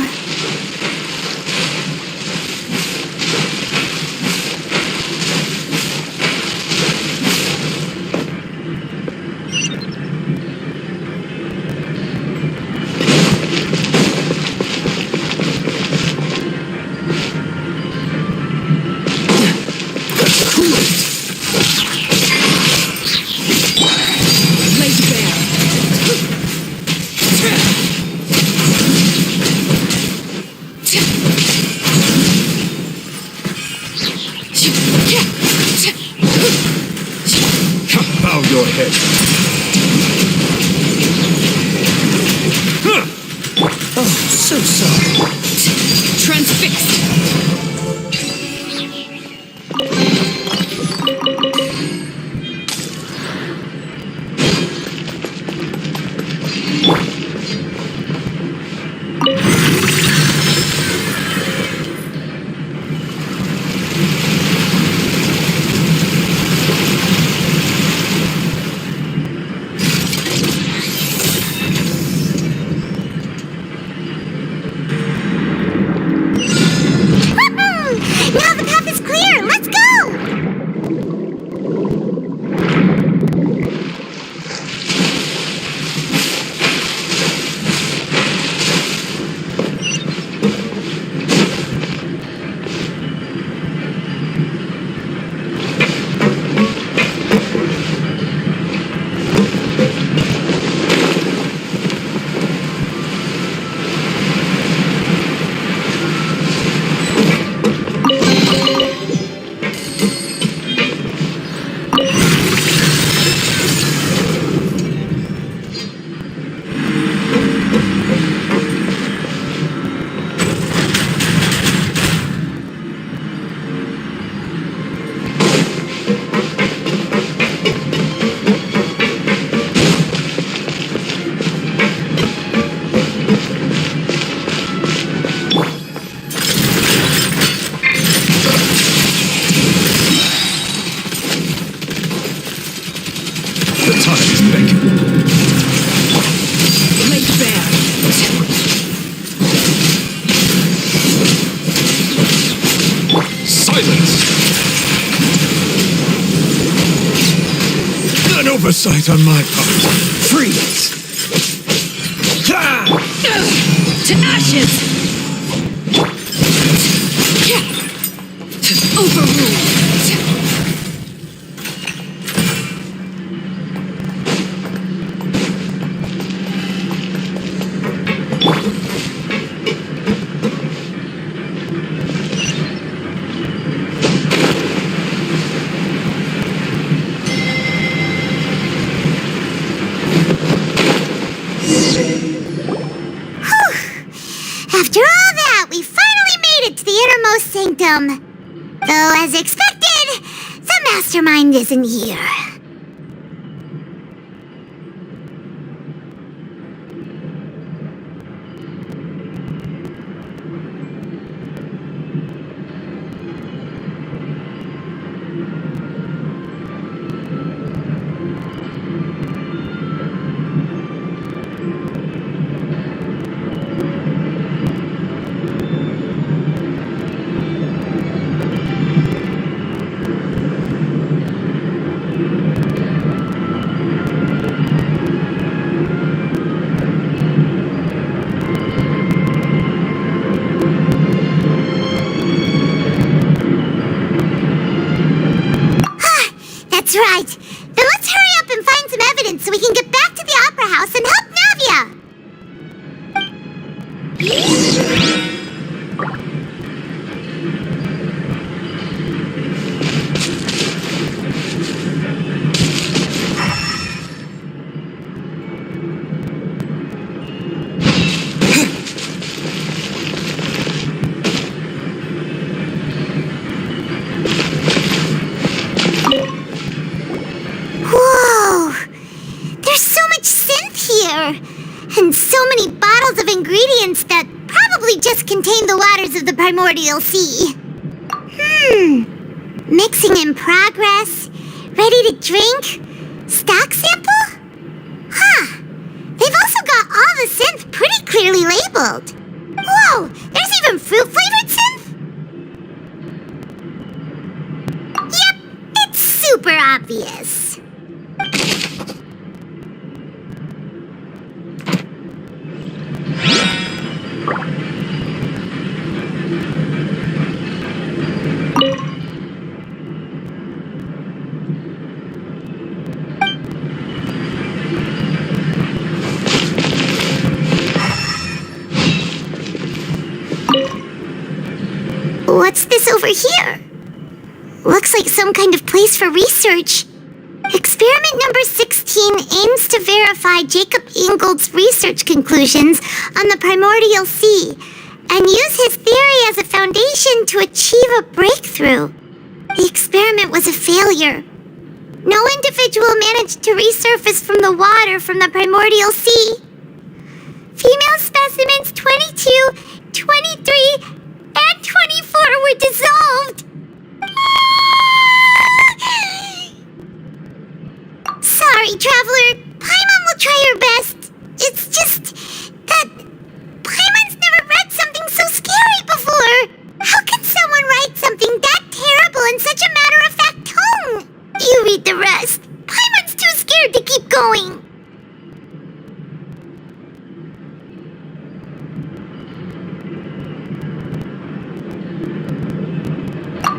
Bow your head. Oh, so sorry. Transfixed. Now the path is clear! Let's go! An oversight on my part. Freeze! To ashes! Overruled! victim. Though, as expected, the mastermind isn't here. That's right. Then let's hurry up and find some evidence so we can get back to the Opera House and help Navia. Whoa! There's so much synth here! And so many bottles of ingredients that probably just contain the waters of the primordial sea. Mixing in progress? Ready to drink? Stock sample? Huh. They've also got all the synth pretty clearly labeled. Whoa! There's even fruit-flavored synth? Yep, it's super obvious. What's this over here? Looks like some kind of place for research. Experiment number 16 aims to verify Jacob Ingold's research conclusions on the primordial sea and use his theory as a foundation to achieve a breakthrough. The experiment was a failure. No individual managed to resurface from the water from the primordial sea. Female specimens 22, 23, and 24 were dissolved. Sorry, Traveler. Paimon will try her best. It's just that Paimon's never read something so scary before. How can someone write something that terrible in such a matter-of-fact tone? You read the rest. Paimon's too scared to keep going.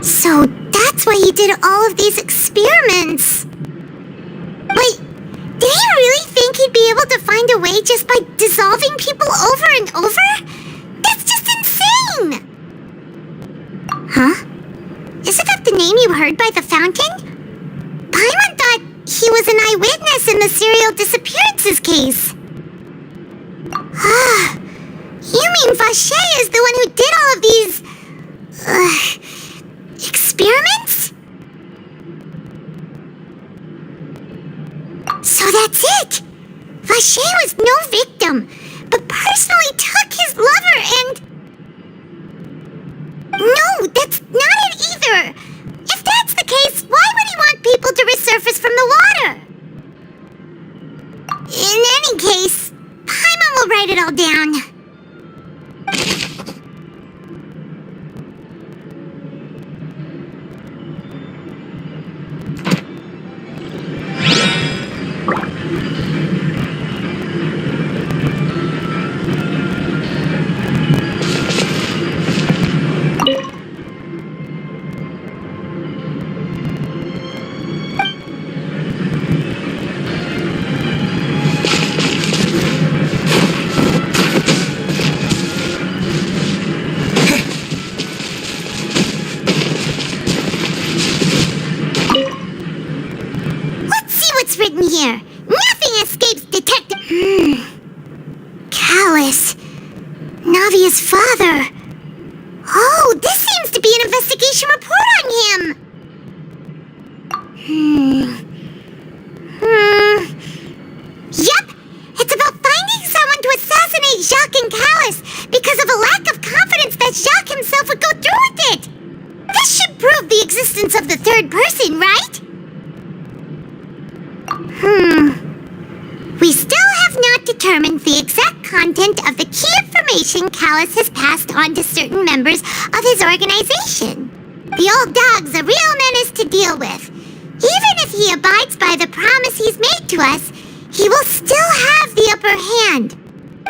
So that's why he did all of these experiments. Wait, did he really think he'd be able to find a way just by dissolving people over and over? That's just insane! Huh? Isn't that the name you heard by the fountain? Paimon thought he was an eyewitness in the serial disappearances case. Ah, you mean Vache is the one who did all of these... experiments? So that's it! Vache was no victim, but personally took his lover and... No, that's not it either! If that's the case, why would he want people to resurface from the water? In any case, Paimon will write it all down. Written here. Nothing escapes Detective... Callus. Navia's father. Oh, this seems to be an investigation report on him. Yep, it's about finding someone to assassinate Jacques and Callus because of a lack of confidence that Jacques himself would go through with it. This should prove the existence of the third person, right? We still have not determined the exact content of the key information Callus has passed on to certain members of his organization. The old dog's a real menace to deal with. Even if he abides by the promise he's made to us, he will still have the upper hand.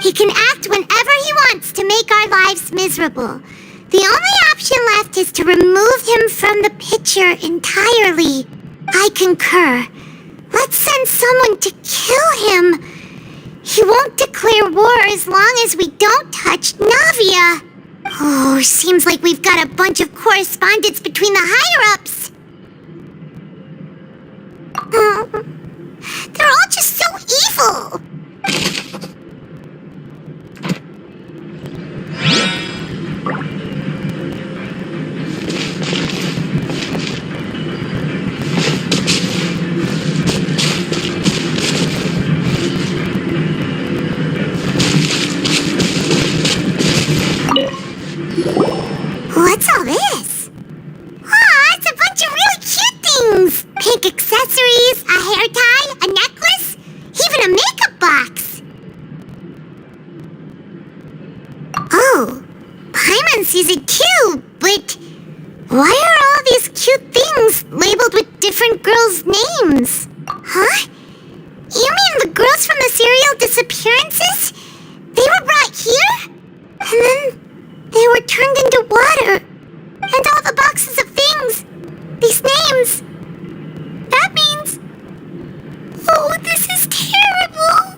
He can act whenever he wants to make our lives miserable. The only option left is to remove him from the picture entirely. I concur. Let's send someone to kill him. He won't declare war as long as we don't touch Navia. Oh, seems like we've got a bunch of correspondence between the higher-ups. They're all just so evil. What's all this? Aw, it's a bunch of really cute things. Pink accessories, a hair tie, a necklace, even a makeup box. Oh, Paimon sees it too, but why are all these cute things labeled with different girls' names? Huh? You mean the girls from the serial disappearances? They were brought here? And then they were turned into water. And all the boxes of things. These names. That means... Oh, this is terrible.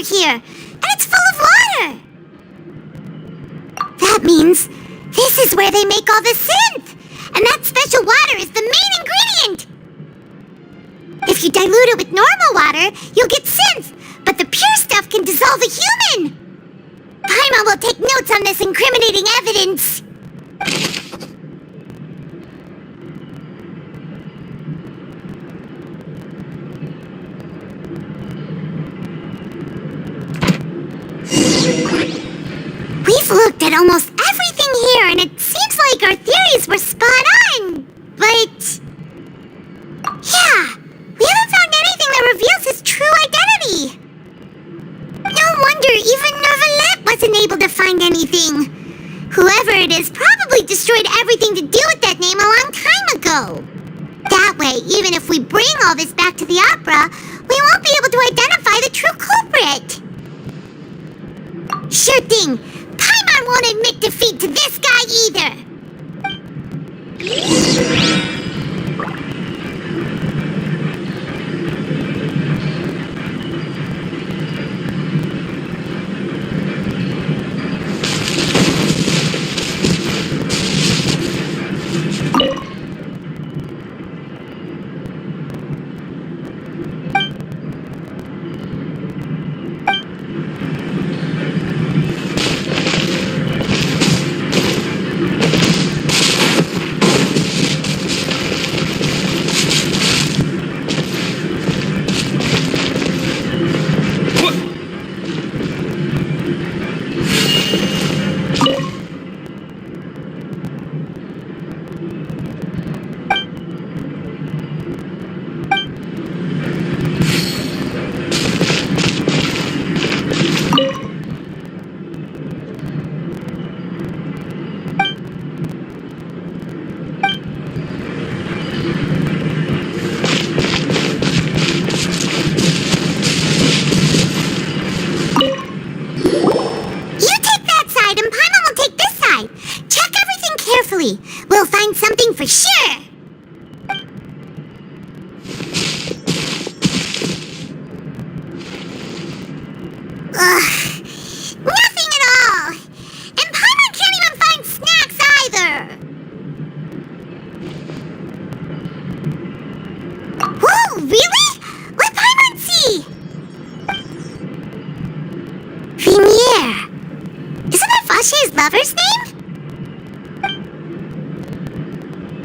Here, and it's full of water. That means this is where they make all the synth, and that special water is the main ingredient. If you dilute it with normal water, you'll get synth, but the pure stuff can dissolve a human. Paimon will take notes on this incriminating evidence. We've looked at almost everything here, and it seems like our theories were spot on. But... yeah, we haven't found anything that reveals his true identity. No wonder even Nervalette wasn't able to find anything. Whoever it is probably destroyed everything to do with that name a long time ago. That way, even if we bring all this back to the opera, we won't be able to identify the true culprit. Sure thing. Paimon won't admit defeat to this guy either. carefully. We'll find something for sure. Ugh. Nothing at all. And Paimon can't even find snacks either. Whoa, really? Let Paimon see. Vinier. Isn't that Vache's lover's name?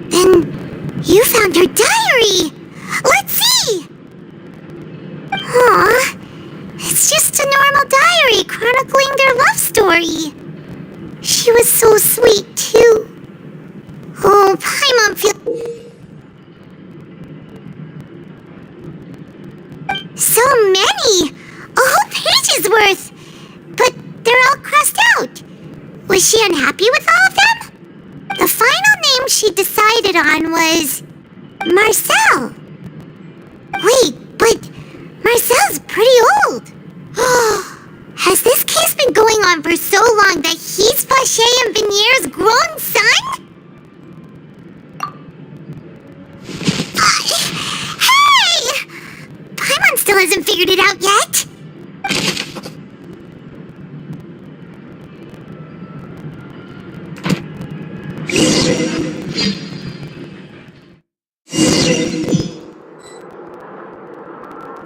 Then you found her diary. Let's see. Aw. It's just a normal diary chronicling their love story. She was so sweet, too. Oh, Paimon so many! A whole page's worth! But they're all crossed out. Was she unhappy with all of them? The final name she decided on was Marcel. Wait, but Marcel's pretty old. Has this case been going on for so long that he's Vache and Vinier's grown son? Hey! Paimon still hasn't figured it out yet.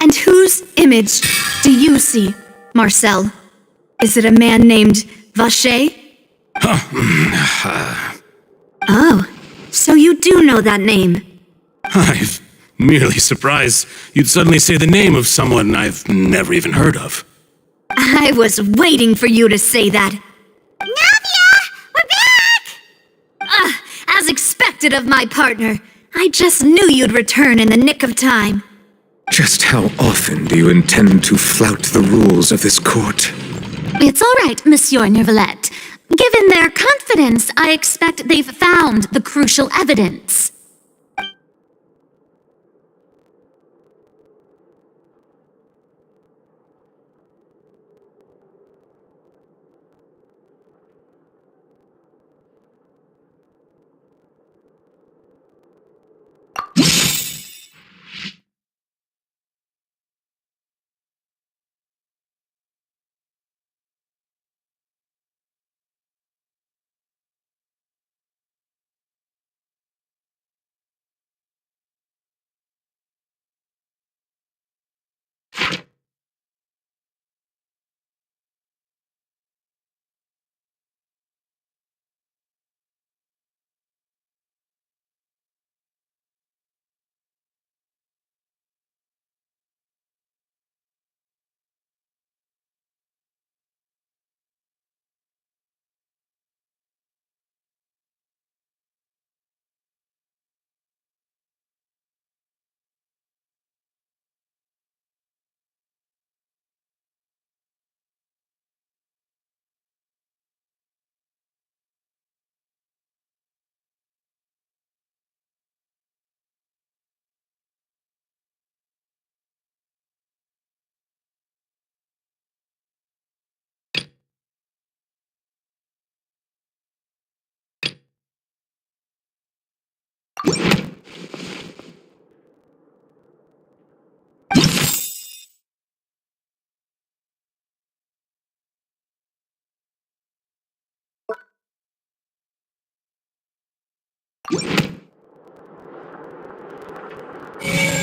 And whose image do you see, Marcel? Is it a man named Vache? Oh, so you do know that name. I'm merely surprised you'd suddenly say the name of someone I've never even heard of. I was waiting for you to say that. Navia! We're back! As expected of my partner. I just knew you'd return in the nick of time. Just how often do you intend to flout the rules of this court? It's all right, Monsieur Nervalette. Given their confidence, I expect they've found the crucial evidence.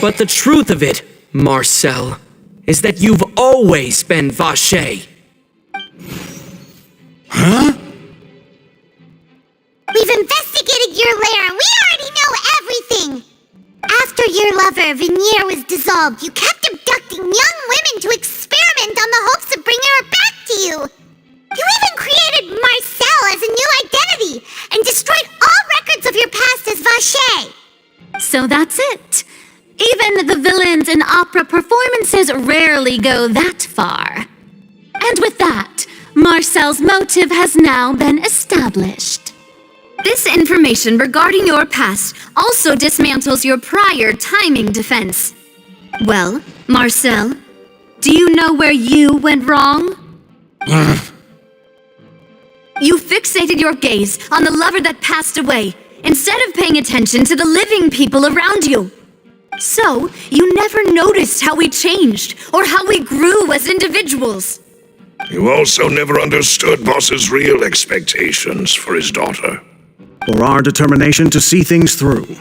But the truth of it, Marcel, is that you've always been Vache. Huh? We've investigated your lair. We already know everything. After your lover, Vinier, was dissolved, you kept abducting young women to experiment on the hopes of bringing her back to you. You even created Marcel as a new identity and destroyed all records of your past as Vache. So that's it. Even the villains in opera performances rarely go that far. And with that, Marcel's motive has now been established. This information regarding your past also dismantles your prior timing defense. Well, Marcel, do you know where you went wrong? You fixated your gaze on the lover that passed away, instead of paying attention to the living people around you. So, you never noticed how we changed, or how we grew as individuals. You also never understood Boss's real expectations for his daughter. Or our determination to see things through.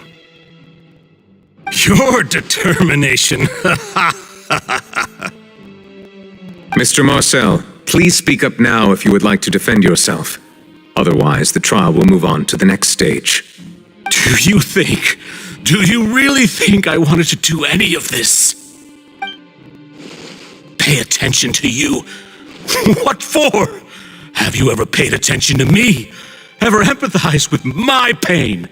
Your determination. Mr. Marcel, please speak up now if you would like to defend yourself. Otherwise, the trial will move on to the next stage. Do you really think I wanted to do any of this? Pay attention to you? What for? Have you ever paid attention to me? Ever empathized with my pain?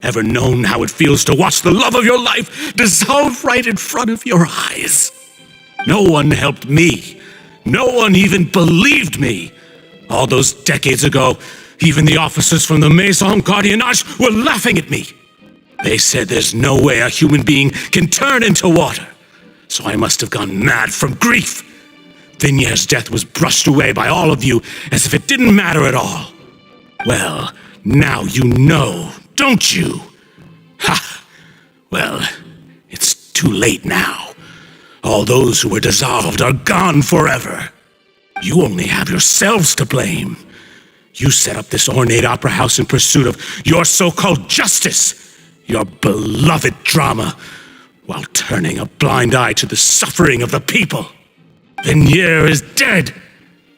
Ever known how it feels to watch the love of your life dissolve right in front of your eyes? No one helped me. No one even believed me. All those decades ago, even the officers from the Maison Gardiennage were laughing at me. They said there's no way a human being can turn into water. So I must have gone mad from grief. Vigniere's death was brushed away by all of you as if it didn't matter at all. Well, now you know, don't you? Ha! Well, it's too late now. All those who were dissolved are gone forever. You only have yourselves to blame. You set up this ornate opera house in pursuit of your so-called justice, your beloved drama, while turning a blind eye to the suffering of the people. Vigniere is dead.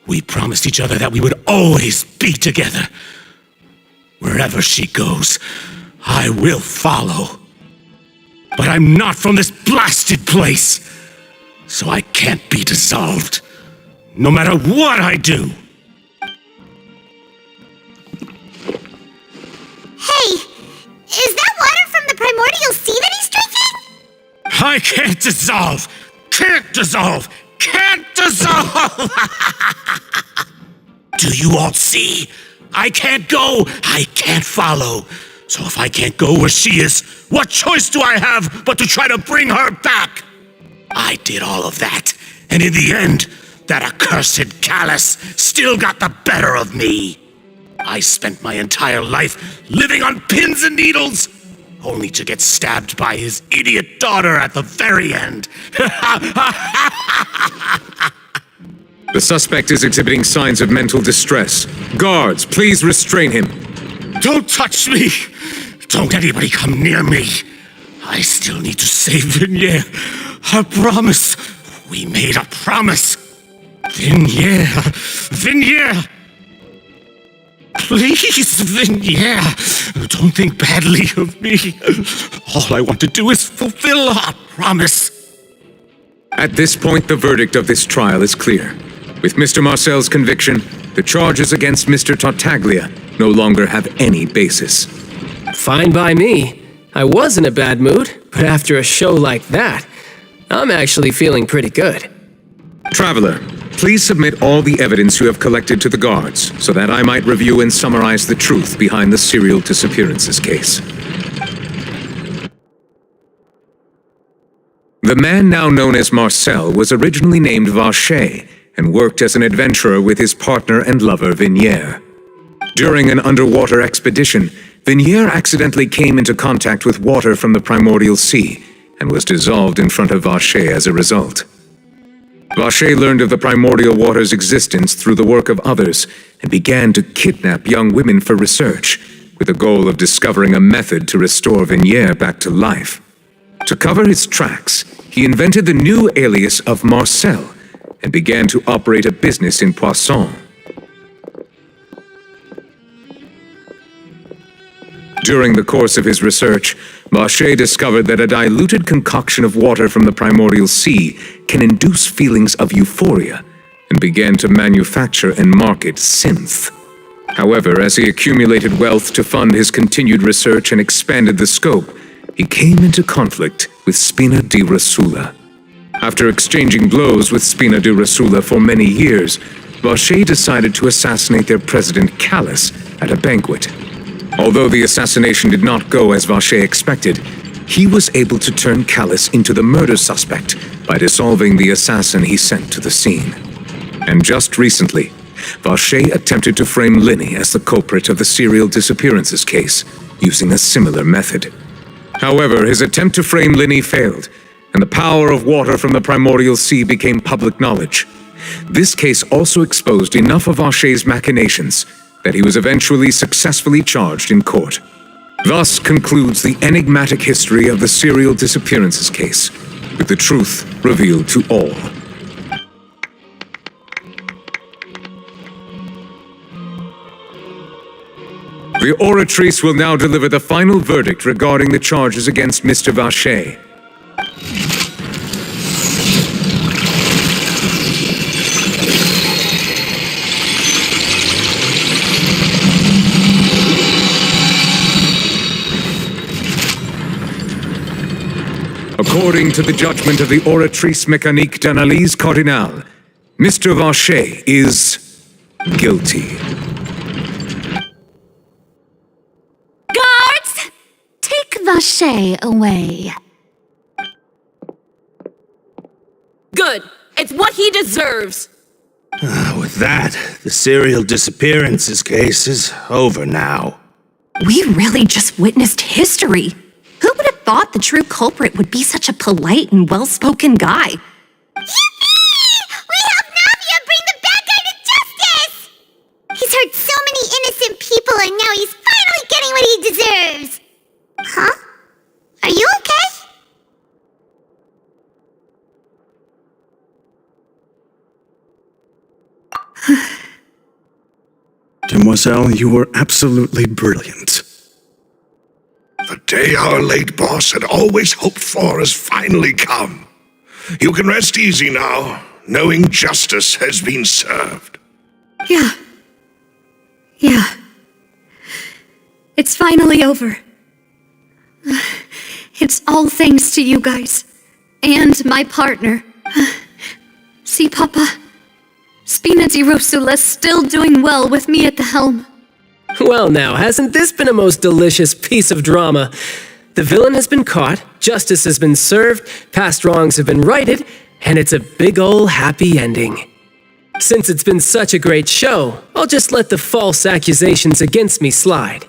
We promised each other that we would always be together. Wherever she goes, I will follow. But I'm not from this blasted place, so I can't be dissolved, no matter what I do. Hey, is that water from the primordial sea that he's drinking? I can't dissolve! Can't dissolve! Can't dissolve! Do you all see? I can't go! I can't follow! So if I can't go where she is, what choice do I have but to try to bring her back? I did all of that, and in the end, that accursed Callus still got the better of me. I spent my entire life living on pins and needles, only to get stabbed by his idiot daughter at the very end. The suspect is exhibiting signs of mental distress. Guards, please restrain him. Don't touch me! Don't anybody come near me! I still need to save Vigniere. Our promise. We made a promise. Vigniere. Vigniere! Please, Vigniere, don't think badly of me. All I want to do is fulfill our promise. At this point, the verdict of this trial is clear. With Mr. Marcel's conviction, the charges against Mr. Tartaglia no longer have any basis. Fine by me. I was in a bad mood, but after a show like that, I'm actually feeling pretty good. Traveler, please submit all the evidence you have collected to the guards, so that I might review and summarize the truth behind the serial disappearances case. The man now known as Marcel was originally named Vacher and worked as an adventurer with his partner and lover Vigniere. During an underwater expedition, Vigniere accidentally came into contact with water from the primordial sea and was dissolved in front of Vacher as a result. Vacher learned of the primordial water's existence through the work of others and began to kidnap young women for research, with the goal of discovering a method to restore Vigniere back to life. To cover his tracks, he invented the new alias of Marcel and began to operate a business in Poisson. During the course of his research, Vacher discovered that a diluted concoction of water from the primordial sea can induce feelings of euphoria, and began to manufacture and market synth. However, as he accumulated wealth to fund his continued research and expanded the scope, he came into conflict with Spina di Rosula. After exchanging blows with Spina di Rosula for many years, Vacher decided to assassinate their president Callus at a banquet. Although the assassination did not go as Vacher expected, he was able to turn Callus into the murder suspect by dissolving the assassin he sent to the scene. And just recently, Vache attempted to frame Linny as the culprit of the serial disappearances case, using a similar method. However, his attempt to frame Linny failed, and the power of water from the primordial sea became public knowledge. This case also exposed enough of Vache's machinations that he was eventually successfully charged in court. Thus concludes the enigmatic history of the serial disappearances case, with the truth revealed to all. The Oratrice will now deliver the final verdict regarding the charges against Mr. Vache. According to the judgment of the Oratrice Mécanique d'Analyse Cardinale, Mr. Vache is guilty. Guards! Take Vache away. Good. It's what he deserves. With that, the serial disappearances case is over now. We really just witnessed history. Who would have thought the true culprit would be such a polite and well-spoken guy? Yippee! We helped Navia bring the bad guy to justice! He's hurt so many innocent people and now he's finally getting what he deserves! Huh? Are you okay? Demoiselle, you were absolutely brilliant. The day our late boss had always hoped for has finally come. You can rest easy now, knowing justice has been served. Yeah. It's finally over. It's all thanks to you guys. And my partner. See, Papa? Spina di Rosula's still doing well with me at the helm. Well now, hasn't this been a most delicious piece of drama? The villain has been caught, justice has been served, past wrongs have been righted, and it's a big ol' happy ending. Since it's been such a great show, I'll just let the false accusations against me slide.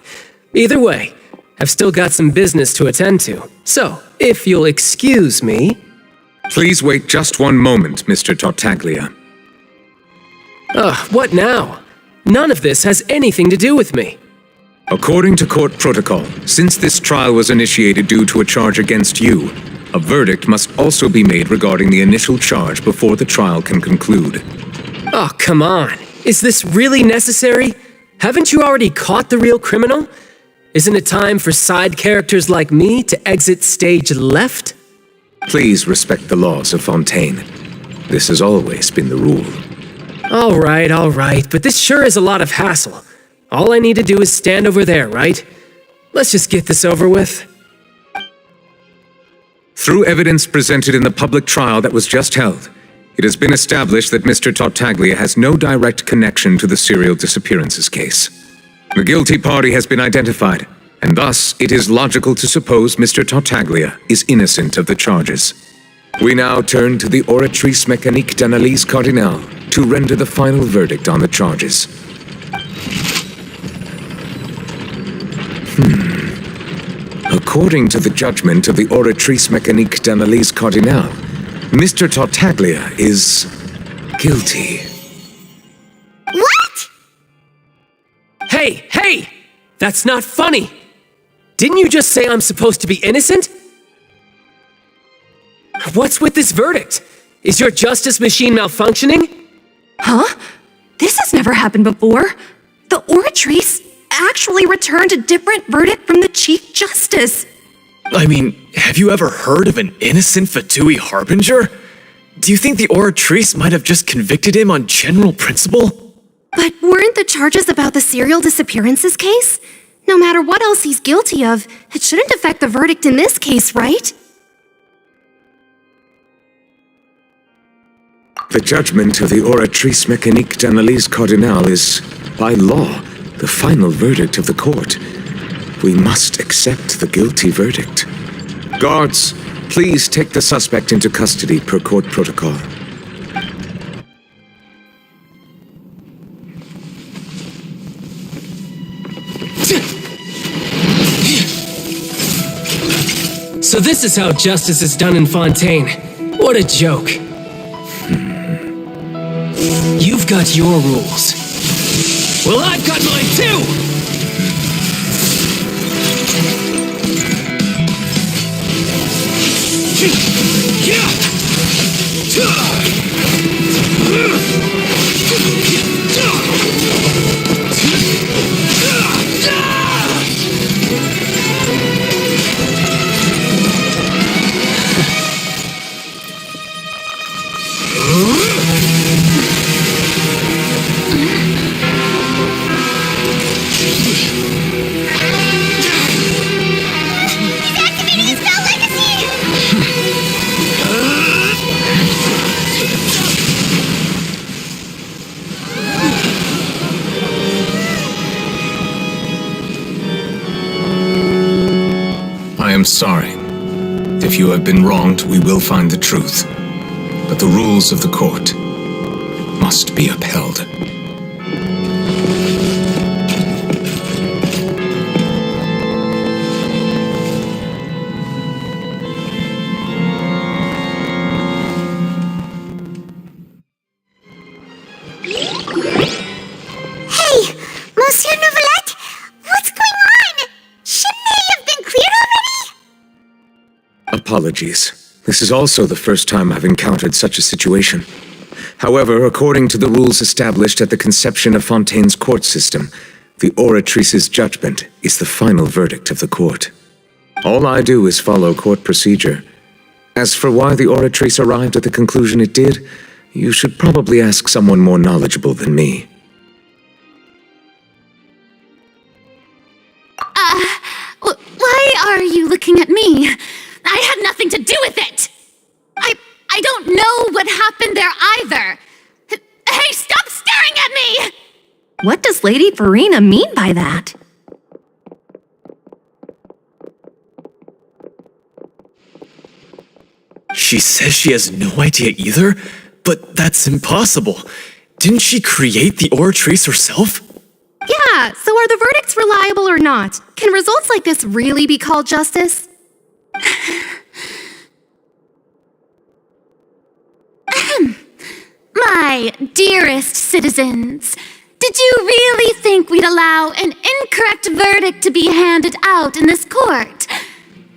Either way, I've still got some business to attend to, so if you'll excuse me... Please wait just one moment, Mr. Tartaglia. What now? None of this has anything to do with me. According to court protocol, since this trial was initiated due to a charge against you, a verdict must also be made regarding the initial charge before the trial can conclude. Oh, come on. Is this really necessary? Haven't you already caught the real criminal? Isn't it time for side characters like me to exit stage left? Please respect the laws of Fontaine. This has always been the rule. All right, but this sure is a lot of hassle. All I need to do is stand over there, right? Let's just get this over with. Through evidence presented in the public trial that was just held, it has been established that Mr. Tartaglia has no direct connection to the serial disappearances case. The guilty party has been identified, and thus it is logical to suppose Mr. Tartaglia is innocent of the charges. We now turn to the Oratrice Mécanique d'Analyse Cardinale to render the final verdict on the charges. According to the judgment of the Oratrice Mécanique d'Analyse Cardinale, Mr. Tartaglia is guilty. What? Hey! That's not funny! Didn't you just say I'm supposed to be innocent? What's with this verdict? Is your justice machine malfunctioning? Huh? This has never happened before. The Oratrice actually returned a different verdict from the Chief Justice. I mean, have you ever heard of an innocent Fatui Harbinger? Do you think the Oratrice might have just convicted him on general principle? But weren't the charges about the serial disappearances case? No matter what else he's guilty of, it shouldn't affect the verdict in this case, right? The judgment of the Oratrice Mécanique d'Analyse Cardinale is, by law, the final verdict of the court. We must accept the guilty verdict. Guards, please take the suspect into custody per court protocol. So this is how justice is done in Fontaine. What a joke. You've got your rules. Well, I've got mine too! I am sorry. If you have been wronged, we will find the truth. But the rules of the court must be upheld. Hey, Monsieur Novelette, what's going on? Shouldn't they have been cleared already? Apologies. This is also the first time I've encountered such a situation. However, according to the rules established at the conception of Fontaine's court system, the Oratrice's judgment is the final verdict of the court. All I do is follow court procedure. As for why the Oratrice arrived at the conclusion it did, you should probably ask someone more knowledgeable than me. Why are you looking at me? I had nothing to do with it! I don't know what happened there either! Hey, stop staring at me! What does Lady Verena mean by that? She says she has no idea either, but that's impossible. Didn't she create the Oratrice herself? Yeah, so are the verdicts reliable or not? Can results like this really be called justice? My dearest citizens, did you really think we'd allow an incorrect verdict to be handed out in this court?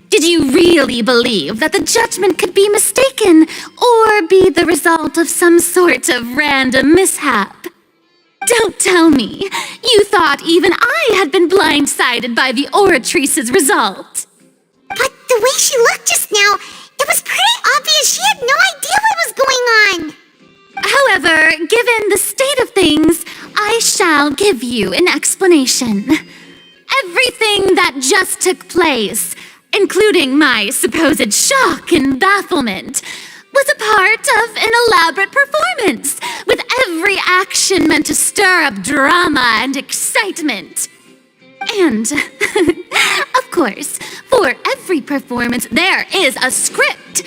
Did you really believe that the judgment could be mistaken or be the result of some sort of random mishap? Don't tell me you thought even I had been blindsided by the Oratrice's result. But the way she looked just now, it was pretty obvious she had no idea what was going on. However, given the state of things, I shall give you an explanation. Everything that just took place, including my supposed shock and bafflement, was a part of an elaborate performance, with every action meant to stir up drama and excitement. And, of course, for every performance there is a script.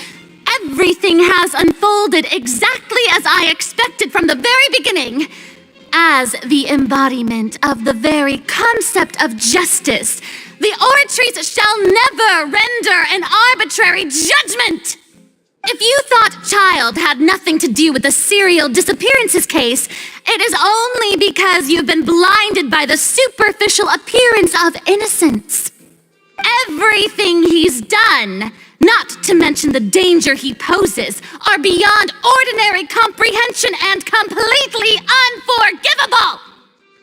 Everything has unfolded exactly as I expected from the very beginning. As the embodiment of the very concept of justice, the Oratrice shall never render an arbitrary judgment. If you thought Child had nothing to do with the serial disappearances case, it is only because you've been blinded by the superficial appearance of innocence. Everything he's done, not to mention the danger he poses, are beyond ordinary comprehension and completely unforgivable.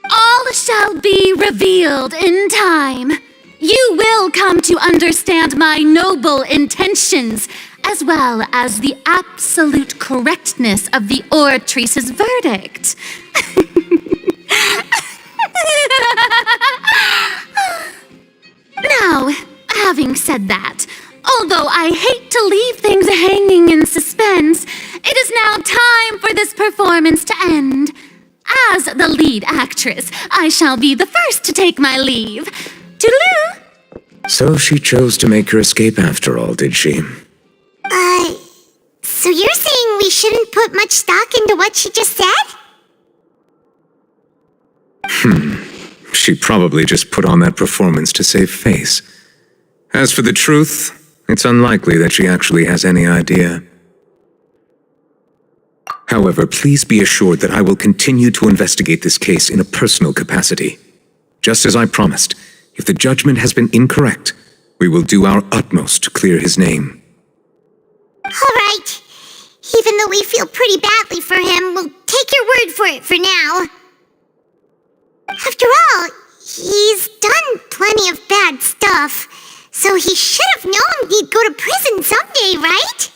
All shall be revealed in time. You will come to understand my noble intentions, as well as the absolute correctness of the Oratrice's verdict. Now, having said that, although I hate to leave things hanging in suspense, it is now time for this performance to end. As the lead actress, I shall be the first to take my leave. Toodaloo! So she chose to make her escape after all, did she? So you're saying we shouldn't put much stock into what she just said? She probably just put on that performance to save face. As for the truth, It's unlikely that she actually has any idea. However, please be assured that I will continue to investigate this case in a personal capacity. Just as I promised, if the judgment has been incorrect, we will do our utmost to clear his name. All right. Even though we feel pretty badly for him, we'll take your word for it for now. After all, he's done plenty of bad stuff, so he should have known he'd go to prison someday, right?